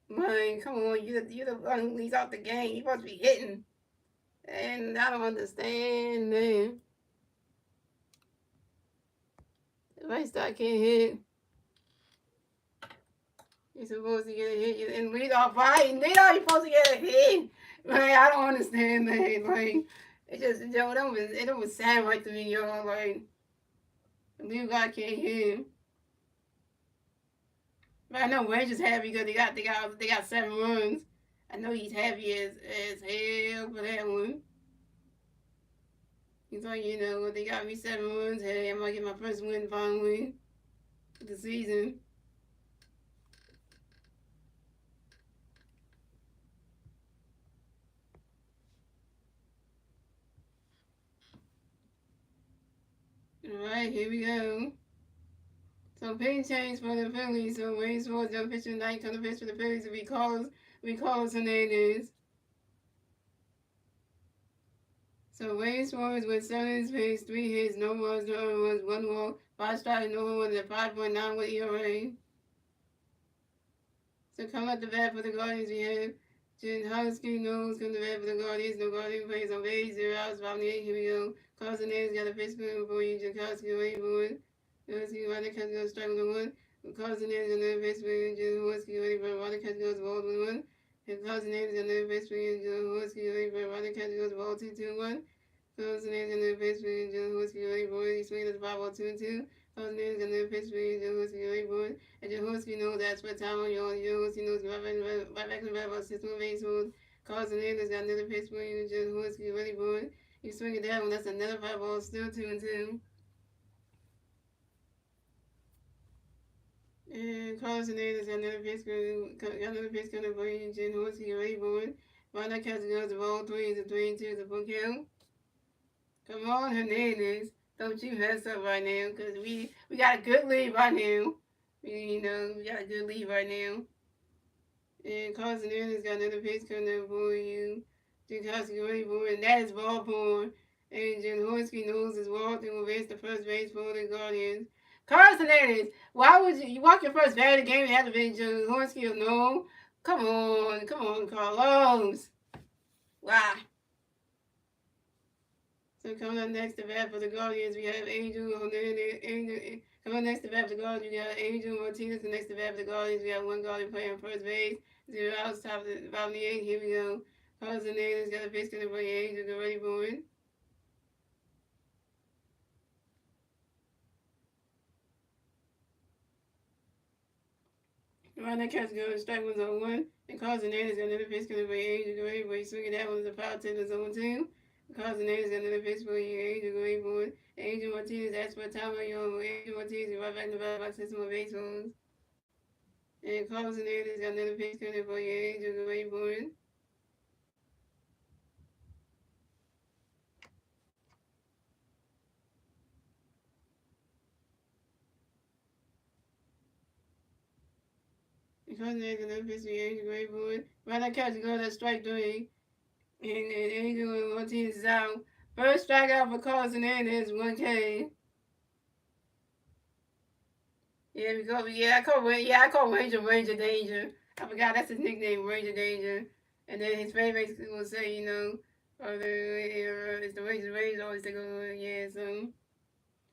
Man, come on. You're the one who leads off the game. You're supposed to be hitting. And I don't understand, man. Bryson Stott can't hit. You're supposed to get a hit. And leadoff, right? Leadoff, you're supposed to get a hit. Like, I don't understand that. Like, it just, yo, it was sad right to me, yo. Like, the leadoff guy can't hit. But I know Rangers happy because they got 7 runs. I know he's happy as hell for that one. He's like, you know, they got me 7 wins. Hey, I might get my first win finally of the season. Alright, here we go. So pitching change for the Phillies. So Wayne Swords will pitch tonight. Come to pitch for the Phillies will be Carlos Hernandez. So Wayne Swords with 7 innings pitched, 3 hits, no runs, no earned runs, 1 walk, 5 strikes, no home runs, and 5.9 with ERA. So come at the bat for the Guardians, we have Jen Husky, Nose, come to bat for the Guardians. No Guardian plays on base, 0 outs, 58. Here we go. Carson Names got a pitch for you, Jankowski, wait for it. Husky, Rodney Catch goes strike with 1. Carson Names got another pitch for you, Jen Husky, wait for it. Rodney Catch goes ball with 1. And Carson Names got another pitch for you, Jen Husky, wait for it. Rodney Catch goes ball 2-2-1. Carson Names got another pitch for you, Jen Husky, wait for it. He's swinging at the 5 ball 2-2. Carson Names got another pitch for you, Jen Husky, wait for it. And Jaworski knows that's what time on your Jaworski knows right back in the back about 6 base holes. Carson Anders got another pitch for you. Jaworski ready for it. You swing it that one, that's another 5 ball, still 2-2. And Carson Anders got another pitch coming for you. Jaworski ready for it. Why not catch goes the ball 3-2 the full count? Come on, Hernandez. Don't you mess up right now, because we got a good lead right now. We got a good lead right now. And Carson Anderson got another pitch coming up for you. Jankowski ready for it, and that is ball four. And Jankowski knows his walk and will race the first base for the Guardians. Carson Anderson, why would you walk your first bat of the game and have to be Jankowski? No, come on, Carlos. Why? So coming up next to bat for the Guardians, we have Angel. Coming next to bat for the Guardians, we got Angel Martinez. And next to bat for the Guardians, we have one Guardian playing on first base. 0 outs, top of the bottom of the 8th. Here we go. Carson Naylor's got a pitch coming for you. Angel, get ready for it. Around that catch goes, strike one's on 1. And Carson Naylor's got another pitch coming for you. Angel, get ready for it. Swinging that one's a foul tip, it's on 2. Carson Naylor's got another pitch for you. Angel, get ready for it. Angel Martinez, that's what time on your Angel Martinez, right back in the back box, 6 more base runs. And Carson Naylor's got another pitch coming for you. Angel, get ready for it. Carson Naylor's got another pitch for you. Angel, get ready for it. Right that catch goes, that's strike 3. And Angel Martinez is out. First strikeout for Carson Naylor 1K. Yeah, we go. I call Ranger Danger. I forgot that's his nickname, Ranger Danger. And then his favorite will say, it's the Ranger always say,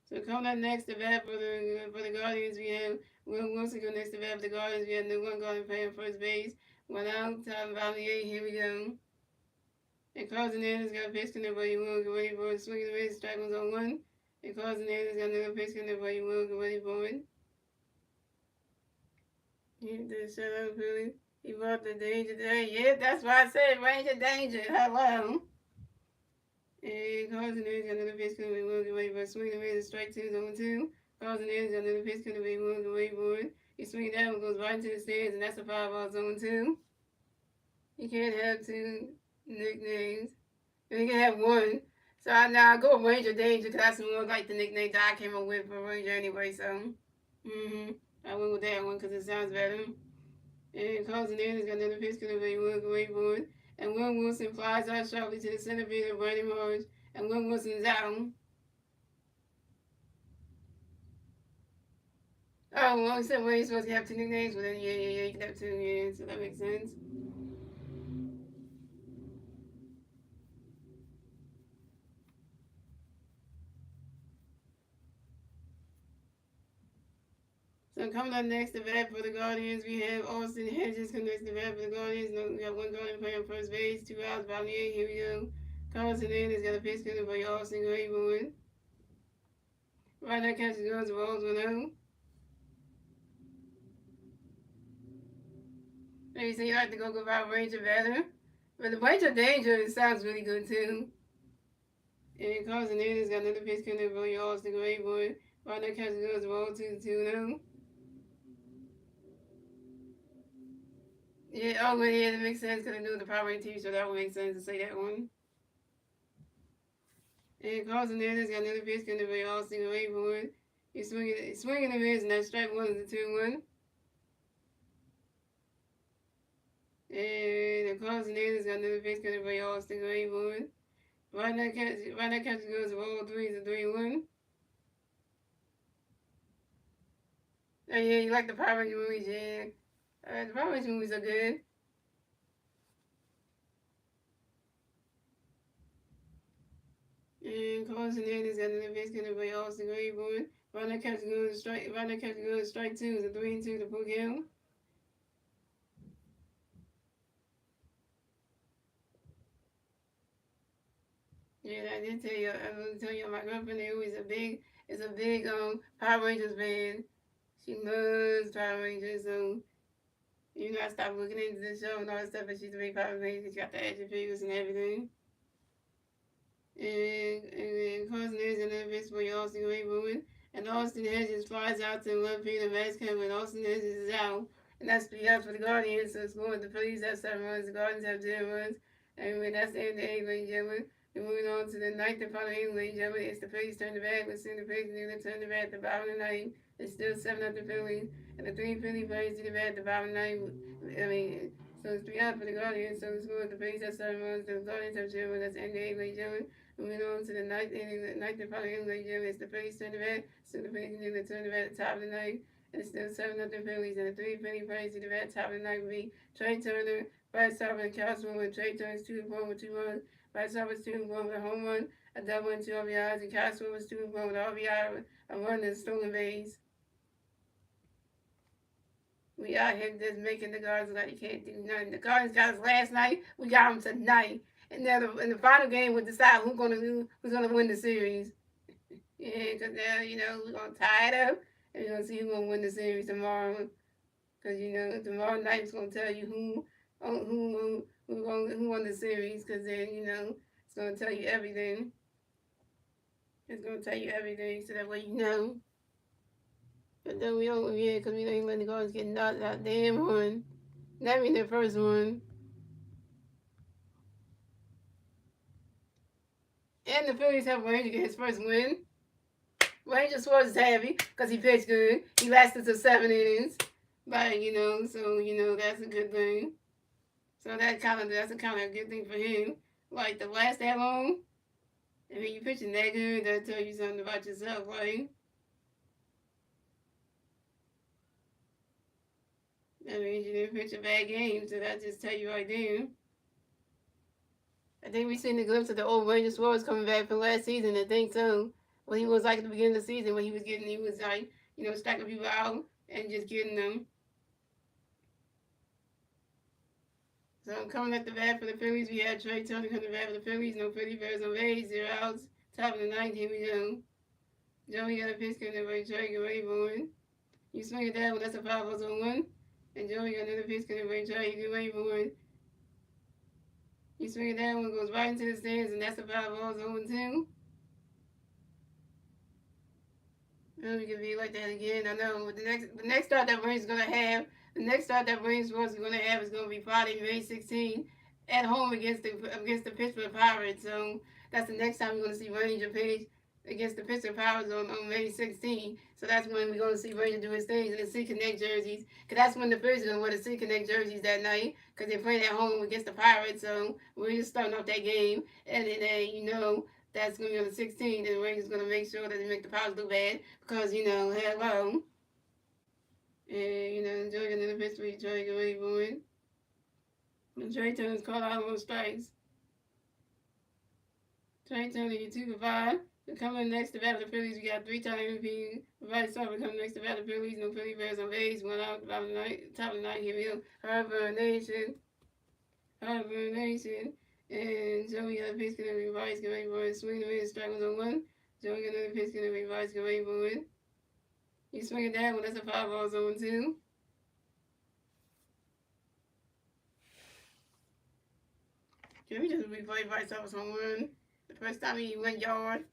so coming up next to bat for the Guardians, we have Will Wilson go next to bat for the Guardians. We have the one Guardian playing first base. 1 out, top of the 8. Here we go. And Carson Anderson got a pitch connect, but he will get ready for it. Swinging the base, strike one's on 1. And Carson Anderson got another pitch connect, but he will get ready for it. He did shut up, Billy. He brought the danger today. Yeah, that's why I said Ranger Danger. Hello. And Carson Anderson got another pitch connect, but he will get ready for it. Swinging the base, strike 2's on 2. Carson Anderson got another pitch connect, but he will get ready for it. He swinging that one, goes right into the stands, and that's a 5-ball zone 2. You can't have 2 nicknames. And you can have 1. So now I go Ranger Danger because that's more like the nickname that I came up with for Ranger anyway. So, I went with that one because it sounds better. And Carson Anderson got another pitch because he will go wait for it. And Will Wilson flies out sharply to the center field of Brandon Marsh. And Will Wilson's out. Oh, well, you said you're supposed to have 2 nicknames? Well, then, yeah, you can have 2, yeah, so that makes sense. So coming up next to bat for the Guardians, we have Austin Hedges coming next to bat for the Guardians. We got one Guardian playing on first base, 2 outs, bottom of the 8th. Here we go. Carson Anderson got a pitch coming for Austin Grayboy. Right now, catches goes to Rolls 1-0. Maybe so you like to go about Ranger better. But the Ranger Danger sounds really good too. And Carson Anderson got another pitch coming for your Austin Gray boy. Right now, catches goes the ball 2-2 now. Yeah, oh, well, yeah, that makes sense because I knew the Power Rangers TV, so that would make sense to say that one. And Carson Anderson got another pitch coming for your Austin Gray boy. He's swinging the miss, and that strike one is a 2-1. And the Carson Anderson got another pitch coming for your Austin Gray boy. Right now, catches goes the ball 3 is a 3-1. Oh, yeah, you like the Power Rangers movies, yeah. The Power Rangers movies are good. And Carson Anderson got another pitch coming for your Austin Gray boy. Right now, catches goes strike 2 is a 3-2 to Puck Hill. Yeah, I did tell you. I was telling you, my girlfriend who is a big Power Rangers fan. She loves Power Rangers, so you know I stopped looking into the show and all that stuff. But she's a big Power Ranger. She got the action figures and everything. And Carson is in that bitch where Austin Gray ruined. And Austin Hedges flies out to left field and Vasquez when Austin Hedges is out. And that's 3 outs for the Guardians. So it's going. The Phillies have 7 runs. The Guardians have 10 runs. Anyway, that's the end of the 8th, ladies and gentlemen. Then moving on to the 9th and final inning, ladies and gentlemen. It's the Phillies turn the bat. Let's see the Phillies turn the bat at the bottom of the 9th. It's still 7-0 Phillies. And the 3 Philly players to the bat at the bottom of the 9th. I mean, so it's 3 out for the Guardians. So it's going. The Phillies have 7 runs. The Guardians have 10 runs. That's the end of the 8th, ladies and gentlemen. Moving on to the 9th inning, the 9th and final inning, ladies and gentlemen. It's the Phillies turn the bat. So the Phillies continue to turn the bat at the top of the 9th. And it's still 7-0 Phillies. And the 3 Philly players to the bat at the top of the 9th will be Trey Turner, Bryce Harper, and Cal Swimmer. Trey Turner's 2-1 with 2 runs. Bryce Harper's 2-1 with a home run, a double, and 2 RBIs. And Cal Swimmer's 2-1 with an RBI, a run, and a stolen base. We out here just making the Guardians like they can't do nothing. The Guardians got us last night. We got them tonight. And then in the final game, we'll decide who's gonna win the series. Yeah, because now we're gonna tie it up, and we're gonna see who's gonna win the series tomorrow. Because tomorrow night's gonna tell you who won the series. Because then it's gonna tell you everything. It's gonna tell you everything, so that way you know. But then we don't, yeah, because we ain't letting the Guardians get knocked out. Damn one. That mean their first one. And the Phillies have Ranger get his first win. Ranger Swartz is happy because he pitched good. He lasted to 7 innings. But, so, that's a good thing. So that's a kind of good thing for him. Like, to last that long, I mean, you pitching that good, that tell you something about yourself, right? That means you didn't pitch a bad game, so that just tell you right there. I think we seen the glimpse of the old Ranger Swartz coming back from last season. I think so. What he was like at the beginning of the season, when he was like, stacking people out and just getting them. So coming at the bat for the Phillies, we had Trey Turner coming to the bat for the Phillies. No Philly Bears on base, 0 outs. Top of the 9th, here we go. Joey got a pitch coming by Trey, get ready for it. You swing it down, that's a 5-0-1. And Joey got another pitch coming by Trey, get ready for it. You swing it down, one goes right into the stands, and that's a 5-0-2. And we can be like that again. I know. But the next start that Brains is gonna have, the next start that Brains was gonna have is gonna be Friday, May 16th, at home against the Pittsburgh Pirates. So that's the next time we're gonna see Ranger pitch against the Pittsburgh Pirates on May 16th. So that's when we're gonna see Ranger do his things in the C Connect jerseys. Cause that's when the Phillies are gonna wear the C Connect jerseys that night. Cause they're playing at home against the Pirates. So we're just starting off that game, and then that's going to be on the 16th, and Rangers going to make sure that they make the Pirates look bad because, hello. And, enjoy another pitch for Trey, get ready for it. And Trey Turner's caught out on strikes. Trey Turner, you 2 for 5. Coming next to bat of the Phillies, we got 3-time MVP. Bryce Harper coming next to bat of the Phillies. No Philly Bears on base. 1 out, top of the night. Here we go. Harper Nation. And Joey got a pitch going to revise, get ready for it. Swing the miss, strike 1-1. Joey got another pitch going to revise, get ready for it. You swing it down, that's a 5-0-2. Can we just replay Bryce Harper's home run? The first time he went yard.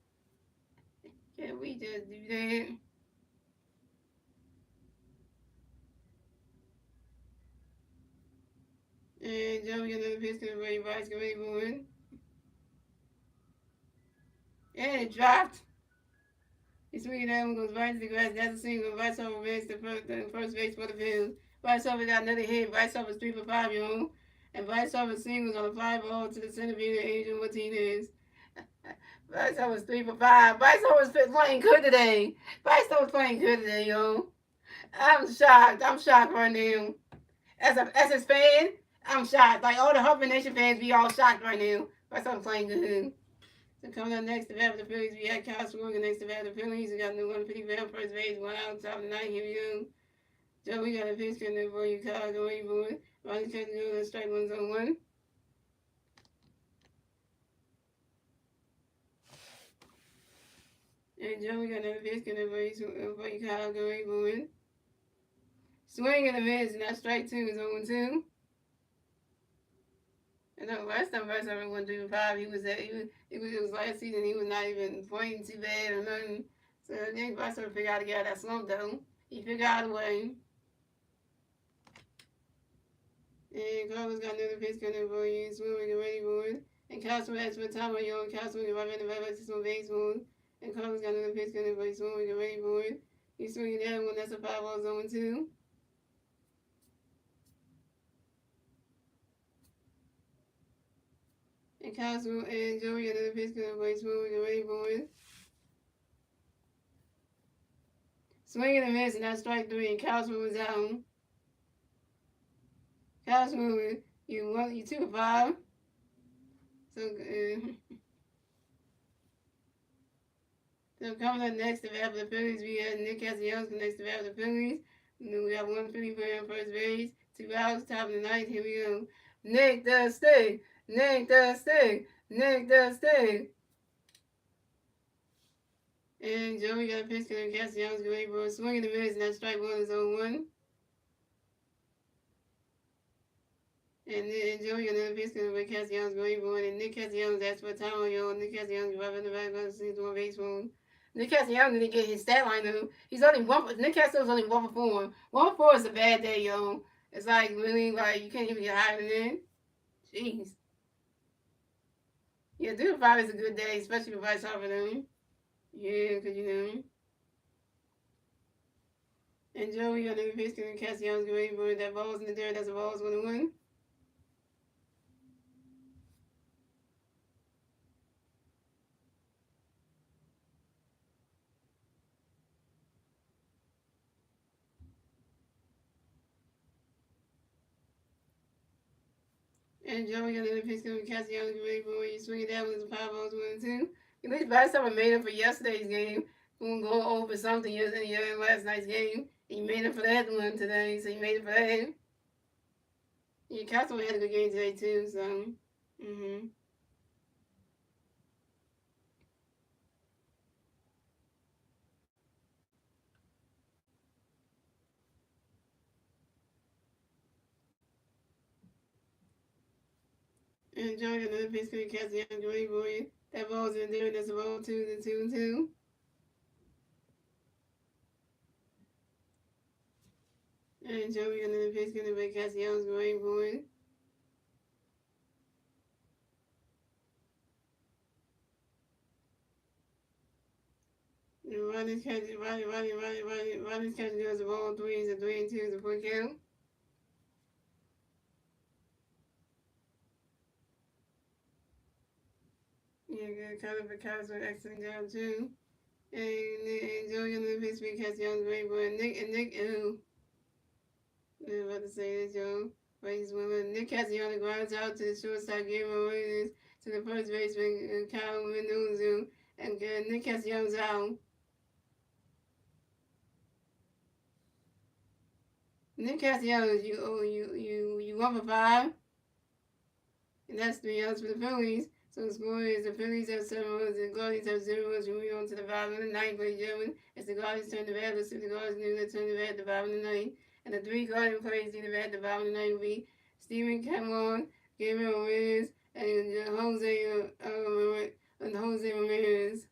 Can we just do that? And Joey another pitch to the right, Vice Gray moving. And it dropped. He's swinging that one goes right to the grass. That's a single. Vice over makes the first base for the Phillies. Vice over got another hit. Vice over 3 for 5, y'all. And Vice over singles on a fly ball to the center fielder, Adrian Martinez. Vice over 3 for 5. Vice over was playing good today. Vice over was playing good today, yo. I'm shocked. I'm shocked right now. As his fan, I'm shocked. Like all the Huffman Nation fans be all shocked right now. Vice over playing good. So coming up next to bat for the Phillies, we got Kyle Swing next to bat for the Phillies. We got new 150 first base, 1 out, top of the ninth. Here we go. Joe, we got a pitch coming in for you, Kyle. Go ahead, boy. Ronnie's catching go to strike 1 on 1. And Joe, we got another pitch coming in for you, Kyle. Go ahead, boy. Swing and a miss, and that strike 2 is 0 2. And the last time Bryce ever went 3 for 5, it was last season. He was not even playing too bad or nothing. So I think Bryce ever figured out to get out of that slump though. He figured out a way. And Carlos got another pitch coming for you. Swing and ready for it. And Castro has for time on your Castro and right in the back to baseball. And Carlos got another pitch coming for you. Swing and ready for it. He's swinging the other one. That's a 5-0 zone 2. And Castro and Joey got another pitch coming for you. Swing and ready for it. Swing and a miss, and that's strike 3. And Castro was out. Castro, you 2 for 5. So so coming up next to bat for the Phillies, we have Nick Castellanos next to bat for the Phillies. We got 1 Philly player on first base, 2 outs, top of the ninth. Here we go. Nick does stay. Nick does stay. Nick does stay. And Joey got a pitch to Castellanos, go for a swing in the miss, and that strike 1 is 0-1. And then Joey got another pitch to Castellanos, go for it, and Nick Castellanos asked for time on y'all. Nick Castellanos right in the back of the season on baseball. Nick Castellanos didn't get his stat line though. Nick Castellanos only 1 for 4. 1 for 4 is a bad day, yo. It's like really like you can't even get higher than that. Jeez. Yeah, 3 for 5 is a good day, especially for Vice Harper though. Yeah, cause you know. And Joey got another pitch to Castellanos, go for it. That ball's in the dirt. That's a ball's 1-1. And Joey got another pitch coming Castellanos, go for it. You swing it down with the 5 balls, 1-2. At least Vice Harper made up for yesterday's game. We're going to go over something in last night's game. He made it for that one today, so he made it for that. Yeah, Castro had a good game today too, so. And Joey got another pitch for Castellanos, go for it. That ball's in there, and that's a ball 2 to 2-2. And Joey got another pitch coming by Castellanos, go for it. And Ronnie's catching goes the ball 3 is a 3-2 is a 4 count. Yeah, good counter for Castro, excellent job too. And Joey on the pitch for Castellanos, great boy. Nick, I was about to say this, yo. But he's winning. Nick Castellanos grounds out to the shortstop, Gabriel Williams, to the first baseman, Kyle Mendoza, and Nick Castellanos out. Nick Castellanos, you 1 for 5. And that's 3 outs for the Phillies. So the score is the Phillies have 7 runs, the Guardians have 0 runs. We move on to the 5 and the 9th, ladies and gentlemen. As the Guardians turn the bat, let's see the Guardians do that turn the bat, the 5 and the 9th. And the 3 Guardian players in the bat, the 5 and the 9th will be Stephen Cameron, Gabriel Williams, and Jose and Jose Ramirez.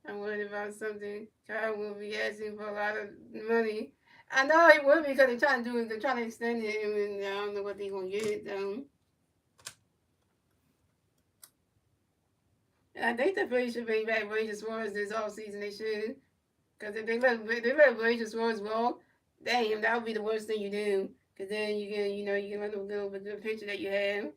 I'm worried about something. Kyle will be asking for a lot of money. I know he will because they're trying to extend him, and I don't know what they're gonna get. And I think the Phillies should bring back Ranger Suarez this offseason. They should, because if they let Ranger Suarez walk, damn, that would be the worst thing you do. Because then you can let them go with the picture that you have.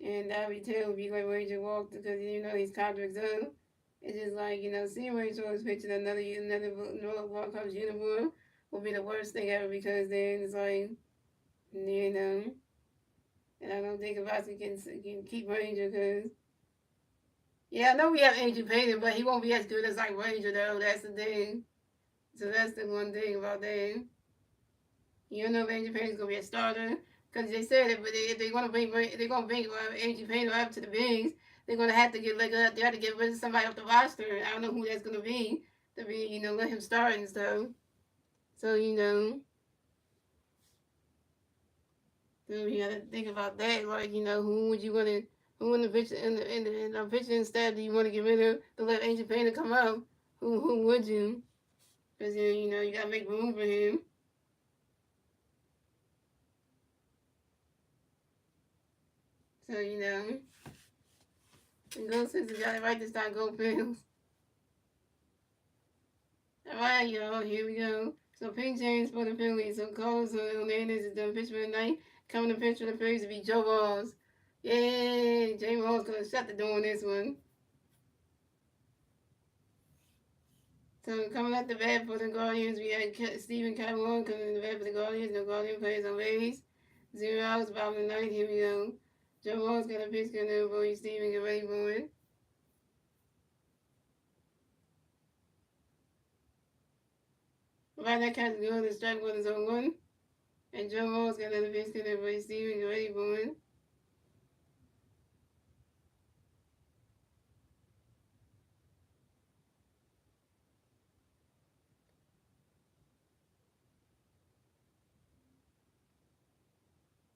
And that would be terrible if you let Ranger walk because his contract's up. It's just like, seeing Ranger Suarez picture another World Cup's uniform would be the worst thing ever because then it's like, and I don't think Avasi can keep Ranger because, yeah, I know we have Angel Payton, but he won't be as good as like Ranger though. That's the thing. So that's the one thing about that. You don't know if Angel Payton's gonna be a starter because they said if they're gonna bring Angel Payton up to the bigs, they're gonna have to they have to get rid of somebody off the roster. I don't know who that's gonna be to be let him start and stuff. So so you gotta think about that. Like who would you wanna who in the pitch in the pitching staff do you want to get rid of to let Angel Payton come up? Who would you? Because you gotta make room for him. So and go Sixers got it right this time. Go Phils. All right, y'all. Here we go. So Pink James for the Phillies. So Carlos Hernandez is done pitch for the night. Coming to pitch for the Phillies to be Joe Walls. Yay! Jay Walls gonna shut the door on this one. So coming at the bat for the Guardians, we had Stephen Kaiwan coming in the bat for the Guardians. No Guardian players on base. 0 outs, bottom of the ninth. Here we go. Joe Walls got a pitch coming in for you, Stephen. Get ready for it. Right, that catch good. The strike one is on one. And Joe Walls got another pitch coming in for you, Stephen. Get ready for it.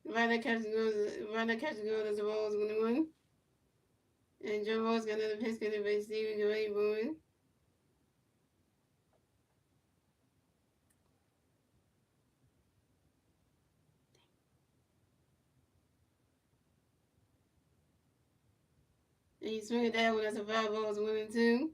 Right, that catch good. As the Walls 1-1. And Joe Walls got another pitch coming in for you, Stephen. Get ready for it. And you swing it that one. That's a 5-balls 1-2.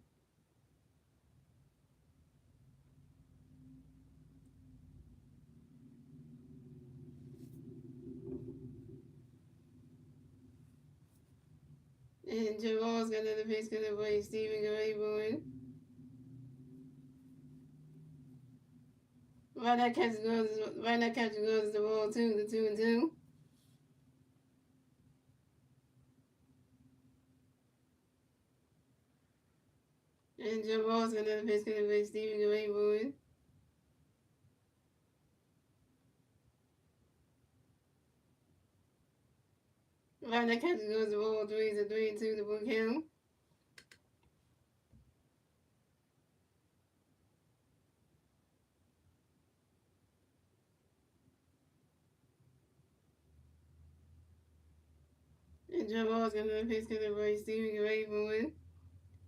And Joe Walls got another pitch coming in for you, Stephen. Get ready for it. Right now catching goes is the ball 2, the 2-2. And Joe Walls got another pitch coming for Stephen. Get ready for it. Right now catching goes the ball 3 is a 3-2, the book count. And Joe Walls got another pitch coming for Stephen. Get ready for it.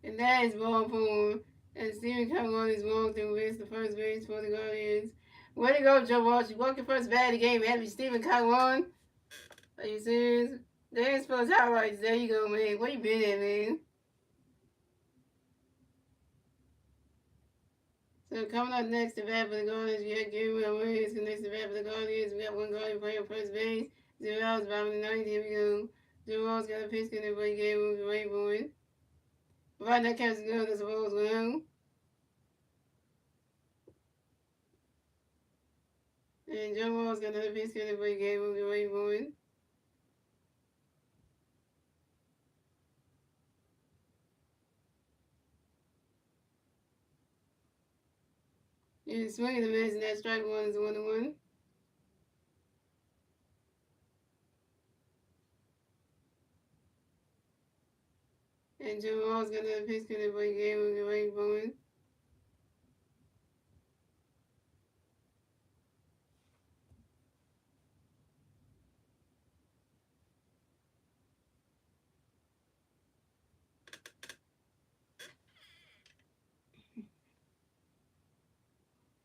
And that is ball 4. And Stephen Cameron is walked and wins the first base for the Guardians. Way to go, Joe Walsh. You walked your first bat of the game. Had to be Stephen Cameron. Are you serious? There's supposed highlights. There you go, man. Where you been at, man? So coming up next, the bat for the Guardians, we have Gabriel Williams. Next, the bat for the Guardians, we got one Guardian playing first base. 0 outs, bottom of the ninth. Here we go. Joe Walsh got a pitch coming for Gabriel. Get ready for it. Right now, catch good. That's the ball's well. And Joe Walsh got another pitch coming for Gabriel. Get ready for it. And swinging the miss, and that strike one is 1-1. And Joe Walsh got another pitch coming for Gabriel. Get ready for it.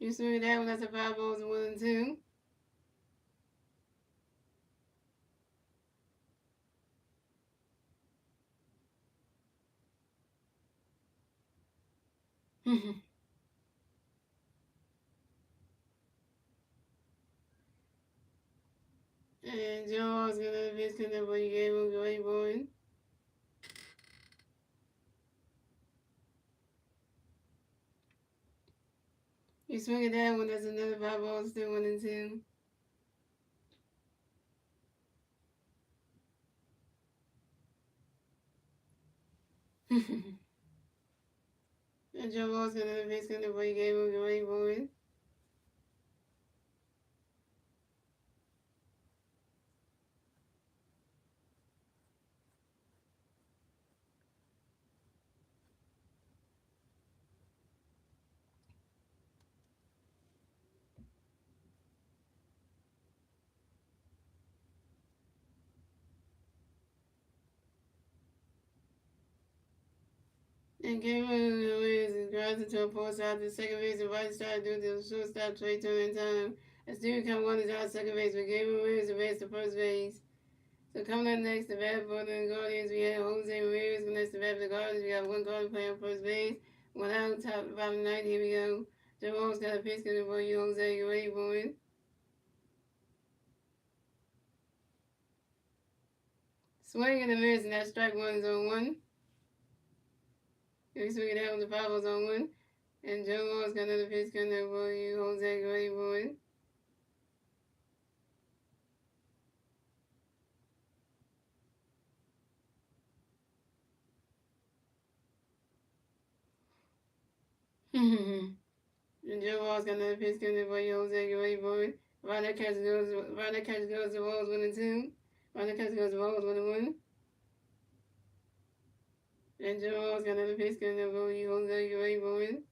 You swing it that one, that's a 5-balls and 1 and 2. And Joe's gonna miss because what you gave him, great boy. You swing it that one, that's another 5-balls, still 1 and 2. And Joe's gonna miss because what you gave him, great boy. And Gabriel Lewis drives into a post out the second base and right side due to the shortstop Trey turning time. As Stephen Count one is out second base, but Gabriel Lewis advanced to first base. So coming up next, the bat for the Guardians, we have Jose Ramirez. Next, the bat for the Guardians, we have one Guardian playing first base. One out, top of the ninth. Here we go. Joe Rose got a pitch coming for you, Jose. You ready for it? Swing and a miss, and that strike one is on one. You swing it out when the 5 was on one. And Joe Rose got another pitch coming for you, Jose. You ready for it? And Joe Rose got another pitch coming for you, Jose. You ready for it? Right that catch goes to Rose 1 and 2. Right that catch goes to Rose 1 and 1. And Joe Rose got another pitch coming for you, Jose. You ready for it?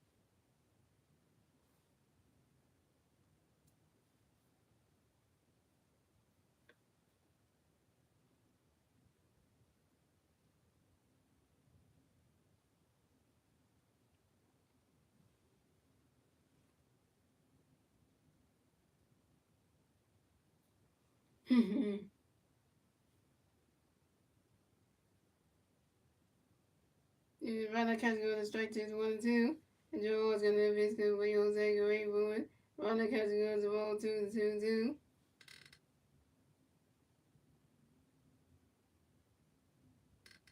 Rana catch goes to strike two, 1 and 2. And Joe Rose got another pitch coming for you, Jose. You ready for it? Rana catch goes to ball 2 2 2.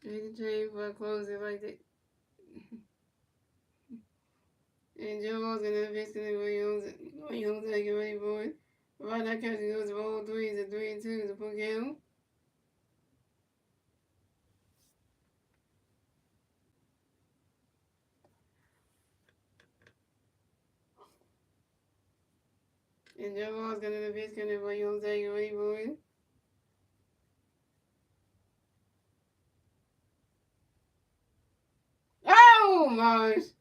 Make the trade for a closer like that. And Joe Rose got another pitch coming for you, Jose. You ready for it? Rana catch goes to ball 3 is a 3 and 2 is a full count. And Joe Rose got another pitch coming for you, Jose. You ready for it? Oh, Mars!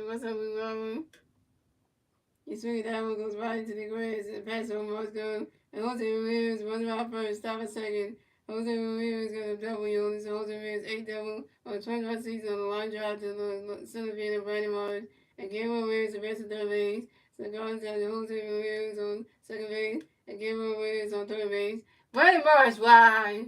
What's up with Mama? He swings that one, goes right into the grass, and pass over Moscow. And Jose Ramirez runs out first, stop a second. Jose Ramirez got a double on this. Jose Ramirez 8 double on the 25th season on the line drive to the center field of Brandon Mars. And Gabriel Ramirez advances to third base. So the Guardians have Jose Ramirez on second base, and Gabriel Ramirez on third base. Brandon Mars wide.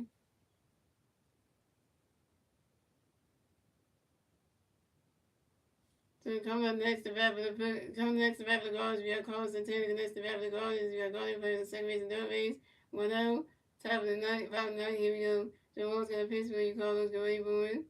So coming up next to bat for the Guardians, we have Carlos Santana. Next to bat for the Guardians, we have Guardian playing the second base and third base. 1 out, top of the ninth, bottom of the ninth. Here we go. Joe Rose got a pitch for you, Carlos. Go ready for it.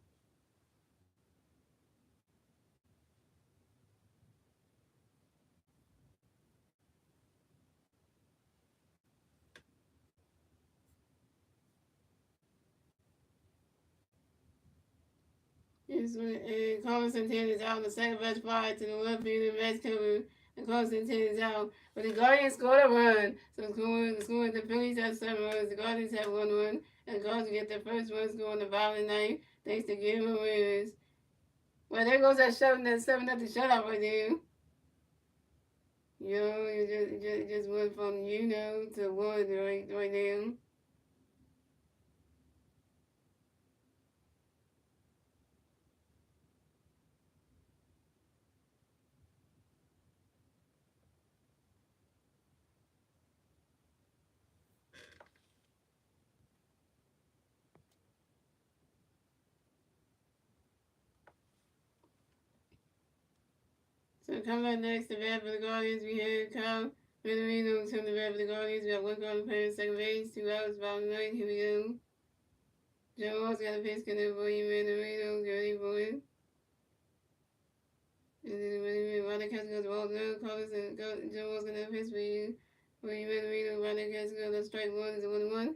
Yes, and Carlos Santana is out in the second best fly to the left field, and base cover. And Carlos Santana is out. But the Guardians scored a run. So scoring the Phillies have 7 runs. The Guardians have 1 run. And the Guardians get their first run score on the bottom of the ninth, thanks to Gabriel Ramirez. Well, there goes that 7 nothing shutout right there. You know, it just went from to one right now. So coming up next, the bat for the Guardians, we have Kyle Menarino to the bat for the Guardians. We got one call playing second base, 2 outs, bottom ninth. Here we go. Joe Wall's got a pitch, gonna William Menarino, Gary Boyd. And then Ronnie Catch goes ball no, Carlos and Joe Wall's gonna pitch for you. William Menarino, Ronnie Catch goes strike one, is a 1-1.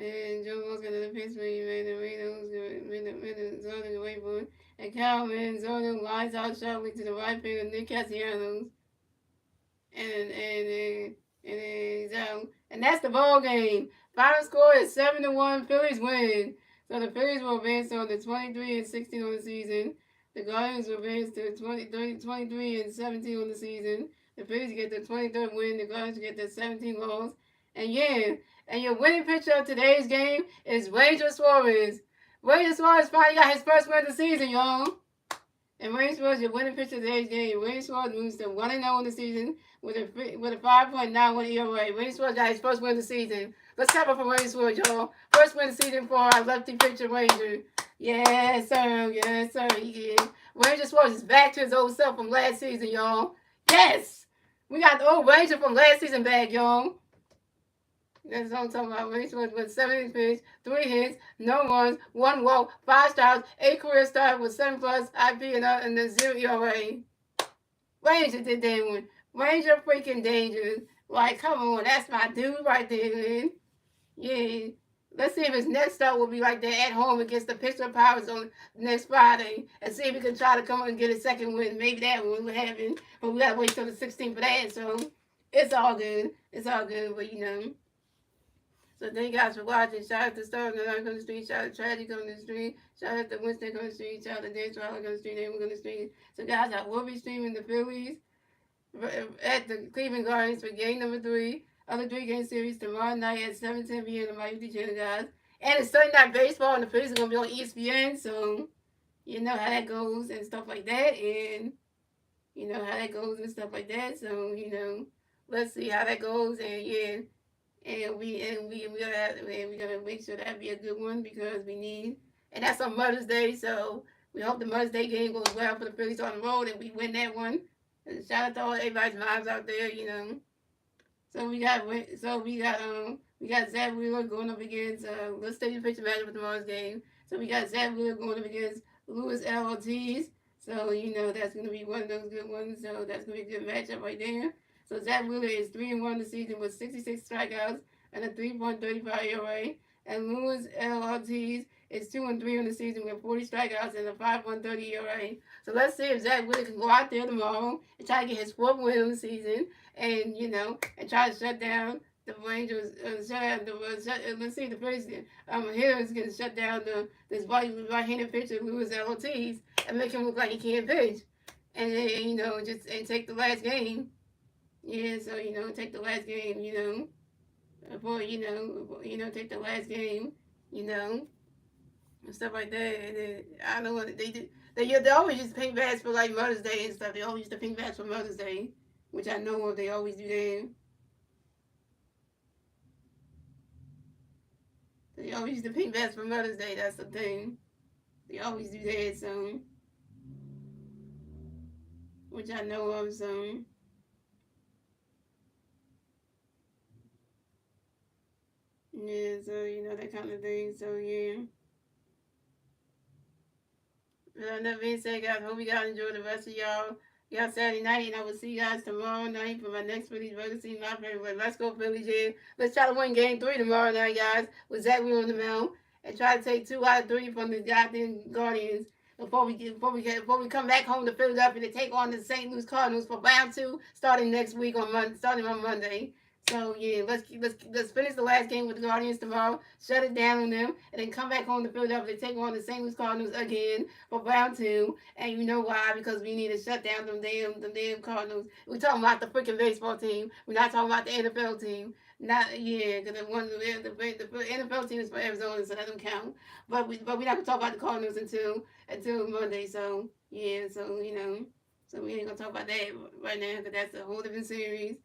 And Joe Wall's got another pitch for you, Menarino's Minnesota the whiteboard. And Cal Manzano lines out sharply to the right field of Nick Castellanos. And he's out. And that's the ball game. Final score is 7-1. Phillies win. So the Phillies will advance on the 23-16 on the season. The Guardians will advance to 23-17 on the season. The Phillies get the 23rd win. The Guardians get the 17 loss. And yeah, and your winning pitcher of today's game is Ranger Suarez. Ranger Suarez finally got his first win of the season, y'all. And Ranger Suarez, your winning pitcher of today's game. Ranger Suarez moves to 1-0 in the season with a 5.91 ERA. Ranger Suarez got his first win of the season. Let's clap up for Ranger Suarez, y'all. First win of the season for our lefty pitcher, Ranger. Yes, sir. Yes, sir. He did. Ranger Suarez is back to his old self from last season, y'all. Yes! We got the old Ranger from last season back, y'all. That's what I'm talking about. Ranger Suarez with 70 pitches, 3 hits, no runs, 1 walk, 5 strikes, 8 career starts with 7+ IP and a 0 ERA. Ranger did that one. Ranger freaking dangerous. Like, come on, that's my dude right there, man. Yeah. Let's see if his next start will be like that at home against the Pittsburgh Pirates on next Friday. And see if he can try to come and get a second win. Maybe that one will happen. But we got to wait till the 16th for that. So, it's all good. It's all good. But, you know. So, thank you guys for watching. Shout out to Star on the street. Shout out to Tragic on the street. Shout out to Winston on the street. Shout out to Dave Swallow on the street. Everyone on the street. So, guys, I will be streaming the Phillies at the Cleveland Guardians for game number 3. Other 3-game series tomorrow night at 7:10 p.m. on my YouTube channel, guys. And it's Sunday Night Baseball, and the Phillies are going to be on ESPN, so you know how that goes and stuff like that. And you know how that goes and stuff like that. So, you know, let's see how that goes. And yeah, and we're gonna make sure that be a good one because we need. And that's on Mother's Day, so we hope the Mother's Day game goes well for the Phillies on the road and we win that one. And shout out to all everybody's moms out there, you know. So we got Zach Wheeler going up against let's take the picture match for tomorrow's game. So we got Zach Wheeler going up against Luis L. Ortiz. So you know that's gonna be one of those good ones. So that's gonna be a good matchup right there. So Zach Wheeler is 3-1 this season with 66 strikeouts and a 3.35 ERA. And Luis L. Ortiz is 2-3 on the season with 40 strikeouts and a 5.30 ERA. So let's see if Zach Wheeler can go out there tomorrow and try to get his 4th win of the season, and you know, and try to shut down the Rangers. Let's see if the first hitters can shut down this right-handed pitcher Luis L. Ortiz and make him look like he can't pitch, and then, you know, and take the last game. Yeah, so you know, take the last game. You know. Before take the last game, you know, and stuff like that. And then, I don't know what they do. They always use pink bats for like Mother's Day and stuff. They always use the pink bats for Mother's Day, which I know of. They always do that. They always use the pink bats for Mother's Day. That's the thing. They always do that. So, which I know of. So. Yeah, so, you know, that kind of thing. So, yeah. But that being said, guys, hope you guys enjoy the rest of y'all Saturday night. And I will see you guys tomorrow night for my next Phillies regular season. My favorite. Let's go, Phillies, yeah. Let's try to win game 3 tomorrow night, guys, with Zach Wheeler on the mound. And try to take 2 out of 3 from the goddamn Guardians before we come back home to Philadelphia to take on the St. Louis Cardinals for round 2 starting on Monday. So yeah, let's finish the last game with the Guardians tomorrow, shut it down on them, and then come back home to Philadelphia to take on the St. Louis Cardinals again for round 2. And you know why? Because we need to shut down them damn Cardinals. We're talking about the freaking baseball team. We're not talking about the NFL team. Because the NFL team is for Arizona, so that doesn't count. But we're not gonna talk about the Cardinals until Monday. So yeah, so you know, so we ain't gonna talk about that right now because that's a whole different series.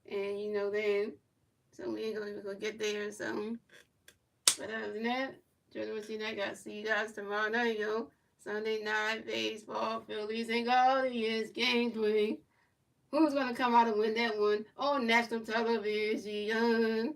And you know then, so we ain't gonna get there. So, but other than that, enjoy the rest of your night, guys. See you guys tomorrow night, yo. Sunday night baseball, Phillies and Guardians, game 3. Who's gonna come out and win that one on national television?